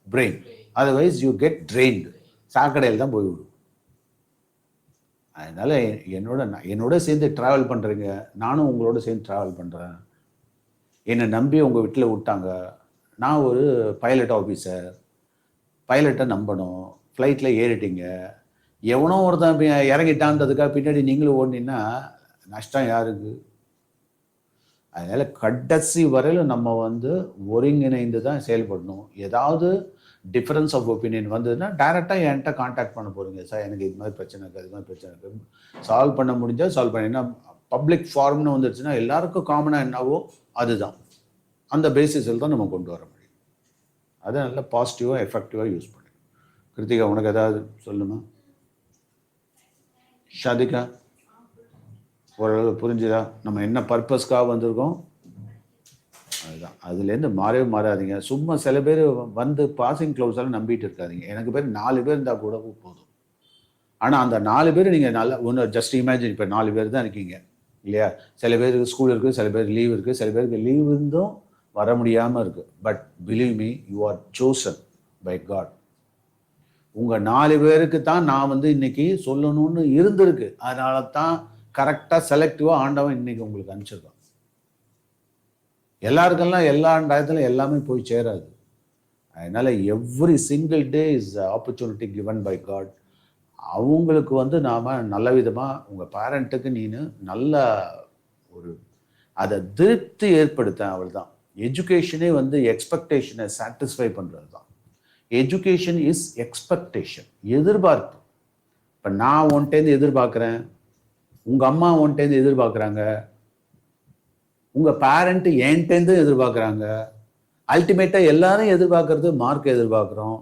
brain. Otherwise you get drained. சாக்கடையில் தான் போய்விடும். அதனால் என்னோட சேர்ந்து ட்ராவல் பண்ணுறீங்க, நானும் உங்களோட சேர்ந்து ட்ராவல் பண்ணுறேன். என்னை நம்பி உங்கள் வீட்டில் விட்டாங்க. நான் ஒரு பைலட் ஆஃபீஸர். பைலட்டை நம்பணும். ஃப்ளைட்டில் ஏறிட்டீங்க, எவனோ ஒருத்தன் இறங்கிட்டான்றதுக்காக பின்னாடி நீங்களும் ஓடினீங்கன்னா நஷ்டம் யாருக்கு? அதனால் கடைசி வரையிலும் நம்ம ஒருங்கிணைந்து தான் செயல்படணும். ஏதாவது டிஃப்ரென்ஸ் ஆஃப் ஒப்பீனியன் வந்ததுன்னா டைரெக்டாக என்கிட்ட கான்டாக்ட் பண்ண போகிறீங்க. சார் எனக்கு இது மாதிரி பிரச்சனை இருக்குது, அது மாதிரி பிரச்சனை இருக்குது, சால்வ் பண்ண முடிஞ்சால் சால்வ் பண்ணி. ஏன்னா பப்ளிக் ஃபார்ம்னு வந்துருச்சுன்னா எல்லாருக்கும் காமனாக என்னவோ அதுதான், அந்த பேசிஸில் தான் நம்ம கொண்டு வர முடியும். அதை நல்லா பாசிட்டிவாக எஃபெக்டிவாக யூஸ் பண்ணி. கிருத்திகா, உனக்கு ஏதாவது சொல்லுமா? ஷாதிகா, ஓரளவு புரிஞ்சுதா நம்ம என்ன பர்பஸ்க்காக வந்திருக்கோம்? அதுதான். அதுலேருந்து மாறவே மாறாதீங்க. சும்மா சில பேர் பாசிங் க்ளவுஸால் நம்பிட்டு இருக்காதிங்க. எனக்கு பேர் 4 பேர் இருந்தால் கூட போதும். ஆனால் அந்த 4 பேர் நீங்கள் நல்லா ஒன்று ஜஸ்ட் இமேஜின். இப்போ 4 பேர் தான் இருக்கீங்க இல்லையா? சில பேருக்கு ஸ்கூல் இருக்குது, சில பேர் லீவ் இருக்குது, சில பேருக்கு லீவ் இருந்தும் வர முடியாமல் இருக்குது. But believe me, you are chosen by God. உங்கள் 4 பேருக்கு தான் நான் இன்னைக்கு சொல்லணும்னு இருந்திருக்கு. அதனால தான் கரெக்டாக செலக்டிவாக ஆண்டவன் இன்னைக்கு உங்களுக்கு அனுப்பிச்சிருக்கான். எல்லாருக்கெல்லாம் எல்லா டயத்துலையும் எல்லாமே போய் சேராது. அதனால் every single day is opportunity given by God. அவங்களுக்கு நாம் நல்ல விதமாக உங்கள் பேரண்ட்டுக்கு நல்ல ஒரு அதை திருப்தி ஏற்படுத்த. அவள் தான் எஜுகேஷனே எக்ஸ்பெக்டேஷனை சாட்டிஸ்ஃபை பண்ணுறது தான். எஜுகேஷன் இஸ் எக்ஸ்பெக்டேஷன், எதிர்பார்ப்பு. இப்போ நான் உன்ட்டேருந்து எதிர்பார்க்குறேன், உங்கள் அம்மா உன்ட்டேருந்து எதிர்பார்க்குறாங்க, உங்கள் பேரண்ட்டு என்கிட்டேருந்து எதிர்பார்க்குறாங்க. அல்டிமேட்டாக எல்லாரும் எதிர்பார்க்கறது மார்க் எதிர்பார்க்குறோம்.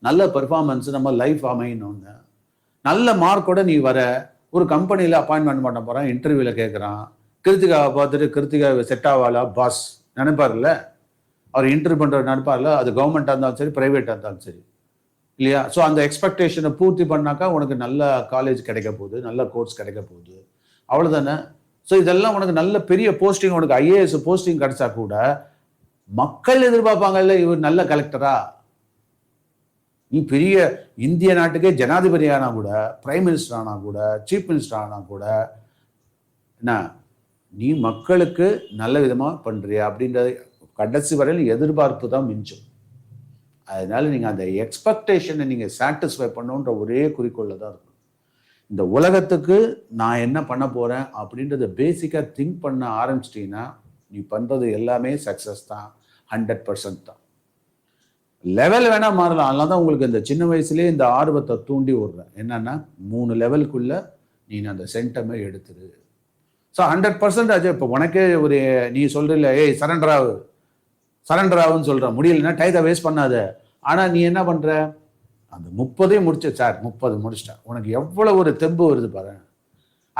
நல்ல பெர்ஃபார்மன்ஸ் நம்ம லைஃப் அமையணும்னு. நல்ல மார்க்கோட நீ வர ஒரு கம்பெனியில் அப்பாயின்மெண்ட் பண்ண போகிறான், இன்டர்வியூவில் கேட்குறான். கிருத்திகாவை பார்த்துட்டு கிருத்திகா செட் ஆவாளா பாஸ் நினைப்பார்ல, அவர் இன்டர்வியூ பண்ணுற நினைப்பார்ல. அது கவர்மெண்ட்டாக இருந்தாலும் சரி, ப்ரைவேட்டாக இருந்தாலும் சரி இல்லையா? ஸோ அந்த எக்ஸ்பெக்டேஷனை பூர்த்தி பண்ணாக்கா உனக்கு நல்ல காலேஜ் கிடைக்க போகுது, நல்ல கோர்ஸ் கிடைக்க போகுது, அவ்வளோதானே. ஸோ இதெல்லாம் உனக்கு நல்ல பெரிய போஸ்டிங், உனக்கு ஐஏஎஸ் போஸ்டிங் கிடைச்சா கூட மக்கள் எதிர்பார்ப்பாங்கல்ல, இவர் நல்ல கலெக்டரா, நீ பெரிய இந்திய நாட்டுக்கே ஜனாதிபதி ஆனா கூட, பிரைம் மினிஸ்டர் ஆனா கூட, சீஃப் மினிஸ்டர் ஆனா கூட, என்ன நீ மக்களுக்கு நல்ல விதமாக பண்ணுறியா அப்படின்றது கடைசி வரையில் எதிர்பார்ப்பு தான் மிஞ்சும். அதனால நீங்கள் அந்த எக்ஸ்பெக்டேஷனை நீங்கள் சாட்டிஸ்ஃபை பண்ணுன்ற ஒரே குறிக்கோளில் தான் இருக்கும். இந்த உலகத்துக்கு நான் என்ன பண்ண போகிறேன் அப்படின்றத பேசிக்காக திங்க் பண்ண ஆரம்பிச்சிட்டிங்கன்னா நீ பண்ணுறது எல்லாமே சக்ஸஸ் தான், 100% தான். லெவல் வேணால் மாறலாம். அதனால தான் உங்களுக்கு இந்த சின்ன வயசுலேயே இந்த ஆர்வத்தை தூண்டி விடுறேன். என்னன்னா 3 லெவலுக்குள்ளே நீ அந்த சென்டமே எடுத்துரு. ஸோ 100% ஆச்சு. இப்போ உனக்கே ஒரு நீ சொல்கிறீல்ல, ஏய் சரண்டர் ஆகுன்னு சொல்கிற, முடியலன்னா டயத்தை வேஸ்ட் பண்ணாத. ஆனால் நீ என்ன பண்ணுற, அந்த 30 முடிச்ச சார் 30 முடிச்சிட்டேன், உனக்கு எவ்வளோ ஒரு தெம்பு வருது பாரு.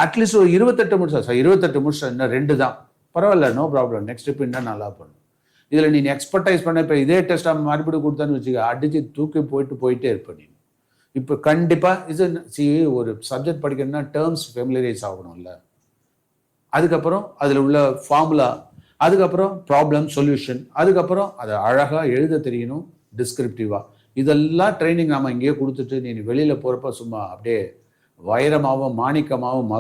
அட்லீஸ்ட் ஒரு 28 முடிச்சா சார், 28 முடிச்சா, இன்னும் 2 தான் பரவாயில்ல, நோ ப்ராப்ளம், நெக்ஸ்ட் இப்போ இன்னும் நல்லா பண்ணும். இதில் நீ எக்ஸ்பர்டைஸ் பண்ண, இப்போ இதே டெஸ்ட்டாக மறுபடியும் கொடுத்தான்னு வச்சுக்க, அடித்து தூக்கி போயிட்டே இருப்ப நீ. இப்போ கண்டிப்பாக ஒரு சப்ஜெக்ட் படிக்கணும்னா டேர்ம்ஸ் ஃபெமிலியரைஸ் ஆகணும்ல, அதுக்கப்புறம் அதில் உள்ள ஃபார்முலா, அதுக்கப்புறம் ப்ராப்ளம் சொல்யூஷன், அதுக்கப்புறம் அதை அழகாக எழுத தெரியணும் டிஸ்கிரிப்டிவாக. இதெல்லாம் ட்ரைனிங் நாம் இங்கேயே கொடுத்துட்டு நீ வெளியில் போகிறப்ப சும்மா அப்படியே வைரமாகவும் மாணிக்கமாகவும்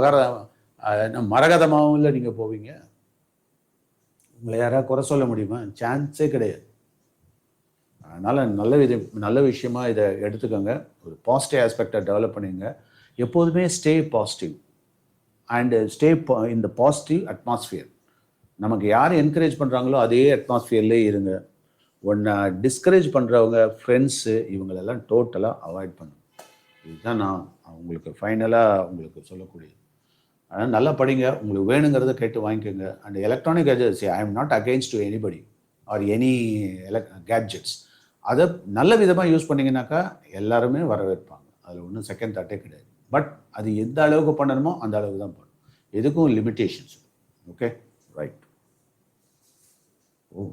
மரகதமாகவும் இல்லை நீங்கள் போவீங்க. உங்களை யாராவது குறை சொல்ல முடியுமா? சான்ஸே கிடையாது. அதனால் நல்ல விஷயமா இதை எடுத்துக்கோங்க. ஒரு பாசிட்டிவ் ஆஸ்பெக்டை டெவலப் பண்ணிங்க. எப்போதுமே stay positive and stay in the positive atmosphere. நமக்கு யார் என்கரேஜ் பண்ணுறாங்களோ அதே அட்மாஸ்ஃபியர்லேயே இருங்க. ஒன்றை டிஸ்கரேஜ் பண்ணுறவங்க, ஃப்ரெண்ட்ஸு, இவங்களெல்லாம் டோட்டலாக அவாய்ட் பண்ணும். இதுதான் நான் உங்களுக்கு ஃபைனலாக உங்களுக்கு சொல்லக்கூடியது. அதனால் நல்லா படிங்க, உங்களுக்கு வேணுங்கிறத கேட்டு வாங்கிக்கோங்க. And electronic gadgets, I am not against to anybody or any gadgets. அதை நல்ல விதமாக யூஸ் பண்ணிங்கனாக்கா எல்லாருமே வரவேற்பாங்க. அதில் ஒன்றும் செகண்ட் தாட்டே கிடையாது. பட் அது எந்த அளவுக்கு பண்ணணுமோ அந்த அளவுக்கு தான் பண்ணணும். எதுக்கும் லிமிட்டேஷன்ஸ். Okay, right. ஓ